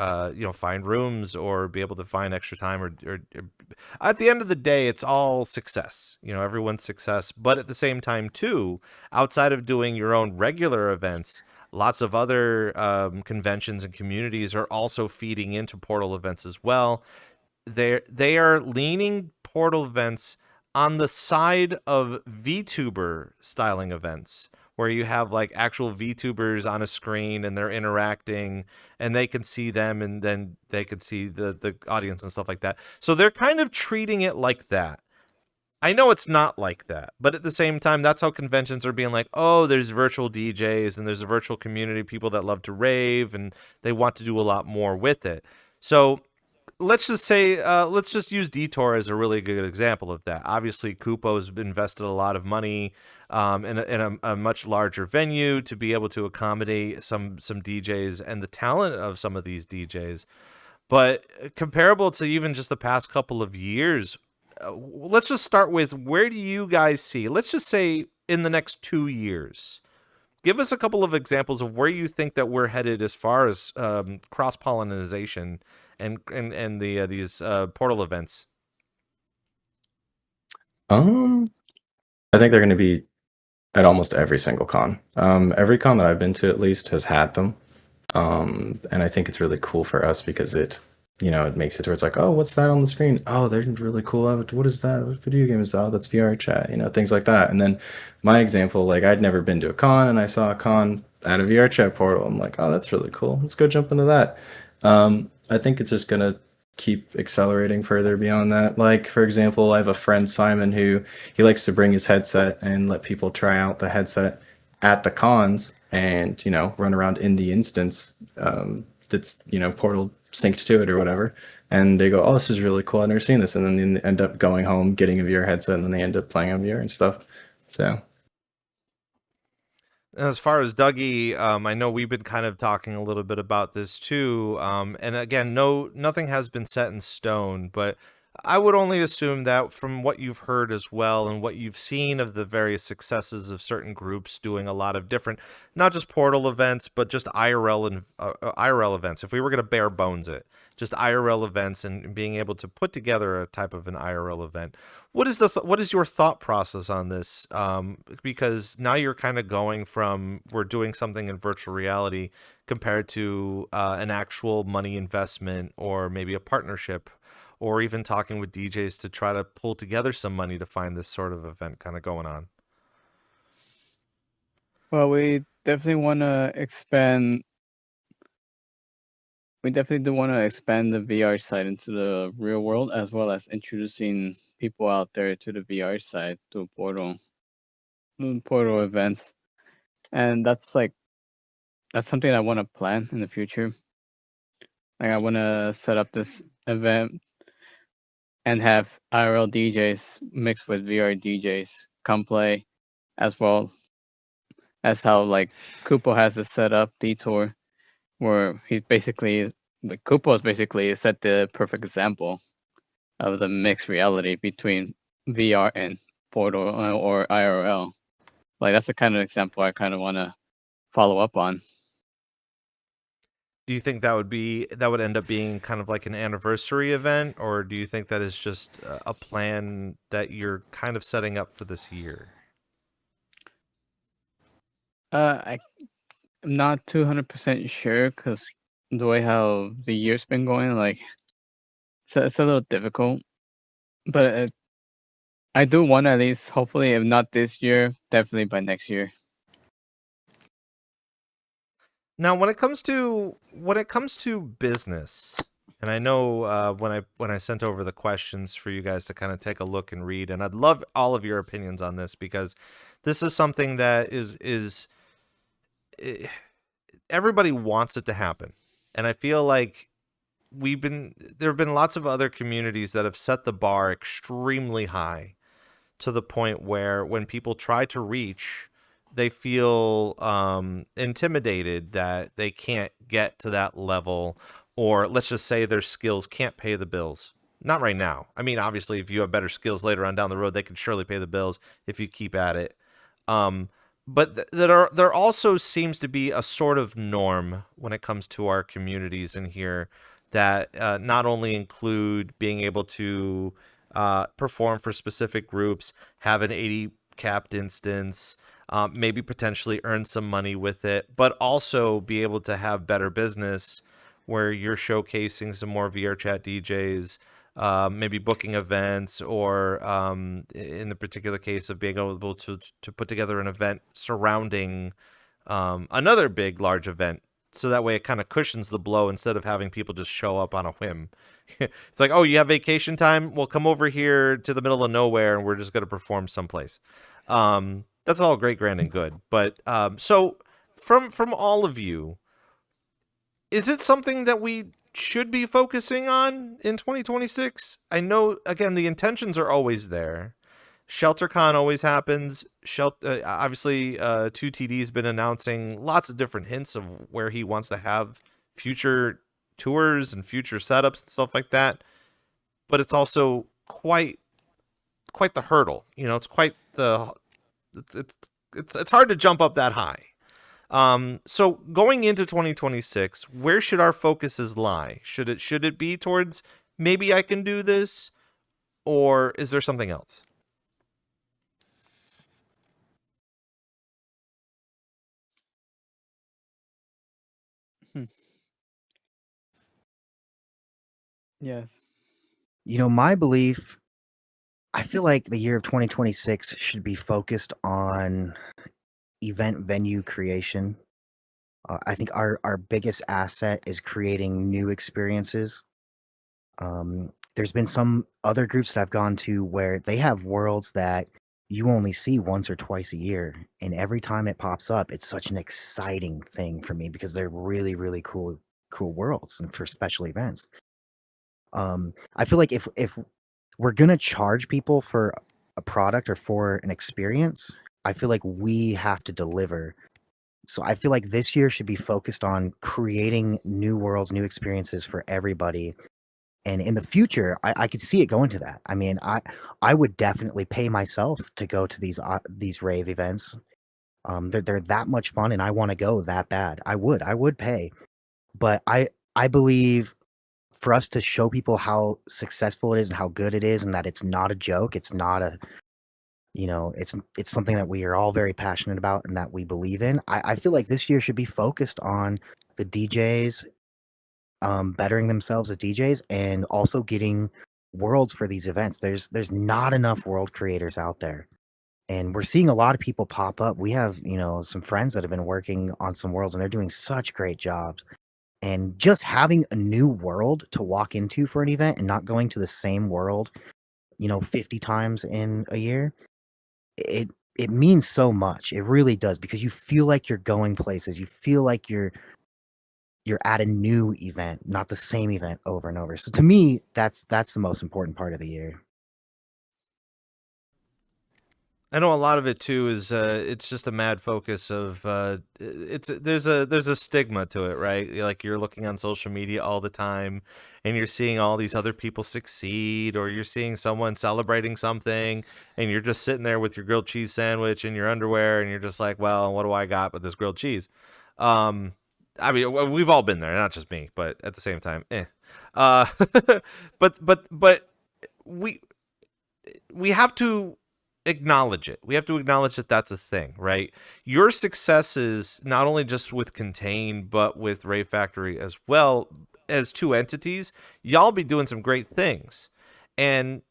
find rooms or be able to find extra time or at the end of the day, it's all success. Everyone's success. But at the same time, too, outside of doing your own regular events, lots of other conventions and communities are also feeding into Portal events as well. They are leaning Portal events on the side of VTuber styling events, where you have like actual VTubers on a screen and they're interacting and they can see them and then they can see the audience and stuff like that. So they're kind of treating it like that. I know it's not like that, but at the same time, that's how conventions are being like, oh, there's virtual DJs and there's a virtual community, people that love to rave and they want to do a lot more with it. So let's just say, let's just use Detour as a really good example of that. Obviously, Kupo's invested a lot of money in a much larger venue to be able to accommodate some DJs and the talent of some of these DJs. But comparable to even just the past couple of years, let's just start with, where do you guys see, let's just say in the next 2 years, give us a couple of examples of where you think that we're headed as far as cross-pollination and these Portal events. I think they're going to be at almost every single con. Every con that I've been to at least has had them. And I think it's really cool for us because it makes it to where it's like, oh, what's that on the screen? Oh, they're really cool. What is that? What video game is that? Oh, that's VRChat, things like that. And then my example, like I'd never been to a con and I saw a con at a VRChat portal. I'm like, oh, that's really cool. Let's go jump into that. I think it's just going to keep accelerating further beyond that. Like, for example, I have a friend, Simon, who he likes to bring his headset and let people try out the headset at the cons and, run around in the instance that's, Portal synced to it or whatever. And they go, oh, this is really cool. I've never seen this. And then they end up going home, getting a VR headset, and then they end up playing on VR and stuff. So... As far as Dougie, I know we've been kind of talking a little bit about this too. And again, nothing has been set in stone, but I would only assume that from what you've heard as well and what you've seen of the various successes of certain groups doing a lot of different, not just Portal events, but just IRL and IRL events. If we were going to bare bones it, just IRL events and being able to put together a type of an IRL event. What is your thought process on this? Because now you're kind of going from, we're doing something in virtual reality compared to an actual money investment or maybe a partnership, or even talking with DJs to try to pull together some money to find this sort of event kind of going on. Well, we definitely want to expand. We definitely do want to expand the VR side into the real world, as well as introducing people out there to the VR side through Portal events. And that's something I want to plan in the future. Like, I want to set up this event and have IRL DJs mixed with VR DJs come play, as well as how like Kupo has this set up, Detour, where he's basically, like, Kupo is basically set the perfect example of the mixed reality between VR and Portal or IRL. Like, that's the kind of example I kind of want to follow up on. Do you think that would end up being kind of like an anniversary event, or do you think that is just a plan that you're kind of setting up for this year? I'm not 200% sure, because the way how the year's been going, like, it's a little difficult. But I do want to, at least, hopefully, if not this year, definitely by next year. Now, when it comes to business, and I know when I sent over the questions for you guys to kind of take a look and read, and I'd love all of your opinions on this, because this is something that is everybody wants it to happen, and I feel like there have been lots of other communities that have set the bar extremely high, to the point where when people try to reach, they feel intimidated that they can't get to that level, or let's just say their skills can't pay the bills. Not right now. I mean, obviously, if you have better skills later on down the road, they can surely pay the bills if you keep at it. but there also seems to be a sort of norm when it comes to our communities in here that not only include being able to perform for specific groups, have an 80 capped instance, maybe potentially earn some money with it, but also be able to have better business where you're showcasing some more VRChat DJs, maybe booking events, or in the particular case of being able to put together an event surrounding another big, large event. So that way it kind of cushions the blow instead of having people just show up on a whim. It's like, oh, you have vacation time? Well, come over here to the middle of nowhere and we're just going to perform someplace. That's all great, grand, and good. But so from all of you, is it something that we should be focusing on in 2026? I know, again, the intentions are always there. ShelterCon always happens. Obviously, 2TD's been announcing lots of different hints of where he wants to have future tours and future setups and stuff like that. But it's also quite the hurdle. You know, it's quite the it's hard to jump up that high. So going into 2026, where should our focuses lie? Should it be towards maybe I can do this, or is there something else? Yes. You know, my belief, I feel like the year of 2026 should be focused on event venue creation. I think our biggest asset is creating new experiences. There's been some other groups that I've gone to where they have worlds that you only see once or twice a year, and every time it pops up, it's such an exciting thing for me because they're really, really cool worlds and for special events. I feel like if we're gonna charge people for a product or for an experience, I feel like we have to deliver. So I feel like this year should be focused on creating new worlds, new experiences for everybody. And in the future, I could see it going to that. I mean, I would definitely pay myself to go to these rave events. They're that much fun, and I want to go that bad. I would pay, but I believe for us to show people how successful it is and how good it is, and that it's not a joke, it's not a, you know, it's something that we are all very passionate about and that we believe in. I feel like this year should be focused on the DJs bettering themselves as DJs and also getting worlds for these events. There's not enough world creators out there. And we're seeing a lot of people pop up. We have, you know, some friends that have been working on some worlds and they're doing such great jobs. And just having a new world to walk into for an event and not going to the same world, you know, 50 times in a year, it means so much. It really does, because you feel like you're going places. You feel like you're at a new event, not the same event over and over. So to me, that's the most important part of the year. I know a lot of it too is it's just a mad focus of there's a stigma to it, right? Like you're looking on social media all the time and you're seeing all these other people succeed, or you're seeing someone celebrating something and you're just sitting there with your grilled cheese sandwich in your underwear and you're just like, well, what do I got with this grilled cheese? I mean, we've all been there, not just me, but at the same time, but we have to acknowledge it. We have to acknowledge that that's a thing, right? Your successes, not only just with Contain, but with Rave Factory as well as two entities, y'all be doing some great things. And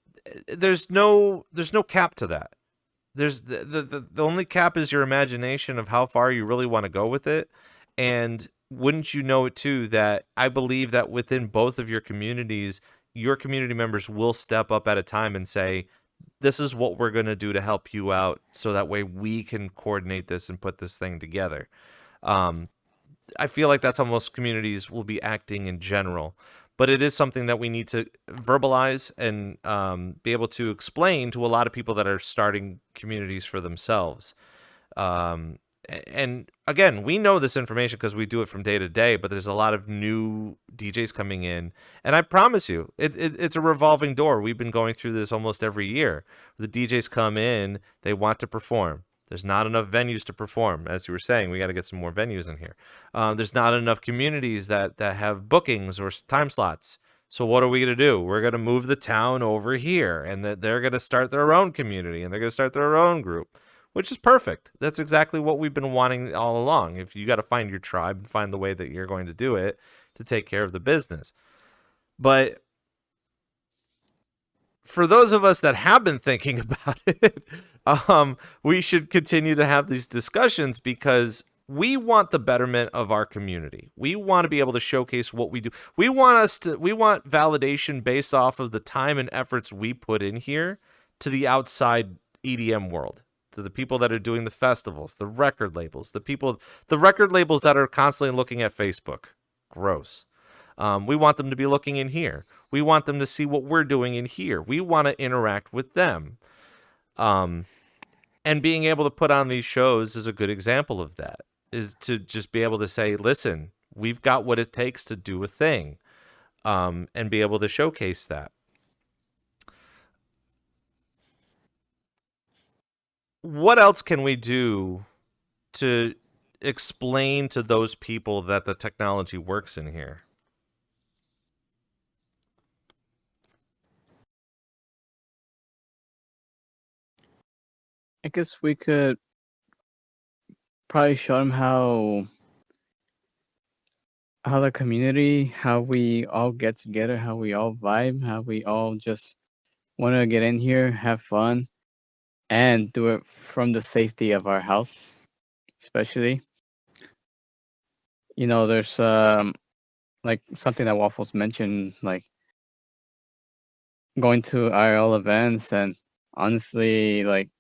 there's no cap to that. There's the only cap is your imagination of how far you really want to go with it. And wouldn't you know it too, that I believe that within both of your communities, your community members will step up at a time and say, this is what we're going to do to help you out, so that way we can coordinate this and put this thing together. I feel like that's how most communities will be acting in general, but it is something that we need to verbalize and be able to explain to a lot of people that are starting communities for themselves. And again, we know this information because we do it from day to day, but there's a lot of new DJs coming in. And I promise you, it's a revolving door. We've been going through this almost every year. The DJs come in, they want to perform. There's not enough venues to perform. As you were saying, we got to get some more venues in here. There's not enough communities that have bookings or time slots. So what are we going to do? We're going to move the town over here, and that they're going to start their own community, and they're going to start their own group, which is perfect. That's exactly what we've been wanting all along. If you got to find your tribe and find the way that you're going to do it to take care of the business. But for those of us that have been thinking about it, we should continue to have these discussions because we want the betterment of our community. We want to be able to showcase what we do. We want validation based off of the time and efforts we put in here to the outside EDM world, to the people that are doing the festivals, the record labels, the record labels that are constantly looking at Facebook. Gross. We want them to be looking in here. We want them to see what we're doing in here. We want to interact with them. And being able to put on these shows is a good example of that, is to just be able to say, listen, we've got what it takes to do a thing, and be able to showcase that. What else can we do to explain to those people that the technology works in here? I guess we could probably show them how the community, how we all get together, how we all vibe, how we all just want to get in here, have fun, and do it from the safety of our house, especially. You know, there's like something that Waffles mentioned, like going to IRL events, and honestly, like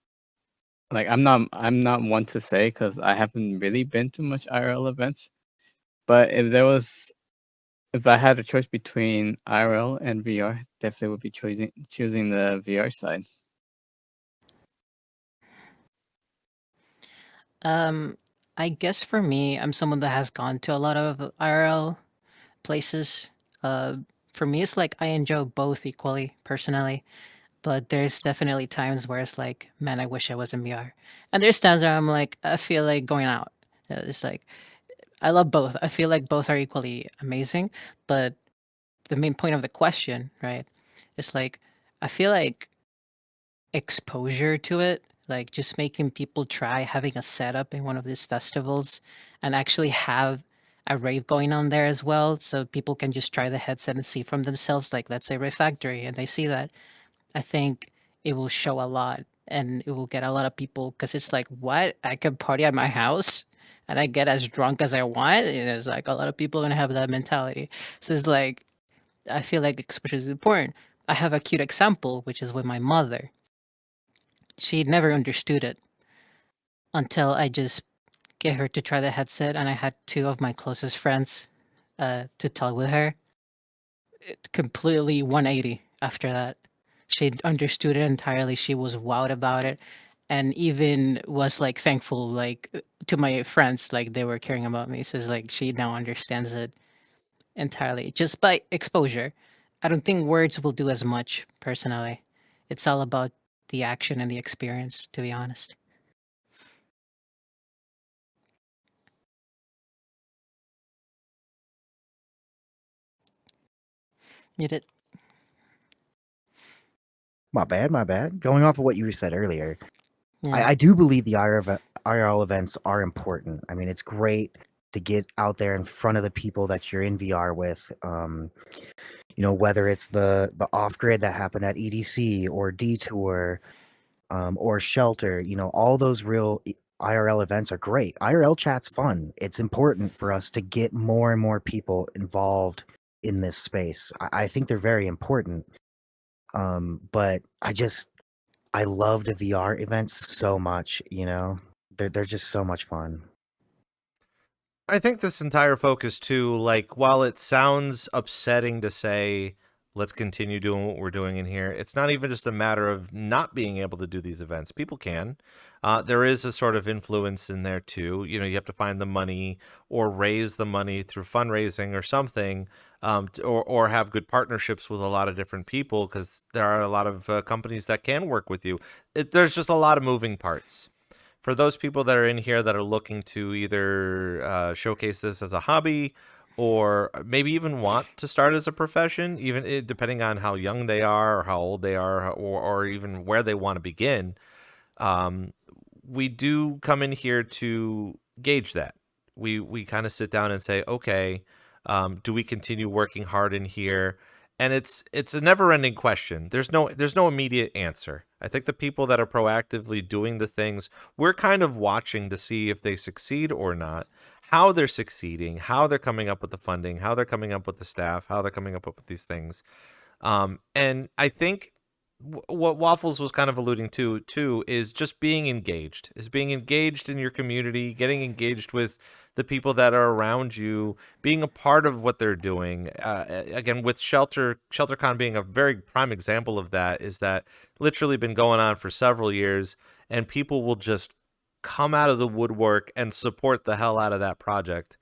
I'm not one to say because I haven't really been to much IRL events. But if I had a choice between IRL and VR, definitely would be choosing the VR side. I guess for me, I'm someone that has gone to a lot of IRL places. For me, it's like I enjoy both equally, personally. But there's definitely times where it's like, man, I wish I was in VR. And there's times where I'm like, I feel like going out. It's like, I love both. I feel like both are equally amazing. But the main point of the question, right, is like, I feel like exposure to it, like just making people try having a setup in one of these festivals and actually have a rave going on there as well. So people can just try the headset and see from themselves, like, let's say Rave Factory, and they see that. I think it will show a lot and it will get a lot of people because it's like, what? I can party at my house and I get as drunk as I want. And it's like a lot of people are gonna have that mentality. So it's like, I feel like exposure is important. I have a cute example, which is with my mother. She never understood it until I just get her to try the headset, and I had two of my closest friends to talk with her. It completely 180 after that. She understood it entirely. She was wowed about it, and even was like thankful, like to my friends, like they were caring about me. So it's like she now understands it entirely just by exposure. I don't think words will do as much personally. It's all about the action and the experience, to be honest. You did. My bad. Going off of what you said earlier, Yeah. I do believe the IRL events are important. I mean, it's great to get out there in front of the people that you're in VR with. You know, whether it's the off grid that happened at EDC or Detour, or Shelter. You know, all those real IRL events are great. IRL chat's fun. It's important for us to get more and more people involved in this space. I think they're very important. But I love the VR events so much, you know. They're just so much fun. I think this entire focus too, like while it sounds upsetting to say, let's continue doing what we're doing in here, it's not even just a matter of not being able to do these events. People can. There is a sort of influence in there too. You know, you have to find the money or raise the money through fundraising or something, or have good partnerships with a lot of different people, because there are a lot of companies that can work with you. There's just a lot of moving parts. for those people that are in here that are looking to either showcase this as a hobby or maybe even want to start as a profession, even depending on how young they are or how old they are, or even where they want to begin, we do come in here to gauge that. We kind of sit down and say, okay, do we continue working hard in here? And it's a never-ending question. There's no immediate answer. I think the people that are proactively doing the things, we're kind of watching to see if they succeed or not, how they're succeeding, how they're coming up with the funding, how they're coming up with the staff, how they're coming up with these things. And I think what Waffles was kind of alluding to too is just being engaged, in your community, getting engaged with the people that are around you, being a part of what they're doing. Again, with ShelterCon being a very prime example of that, is that literally been going on for several years, and people will just come out of the woodwork and support the hell out of that project,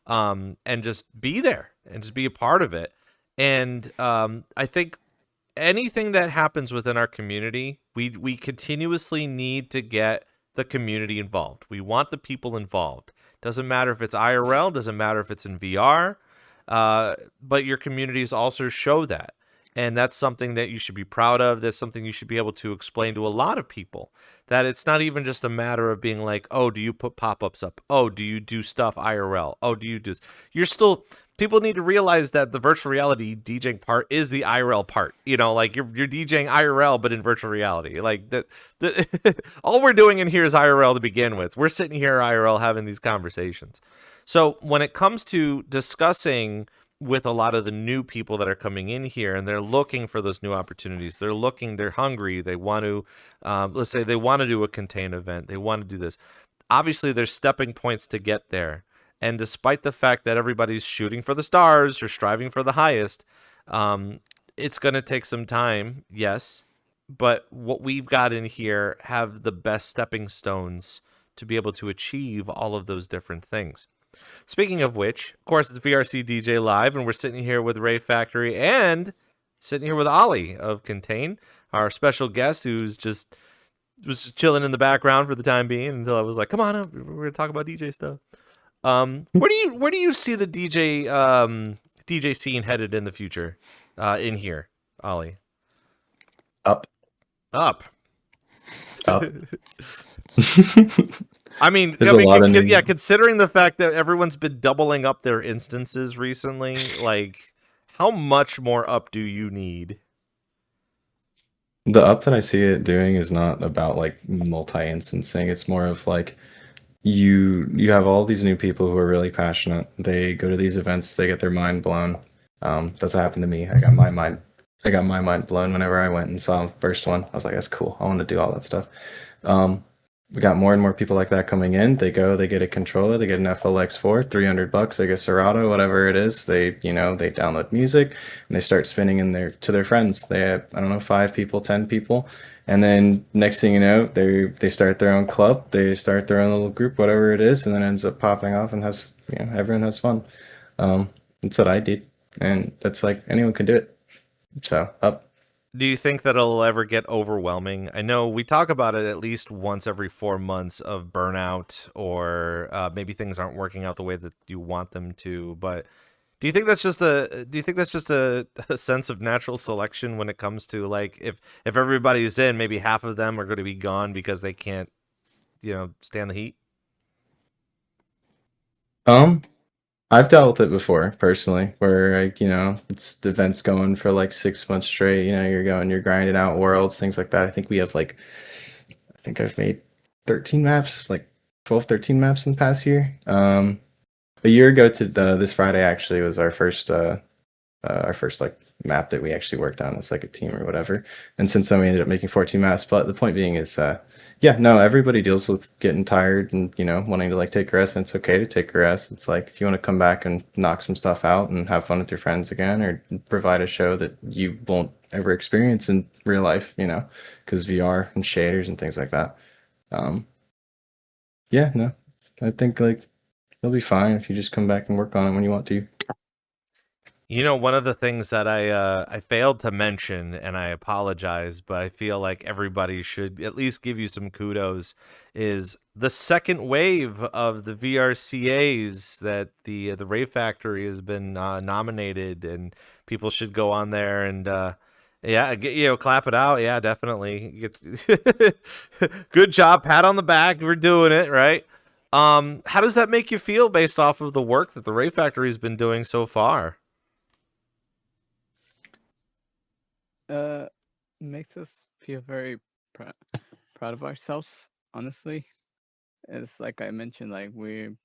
and just be there and just be a part of it. And I think anything that happens within our community, we continuously need to get the community involved. We want the people involved. Doesn't matter if it's IRL, doesn't matter if it's in VR, but your communities also show that. And that's something that you should be proud of. That's something you should be able to explain to a lot of people, that it's not even just a matter of being like, oh, do you put pop-ups up? Oh, do you do stuff IRL? Oh, do you do this? People need to realize that the virtual reality DJing part is the IRL part. You know, like you're DJing IRL, but in virtual reality. Like all we're doing in here is IRL to begin with. We're sitting here IRL having these conversations. So when it comes to discussing with a lot of the new people that are coming in here, and they're looking for those new opportunities, they're hungry, they want to, let's say they want to do a contain event, they want to do this. Obviously, there's stepping points to get there. And despite the fact that everybody's shooting for the stars or striving for the highest, it's going to take some time, yes. But what we've got in here have the best stepping stones to be able to achieve all of those different things. Speaking of which, of course, it's VRCDJLIVE, and we're sitting here with Rave Factory and sitting here with Oly of Contain, our special guest who's was just chilling in the background for the time being until I was like, come on up, we're going to talk about DJ stuff. Where do you see the DJ scene headed in the future, in here, Oly? Up. I mean, considering the fact that everyone's been doubling up their instances recently, like, how much more up do you need? The up that I see it doing is not about like multi-instancing. It's more of like you have all these new people who are really passionate. They go to these events, they get their mind blown. That's what happened to me. I got my mind blown whenever I went and saw the first one. I was like, that's cool. I want to do all that stuff. We got more and more people like that coming in. They get a controller, they get an FLX4, $300, they get Serato, whatever it is. They download music and they start spinning to their friends. They have, I don't know, 5 people, 10 people. And then next thing you know, they start their own club, they start their own little group, whatever it is, and then it ends up popping off and everyone has fun. That's what I did. And that's like anyone can do it. So up. Do you think that it'll ever get overwhelming? I know we talk about it at least once every 4 months of burnout, or maybe things aren't working out the way that you want them to. But do you think that's just a sense of natural selection when it comes to, like, if everybody's in, maybe half of them are going to be gone because they can't, stand the heat? I've dealt with it before personally, where it's the events going for like 6 months straight. You're grinding out worlds, things like that. I think I've made 13 maps, like 12, 13 maps in the past year. A year ago to this Friday actually was our first like map that we actually worked on as like a team or whatever. And since then we ended up making 14 maps. But the point being is, everybody deals with getting tired and wanting to like take a rest, and it's okay to take a rest. It's like if you want to come back and knock some stuff out and have fun with your friends again, or provide a show that you won't ever experience in real life, because VR and shaders and things like that. I think like it'll be fine if you just come back and work on it when you want to. You know, one of the things that I failed to mention, and I apologize, but I feel like everybody should at least give you some kudos, is the second wave of the VRCAs that the Rave Factory has been nominated, and people should go on there and yeah, clap it out. Yeah, definitely. Good job, pat on the back. We're doing it right. How does that make you feel based off of the work that the Rave Factory has been doing so far? Makes us feel very proud of ourselves, honestly. It's like I mentioned, like we're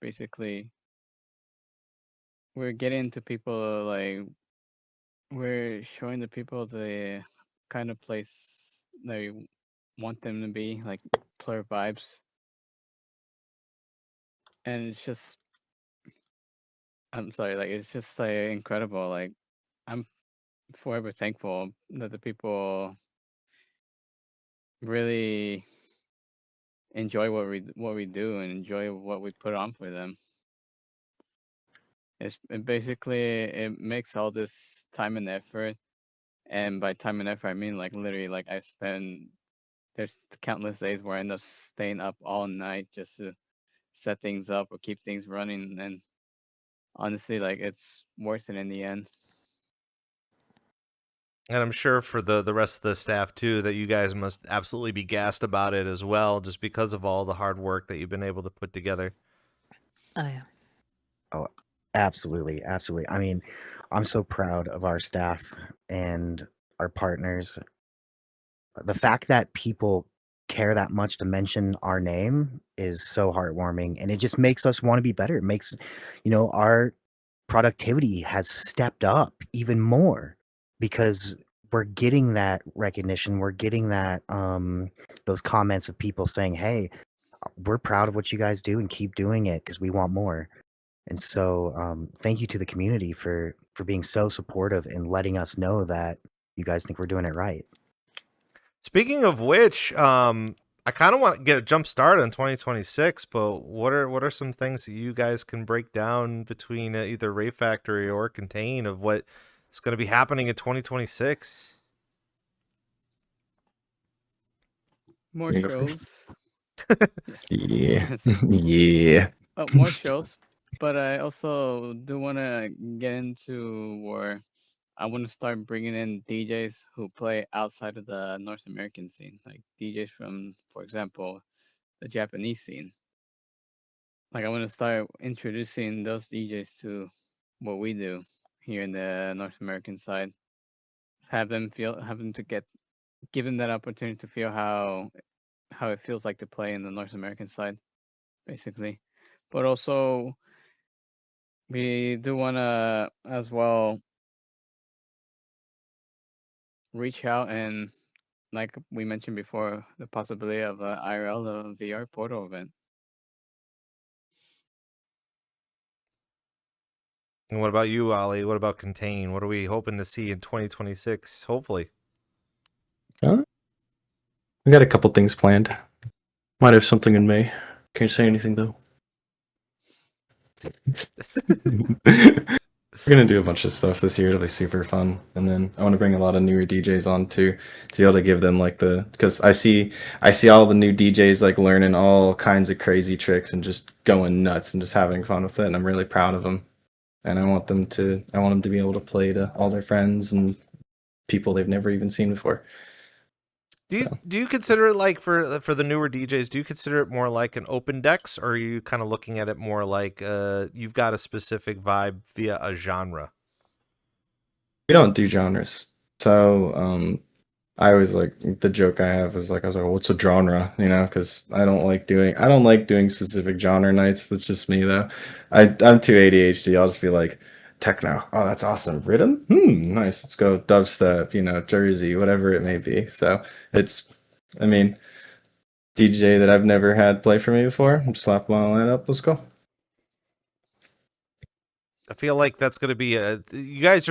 getting to people, like we're showing the people the kind of place they want them to be, like player vibes. And it's just, I'm sorry, like it's just like incredible. Like I'm forever thankful that the people really enjoy what we do and enjoy what we put on for them. It makes all this time and effort, and by time and effort I mean like literally, like there's countless days where I end up staying up all night just to set things up or keep things running, and honestly, like it's worth it in the end. And I'm sure for the rest of the staff too, that you guys must absolutely be gassed about it as well, just because of all the hard work that you've been able to put together. Oh yeah. Oh, absolutely, absolutely. I mean, I'm so proud of our staff and our partners. The fact that people care that much to mention our name is so heartwarming, and it just makes us want to be better. It makes, our productivity has stepped up even more because we're getting that recognition. We're getting that those comments of people saying, "Hey, we're proud of what you guys do and keep doing it because we want more." And so, thank you to the community for being so supportive and letting us know that you guys think we're doing it right. Speaking of which, I kind of want to get a jump start on 2026, but what are some things that you guys can break down between either Rave Factory or Contain of what is going to be happening in 2026? More You go first. shows. Yeah. Yeah. More shows, but I also do want to get into where I want to start bringing in DJs who play outside of the North American scene, like DJs from, for example, the Japanese scene. Like I want to start introducing those DJs to what we do here in the North American side. Have them give them that opportunity to feel how it feels like to play in the North American side, basically. But also, we do want to as well reach out and, like we mentioned before, the possibility of a IRL, a VR portal event. And what about you, Ollie? What about Contain? What are we hoping to see in 2026? Hopefully. We got a couple things planned. Might have something in May. Can't say anything though. We're gonna do a bunch of stuff this year. It'll be super fun, and then I want to bring a lot of newer DJs on too, to be able to give them like because I see all the new DJs like learning all kinds of crazy tricks and just going nuts and just having fun with it, and I'm really proud of them. And I want them to be able to play to all their friends and people they've never even seen before. Do you consider it like for the newer DJs? Do you consider it more like an open decks, or are you kind of looking at it more like you've got a specific vibe via a genre? We don't do genres, so I always like the joke I have is like I was like, well, what's a genre? Because I don't like doing specific genre nights. That's just me though. I'm too ADHD. I'll just be like, techno. Oh, that's awesome. Rhythm? Nice. Let's go dubstep, Jersey, whatever it may be. So DJ that I've never had play for me before, slap my line up. Let's go. I feel like that's going to be you guys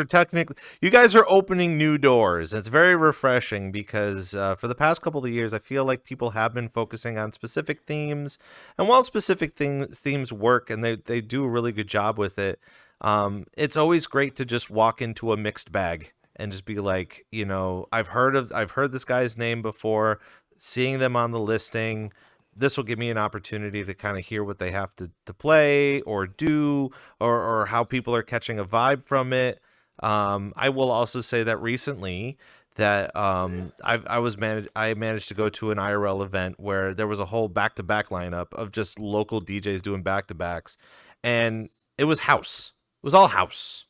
are opening new doors. It's very refreshing because for the past couple of years, I feel like people have been focusing on specific themes, and while specific themes work and they do a really good job with it, It's always great to just walk into a mixed bag and just be like, you know, I've heard this guy's name before, seeing them on the listing. This will give me an opportunity to kind of hear what they have to play or do, or how people are catching a vibe from it. I will also say that recently that I managed to go to an IRL event where there was a whole back-to-back lineup of just local DJs doing back-to-backs, and it was house. It was all house.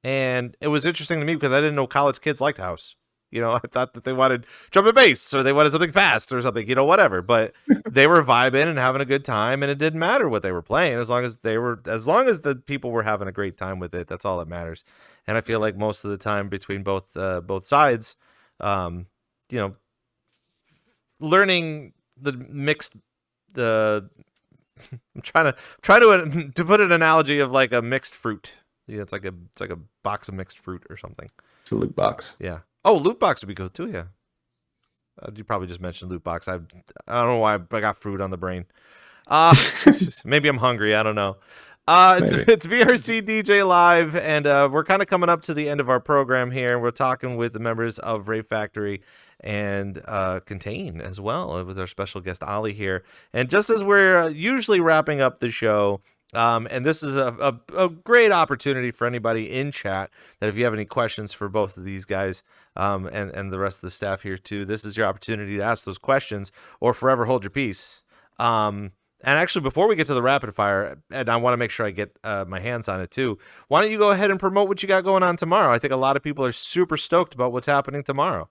And it was interesting to me because I didn't know college kids liked house. You know, I thought that they wanted drum and bass or they wanted something fast or something, you know, whatever. But they were vibing and having a good time, and it didn't matter what they were playing as long as the people were having a great time with it. That's all that matters. And I feel like most of the time between both sides, you know, learning the mixed I'm trying to put an analogy of like a mixed fruit. You know, it's like a box of mixed fruit or something. It's a loot box. Yeah. Oh, loot box would be good too. Yeah. You probably just mentioned loot box. I don't know why I got fruit on the brain. Maybe I'm hungry. I don't know. It's VRCDJLIVE, and we're kind of coming up to the end of our program here. We're talking with the members of Rave Factory and Contain as well, with our special guest Oly here. And just as we're usually wrapping up the show, and this is a great opportunity for anybody in chat that if you have any questions for both of these guys, and the rest of the staff here too, this is your opportunity to ask those questions or forever hold your peace. And actually, before we get to the rapid fire, and I want to make sure I get my hands on it too, why don't you go ahead and promote what you got going on tomorrow? I think a lot of people are super stoked about what's happening tomorrow.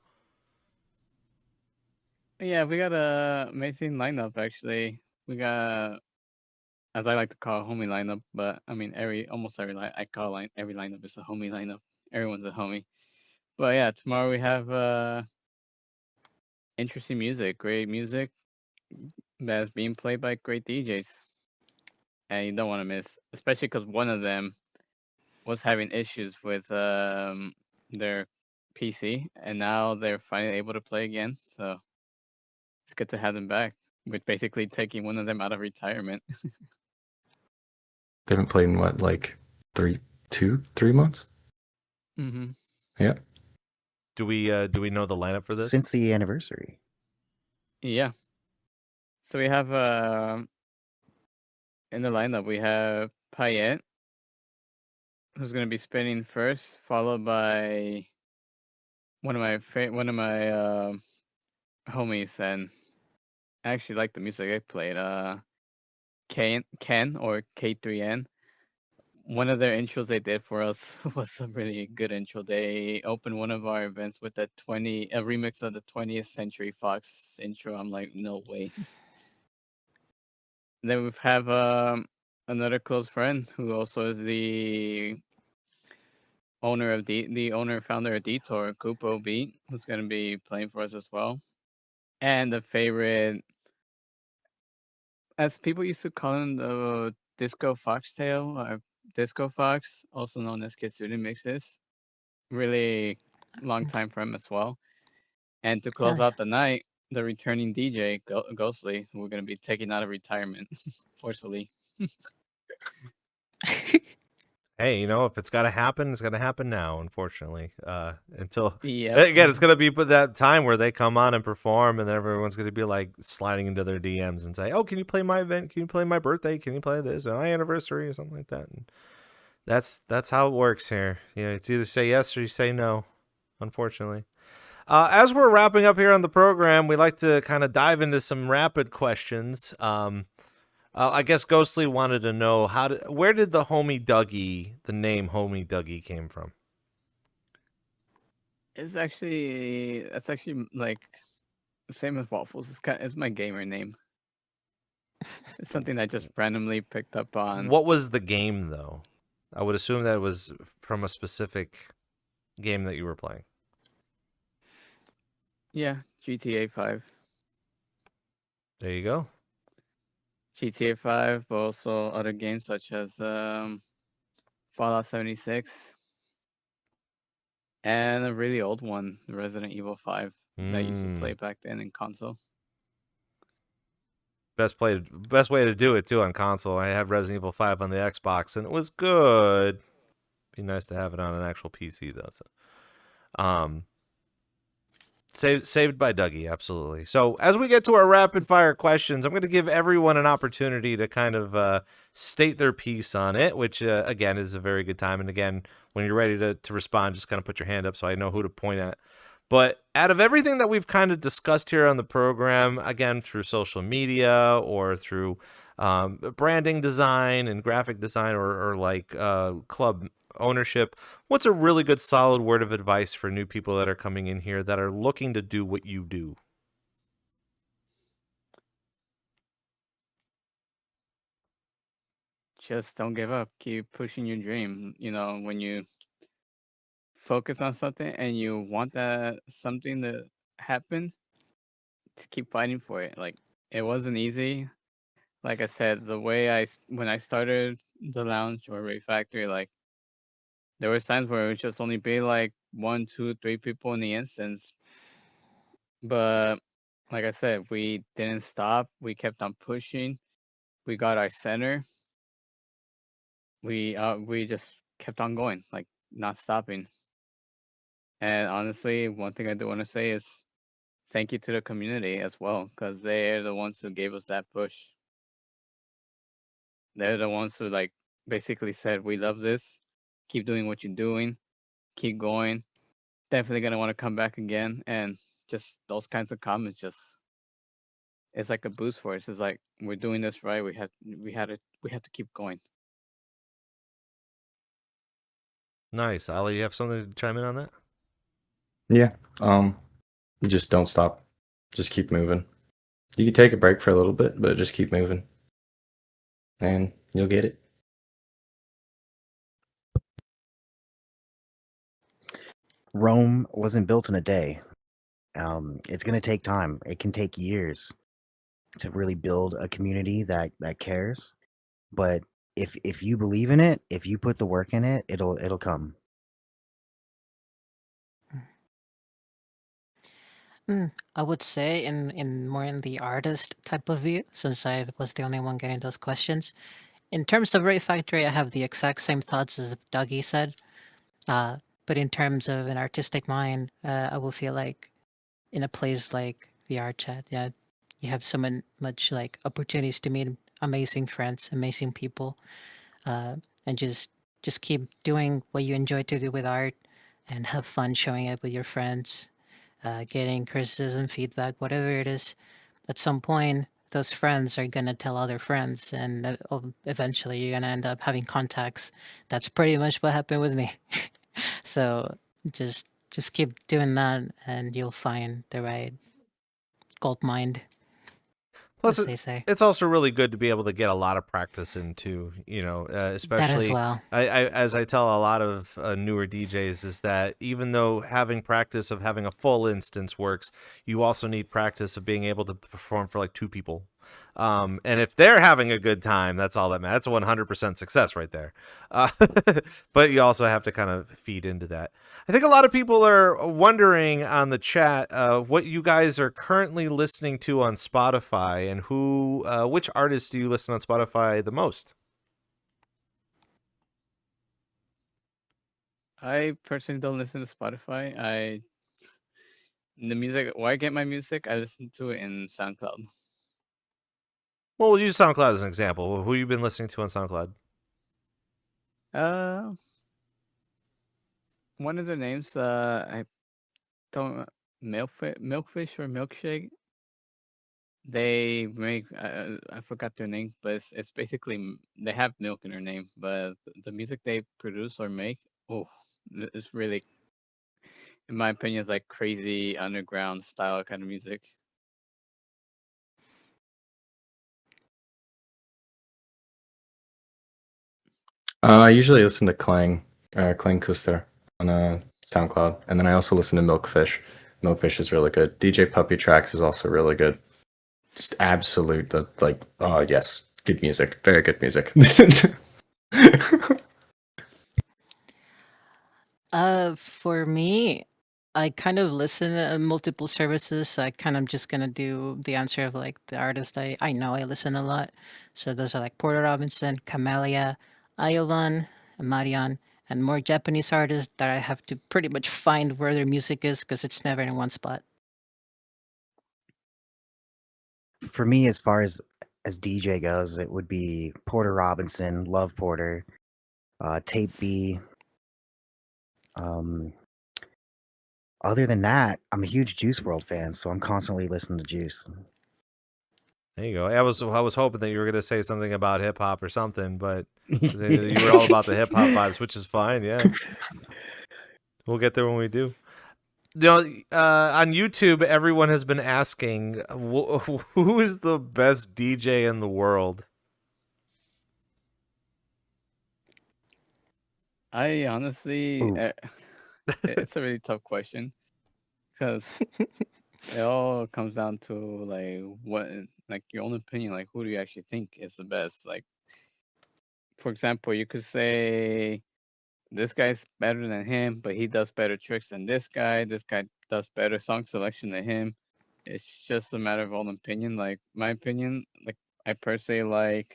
Yeah, we got a amazing lineup actually. We got, as I like to call, a homie lineup, but I mean almost every every lineup is a homie lineup. Everyone's a homie. But yeah, tomorrow we have interesting music, great music that's being played by great DJs, and you don't want to miss, especially because one of them was having issues with their PC, and now they're finally able to play again. So it's good to have them back, with basically taking one of them out of retirement. They haven't played in what, like 3 months? Mm-hmm. Yeah. Do we know the lineup for this? Since the anniversary. Yeah. So we have in the lineup we have Payette, who's gonna be spinning first, followed by one of my homies, and I actually like the music they played. Ken or K3N. One of their intros they did for us was a really good intro. They opened one of our events with a remix of the 20th Century Fox intro. I'm like, no way. Then we have another close friend who also is the founder of Detour, Kupo Beat, who's gonna be playing for us as well. And the favorite, as people used to call him, the Disco Foxtail, or Disco Fox, also known as Kitsune Mixes. Really long time for him as well. And to close out the night, the returning DJ, Ghostly, who we're going to be taking out of retirement, forcefully. Hey, you know, if it's got to happen, it's going to happen now, unfortunately. Until, Yep. again, it's going to be that time where they come on and perform, and then everyone's going to be like sliding into their DMs and say, oh, can you play my event? Can you play my birthday? Can you play this? My anniversary or something like that. And that's how it works here. You know, it's either say yes or you say no, unfortunately. As we're wrapping up here on the program, we like to kind of dive into some rapid questions. I guess Ghostly wanted to know where did the name HomieDouggie came from? That's actually like the same as Waffles. It's my gamer name. It's something I just randomly picked up on. What was the game though? I would assume that it was from a specific game that you were playing. Yeah, GTA 5. There you go. GTA 5, but also other games such as Fallout 76. And a really old one, Resident Evil 5, that I used to play back then in console. Best way to do it too on console. I have Resident Evil 5 on the Xbox, and it was good. Be nice to have it on an actual PC though. So, saved by Dougie, absolutely. So as we get to our rapid fire questions, I'm going to give everyone an opportunity to kind of state their piece on it, which again is a very good time. And again, when you're ready to respond, just kind of put your hand up so I know who to point at. But out of everything that we've kind of discussed here on the program, again, through social media or through branding design and graphic design or like club ownership, what's a really good solid word of advice for new people that are coming in here that are looking to do what you do? Just don't give up. Keep pushing your dream. You know, when you focus on something and you want that something to happen, to keep fighting for it. Like, it wasn't easy. Like I said, the way when I started the lounge or Rave Factory, like, there was times where it would just only be like 1, 2, 3 people in the instance. But like I said, we didn't stop. We kept on pushing. We got our center. We just kept on going, like, not stopping. And honestly, one thing I do want to say is thank you to the community as well, because they're the ones who gave us that push. They're the ones who, like, basically said, we love this. Keep doing what you're doing. Keep going. Definitely going to want to come back again. And just those kinds of comments, just, it's like a boost for us. It's like, we're doing this right. We had to keep going. Nice. Ali, you have something to chime in on that? Yeah. Just don't stop. Just keep moving. You can take a break for a little bit, but just keep moving. And you'll get it. Rome wasn't built in a day. It's going to take time. It can take years to really build a community that cares. But if you believe in it, if you put the work in it, it'll come. I would say in more in the artist type of view, since I was the only one getting those questions. In terms of Rave Factory, I have the exact same thoughts as Dougie said. But in terms of an artistic mind, I will feel like in a place like VRChat, yeah, you have so much like opportunities to meet amazing friends, amazing people, and just keep doing what you enjoy to do with art, and have fun showing it with your friends, getting criticism, feedback, whatever it is. At some point, those friends are gonna tell other friends, and eventually you're gonna end up having contacts. That's pretty much what happened with me. So just keep doing that, and you'll find the right gold mine, Plus, as they say. it's also really good to be able to get a lot of practice into, That as especially well. as I tell a lot of newer DJs is that even though having practice of having a full instance works, you also need practice of being able to perform for like 2 people. And if they're having a good time, that's all that matters. That's a 100% success right there. But you also have to kind of feed into that. I think a lot of people are wondering on the chat what you guys are currently listening to on Spotify and which artists do you listen on Spotify the most? I personally don't listen to Spotify. The music, where I get my music, I listen to it in SoundCloud. Well, we'll use SoundCloud as an example. Who you been listening to on SoundCloud? One of their names, I don't, Milkfish or Milkshake. They make, I forgot their name, but it's basically, they have milk in their name, but the music they produce or make, it's really, in my opinion, it's like crazy underground style kind of music. I usually listen to Clang Kuster on SoundCloud, and then I also listen to Milkfish. Milkfish is really good. DJ Puppy Tracks is also really good. Just absolute, yes, good music, very good music. For me, I kind of listen to multiple services, so I kind of just gonna do the answer of like the artist I know I listen a lot. So those are like Porter Robinson, Camellia, Iovan, Marian, and more Japanese artists that I have to pretty much find where their music is because it's never in one spot. For me, as far as DJ goes, it would be Porter Robinson, Love Porter, Tape B. Other than that, I'm a huge Juice World fan, so I'm constantly listening to Juice. There you go. I was hoping that you were going to say something about hip hop or something, but you were all about the hip hop vibes, which is fine. Yeah, we'll get there when we do. You know, on YouTube, everyone has been asking, who is the best DJ in the world? I honestly, Ooh. it's a really tough question because it all comes down to like what, like your own opinion. Like, who do you actually think is the best? Like, for example, you could say this guy's better than him, but he does better tricks than this guy. This guy does better song selection than him. It's just a matter of own opinion. Like my opinion, like I personally like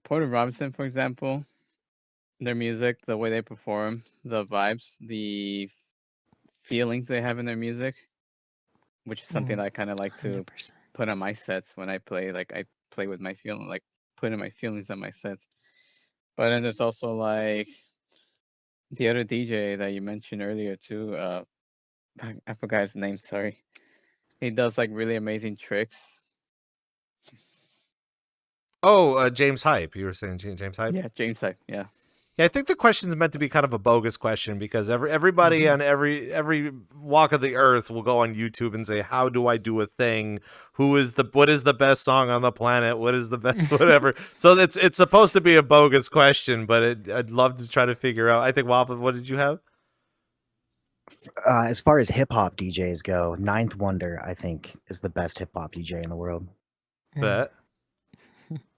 Porter Robinson, for example. Their music, the way they perform, the vibes, the feelings they have in their music, which is something that I kind of like to 100%. put on my sets when I play. Like I play with my feeling, like putting my feelings on my sets. But then there's also like the other DJ that you mentioned earlier too. I forgot his name. Sorry. He does like really amazing tricks. Oh, James Hype. You were saying James Hype? Yeah, James Hype. Yeah. Yeah, I think the question's meant to be kind of a bogus question because everybody on every walk of the earth will go on YouTube and say, "How do I do a thing? What is the best song on the planet? What is the best whatever?" So it's supposed to be a bogus question, but I'd love to try to figure out. I think Waffle, what did you have? As far as hip hop DJs go, Ninth Wonder, I think, is the best hip hop DJ in the world. Bet.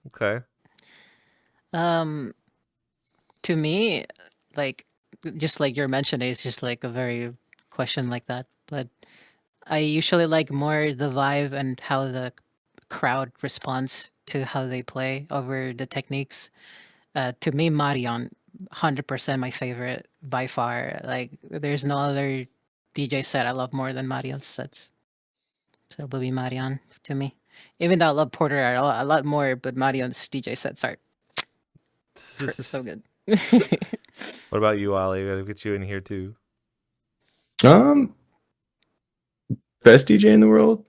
Okay. To me, like just like you're mentioning, it's just like a very question like that. But I usually like more the vibe and how the crowd responds to how they play over the techniques. To me, Marion, 100% my favorite by far. Like there's no other DJ set I love more than Marion's sets. So it will be Marion to me. Even though I love Porter a lot more, but Marion's DJ sets are so good. What about you, Ollie? Gotta get you in here too. Best DJ in the world?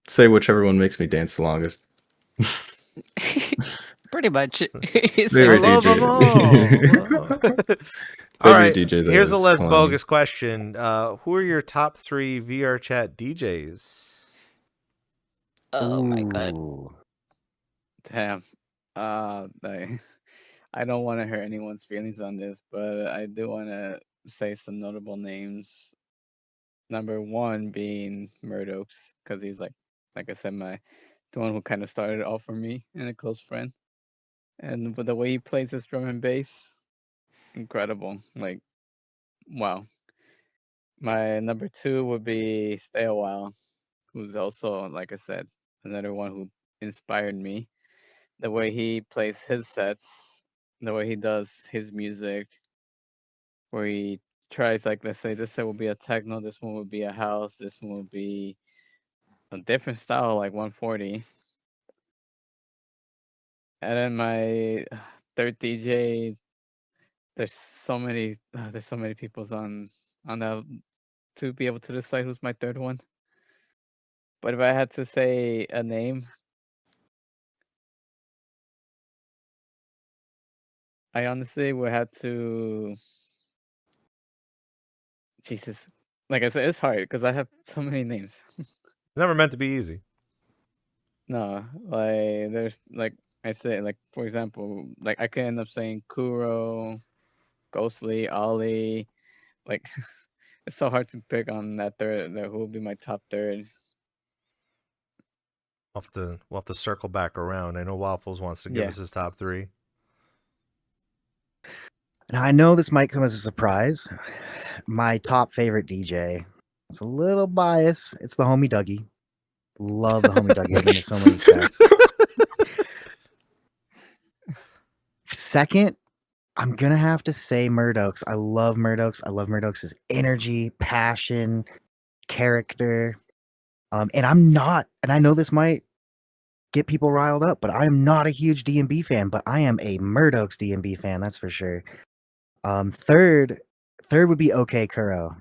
Say whichever one makes me dance the longest. Pretty much. Favorite I love DJ. them all. All right, DJ that here's a is less fun. bogus question. Who are your top 3 VRChat DJs? Oh my god. Ooh. Damn. I don't want to hurt anyone's feelings on this, but I do want to say some notable names. Number 1 being Murdoch's, because he's like I said, the one who kind of started it all for me and a close friend. And with the way he plays his drum and bass, incredible. Like, wow. My number 2 would be Stay a While, who's also, like I said, another one who inspired me. The way he plays his sets, the way he does his music, where he tries, like, let's say this set will be a techno, this one will be a house, this one will be a different style, like 140. And then my third DJ, there's so many people's on that to be able to decide who's my third one. But if I had to say a name, I honestly would have to. Jesus, like I said, it's hard because I have so many names. It's never meant to be easy. No, like there's like I say, like for example, like I could end up saying Kuro, Ghostly, Ollie. Like it's so hard to pick on that third. Who will be my top third? We'll have to circle back around. I know Waffles wants to give us his top 3. Now, I know this might come as a surprise. My top favorite DJ, it's a little biased. It's TheHomieDouggie. Love TheHomieDouggie. I've been to so many sets. Second I'm gonna have to say Murdoch's. I love Murdoch's. I love Murdoch's energy, passion, character. And I'm not, and I know this might get people riled up, but I am not a huge D&B fan, but I am a Murdoch's D&B fan, that's for sure. Third would be OK Kuro.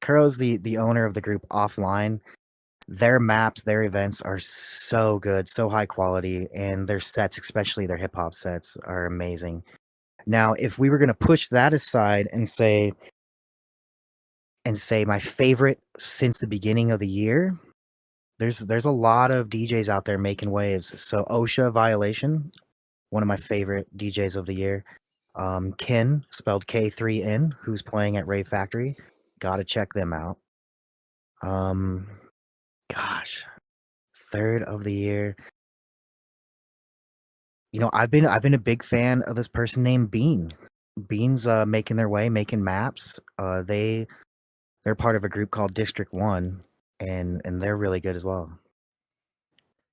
Kuro's the owner of the group Offline. Their maps, their events are so good, so high quality, and their sets, especially their hip hop sets, are amazing. Now, if we were gonna push that aside and say my favorite since the beginning of the year, there's a lot of DJs out there making waves. So OSHA Violation, one of my favorite DJs of the year. Kin, spelled K3N, who's playing at Rave Factory. Gotta check them out. Gosh, third of the year. You know, I've been a big fan of this person named Bean. Bean's making their way, making maps. They're part of a group called District 1, and they're really good as well.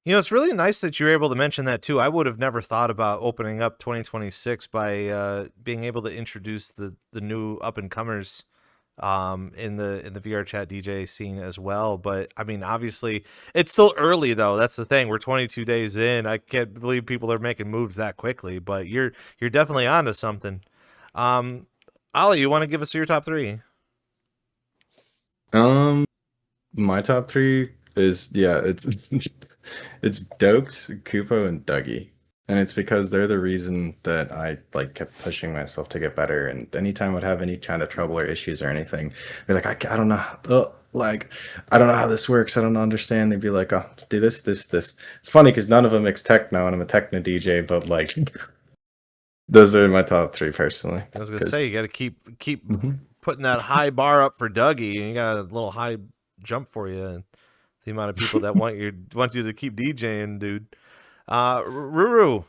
You know, it's really nice that you're able to mention that too. I would have never thought about opening up 2026 by being able to introduce the new up and comers in the VRChat DJ scene as well. But I mean, obviously, it's still early though. That's the thing. We're 22 days in. I can't believe people are making moves that quickly. But you're definitely onto something. Ollie, you want to give us your top three? My top three is it's Dokes, Kupo, and Dougie. And it's because they're the reason that I like kept pushing myself to get better. And anytime I'd have any kind of trouble or issues or anything, they're like, I don't know, I don't know how this works. I don't understand. They'd be like, oh, do this. It's funny because none of them mix techno, and I'm a techno DJ, but like, those are my top three personally. I was gonna say you got to keep putting that high bar up for Dougie, and you got a little high jump for you, and the amount of people that want you to keep DJing, dude. Ruru.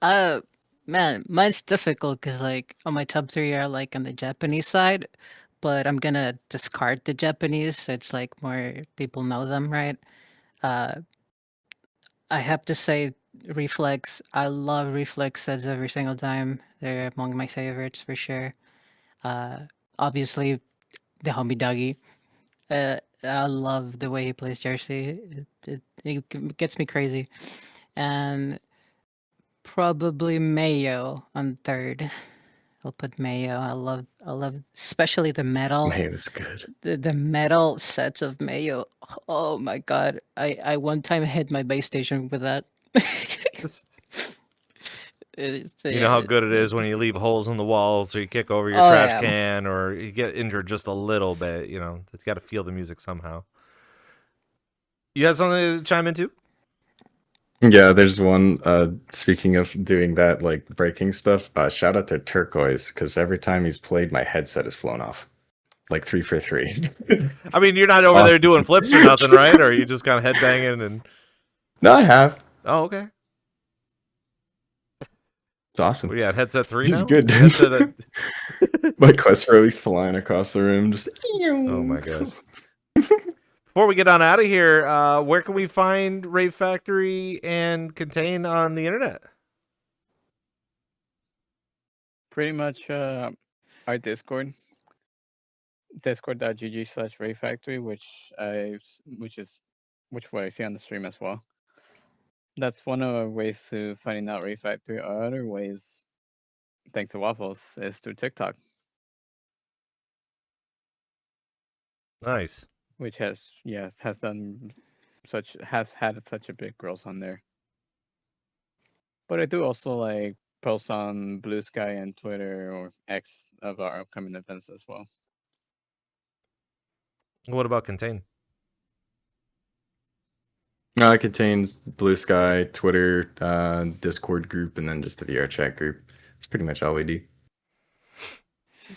Man, mine's difficult because like on my top three are like on the Japanese side, but I'm gonna discard the Japanese, so it's like more people know them, right? I have to say Reflex. I love Reflex sets every single time. They're among my favorites for sure. Obviously, TheHomieDouggie. I love the way he plays Jersey. It gets me crazy. And probably Mayo on third. I'll put Mayo. I love especially the metal. Mayo's good. The metal sets of Mayo. Oh my god. I one time hit my base station with that. You know how good it is when you leave holes in the walls, or you kick over your Oh, trash yeah. can, or you get injured just a little bit. You know, you got to feel the music somehow. You had something to chime into? Yeah, there's one. Speaking of doing that, like breaking stuff, shout out to Turquoise, because every time he's played, my headset has flown off. Like 3 for 3. I mean, you're not over there doing flips or nothing, right? Or are you just kind of headbanging and? No, I have. Oh, okay. It's awesome. Well, yeah, headset 3 This now. is good. Headset My quest really flying across the room, just. Oh my gosh. Before we get on out of here, where can we find Rave Factory and Contain on the internet? Pretty much our Discord, discord.gg/Rave Factory, which what I see on the stream as well. That's one of our ways to finding out Rave Factory. Our other ways, thanks to Waffles, is through TikTok, Nice. which has had such a big growth on there. But I do also like post on Blue Sky and Twitter or X of our upcoming events as well. What about Contain? It contains Blue Sky, Twitter, Discord group, and then just the VRChat group. It's pretty much all we do.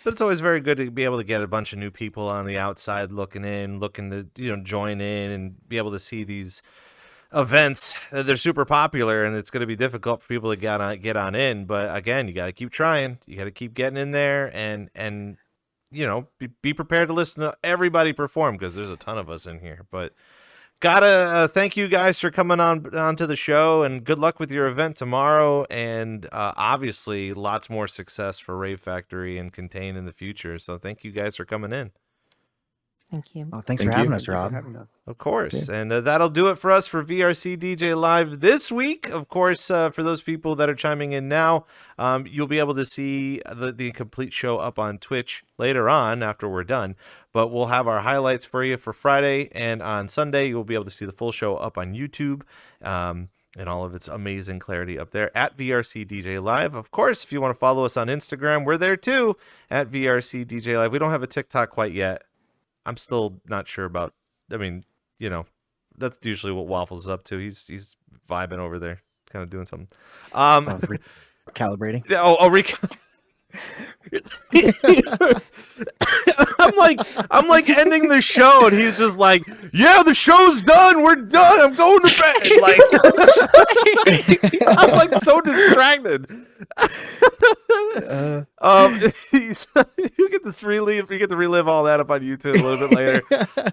But it's always very good to be able to get a bunch of new people on the outside looking to join in and be able to see these events. They're super popular, and it's going to be difficult for people to get on in. But again, you got to keep trying. You got to keep getting in there, and be prepared to listen to everybody perform, because there's a ton of us in here. But Gotta thank you guys for coming onto the show, and good luck with your event tomorrow. And obviously, lots more success for Rave Factory and Contain in the future. So thank you guys for coming in. Thank you. Oh, thanks Thank for you. having us, Thank you for Rob. having us. Of course. And that'll do it for us for VRC DJ Live this week. Of course, for those people that are chiming in now, you'll be able to see the complete show up on Twitch later on after we're done. But we'll have our highlights for you for Friday. And on Sunday, you'll be able to see the full show up on YouTube. And all of its amazing clarity up there at VRC DJ Live. Of course, if you want to follow us on Instagram, we're there too at VRC DJ Live. We don't have a TikTok quite yet. I'm still not sure about. I mean, you know, that's usually what Waffles is up to. He's vibing over there, kind of doing something. Calibrating. I'm like ending the show, and he's just like, "Yeah, the show's done. We're done. I'm going to bed." Like, I'm like so distracted. You get this relive. You get to relive all that up on YouTube a little bit later.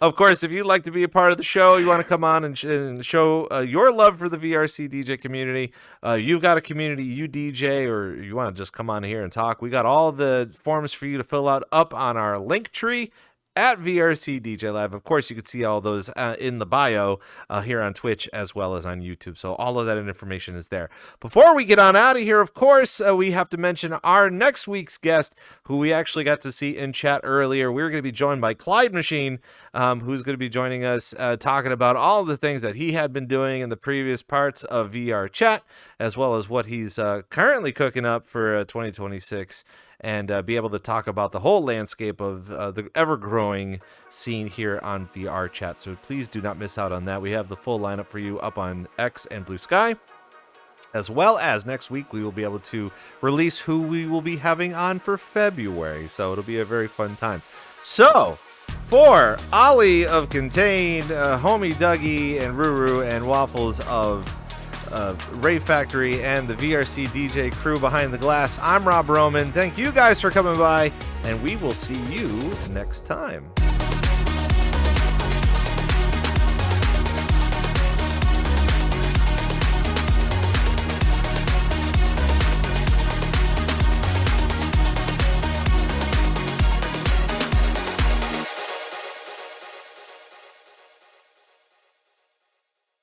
Of course, if you'd like to be a part of the show, you want to come on and show your love for the VRC DJ community. You've got a community you DJ, or you want to just come on here and talk. We got all the forms for you to fill out up on our link tree at VRC DJ Live. Of course, you can see all those in the bio here on Twitch as well as on YouTube. So all of that information is there. Before we get on out of here, of course, we have to mention our next week's guest, who we actually got to see in chat earlier. We're going to be joined by Clyde Machine, who's going to be joining us talking about all the things that he had been doing in the previous parts of VRChat, as well as what he's currently cooking up for 2026. And be able to talk about the whole landscape of the ever-growing scene here on VRChat. So please do not miss out on that. We have the full lineup for you up on X and Blue Sky. As well as next week, we will be able to release who we will be having on for February. So it'll be a very fun time. So for Ollie of Contain, TheHomieDouggie, and Ruru and Waffles of Rave Factory, and the VRC DJ crew behind the glass, I'm Rob Roman. Thank you guys for coming by, and we will see you next time.